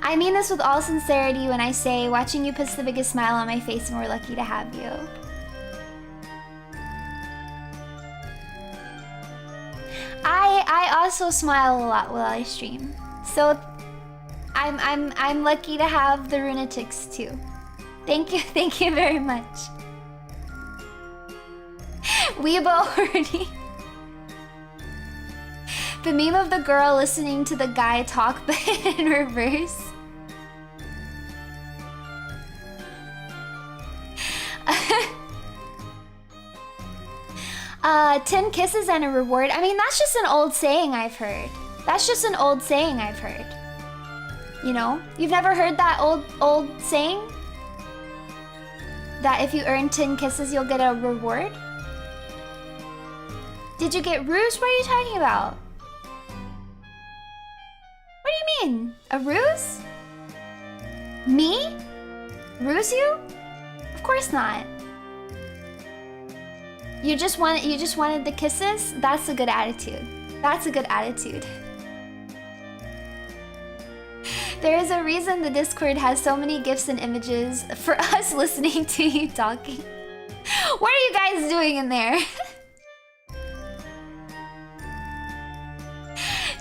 I mean this with all sincerity when I say watching you puts the biggest smile on my face and we're lucky to have you. I also smile a lot while I stream. So I'm lucky to have the Runetics too. Thank you very much. Weebo Runie. The meme of the girl listening to the guy talk but in reverse. 10 kisses and a reward. I mean, that's just an old saying I've heard. That's just an old saying I've heard. You know? You've never heard that old saying? That if you earn 10 kisses, you'll get a reward? Did you get ruse? What are you talking about? What do you mean? A ruse? Me? Ruse you? Of course not. You just wanted the kisses? That's a good attitude. That's a good attitude. There is a reason the Discord has so many GIFs and images for us listening to you talking. What are you guys doing in there?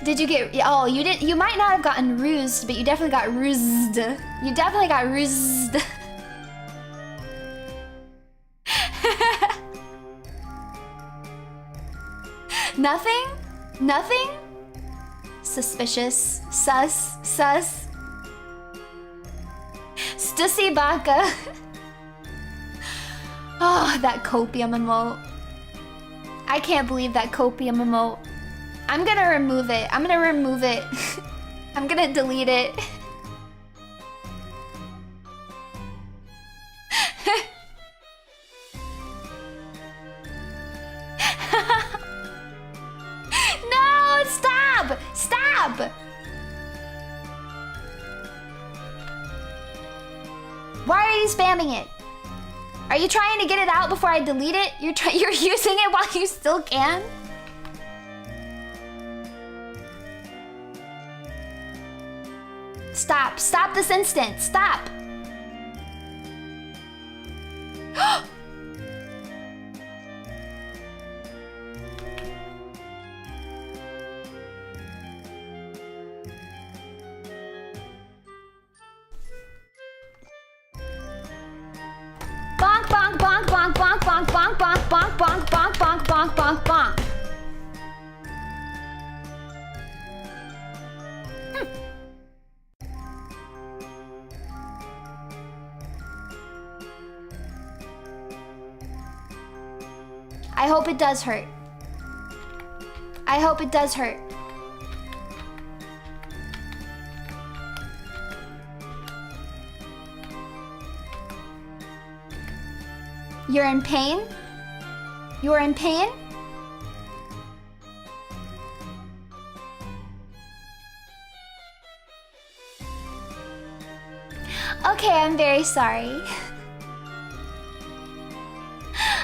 Did you get... Oh, you didn't... You might not have gotten rused, but you definitely got rused. You definitely got rused. Nothing? Nothing? Suspicious. Sus. Stussy Baka. Oh, that copium emote. I can't believe that copium emote. I'm gonna remove it. I'm gonna remove it. I'm gonna delete it. No, stop! Stop! Why are you spamming it? Are you trying to get it out before I delete it? You're using it while you still can? Stop. Stop this instant. Stop. Bonk, bonk, bonk, bonk, bonk, bonk, bonk, bonk, bonk, bonk, bonk, bonk, bonk, bonk, bonk. I hope it does hurt. I hope it does hurt. You're in pain? You're in pain? Okay, I'm very sorry.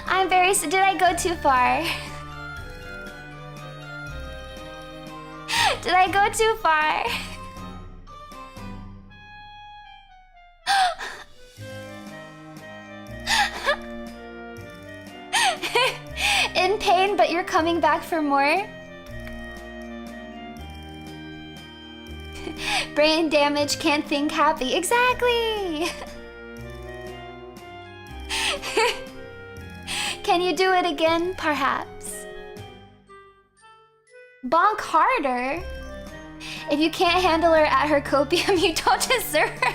I'm very did I go too far? Did I go too far? In pain, but you're coming back for more? Brain damage, can't think happy. Exactly! Can you do it again? Perhaps. Bonk harder? If you can't handle her at her copium, you don't deserve her.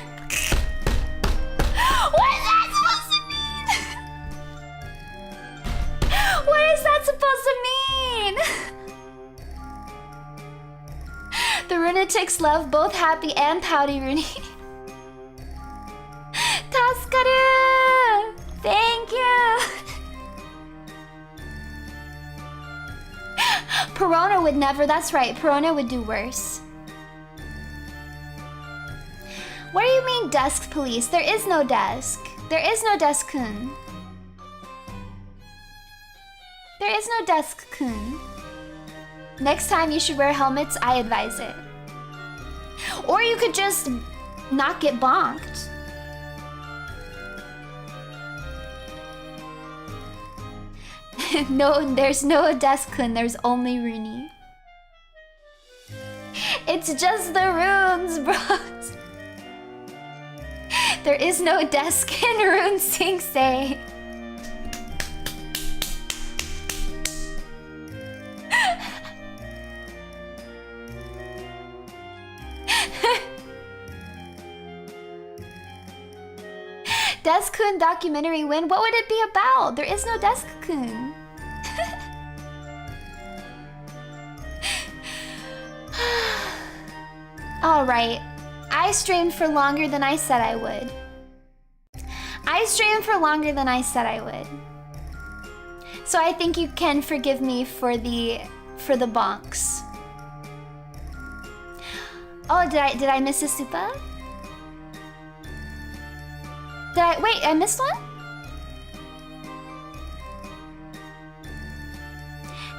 What is that supposed to mean? What is that supposed to mean? The Runetics love both happy and pouty Runie. Tasukaru! Thank you! Perona would never, that's right, Perona would do worse. What do you mean desk police? There is no desk. There is no desk-kun. There is no desk-kun. Next time you should wear helmets, I advise it. Or you could just not get bonked. No, there's no desk-kun, there's only Runie. It's just the runes, bros. There is no desk in Rune Sing-say. Desk-kun documentary win? What would it be about? There is no Desk-kun. Alright. I streamed for longer than I said I would. I streamed for longer than I said I would. So I think you can forgive me for the bonks. Oh, did I miss a supa? Wait, I missed one?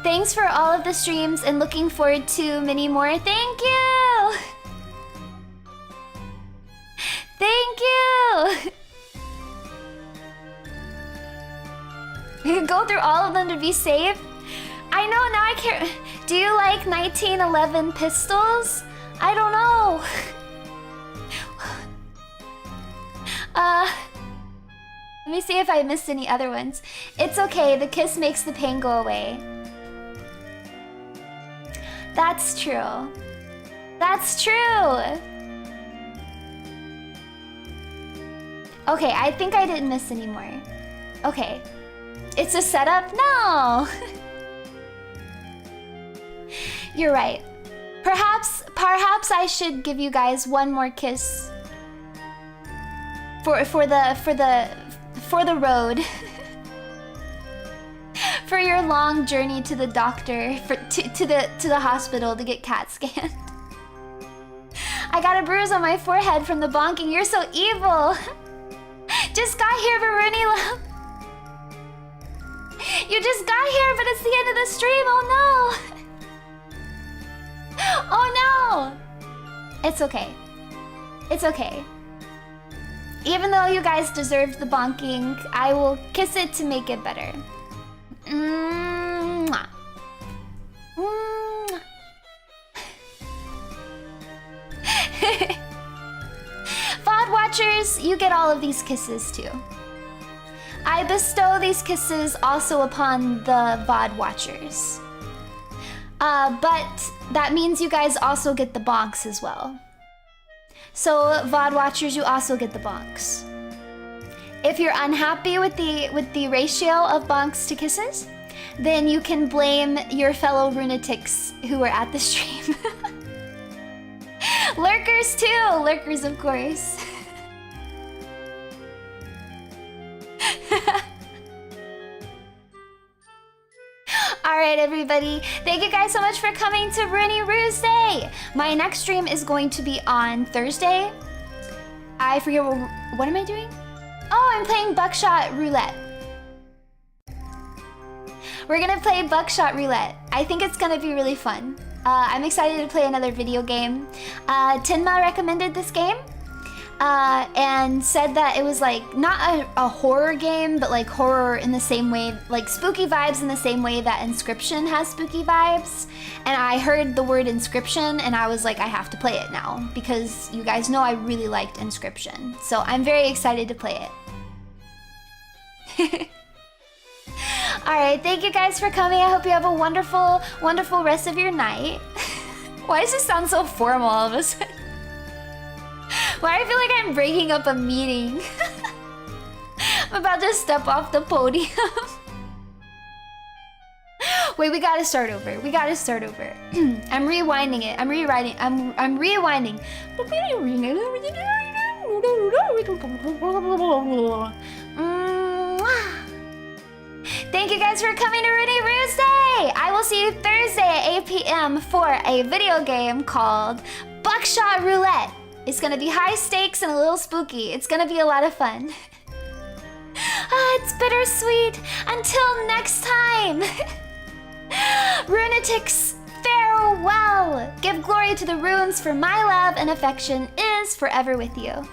Thanks for all of the streams and looking forward to many more. Thank you! Thank you! You can go through all of them to be safe? I know, now I can't... Do you like 1911 pistols? I don't know. Let me see if I missed any other ones. It's okay, the kiss makes the pain go away. That's true. That's true! Okay, I think I didn't miss any more. Okay. It's a setup? No! You're right. Perhaps I should give you guys one more kiss. For the road. For your long journey to the doctor, to the hospital to get CAT scanned. I got a bruise on my forehead from the bonking. You're so evil. Just got here, Runie love. You just got here, but it's the end of the stream. Oh no. Oh no. It's okay. It's okay. Even though you guys deserved the bonking, I will kiss it to make it better. Mwah. Mwah. VOD watchers, you get all of these kisses too. I bestow these kisses also upon the VOD watchers. But that means you guys also get the bonks as well. So VOD watchers, you also get the bonks. If you're unhappy with the ratio of bonks to kisses, then you can blame your fellow Runetics who were at the stream. Lurkers too! Lurkers, of course. right, everybody. Thank you guys so much for coming to RUSEDAY. My next stream is going to be on Thursday. I forget what am I doing? Oh, I'm playing Buckshot Roulette. We're gonna play Buckshot Roulette. I think it's gonna be really fun. I'm excited to play another video game. Tinma recommended this game and said that it was like not a horror game, but like horror in the same way, like spooky vibes in the same way that Inscription has spooky vibes. And I heard the word Inscription and I was like, I have to play it now because you guys know I really liked Inscription. So I'm very excited to play it. Alright, thank you guys for coming. I hope you have a wonderful, wonderful rest of your night. Why does this sound so formal all of a sudden? Why do I feel like I'm breaking up a meeting? I'm about to step off the podium. Wait, we gotta start over. We gotta start over. I'm rewinding it. I'm rewriting. I'm rewinding. Thank you guys for coming to RUSEDAY! I will see you Thursday at 8 p.m. for a video game called Buckshot Roulette. It's gonna be high stakes and a little spooky. It's gonna be a lot of fun. It's bittersweet. Until next time. Runetics, farewell. Give glory to the runes, for my love and affection is forever with you.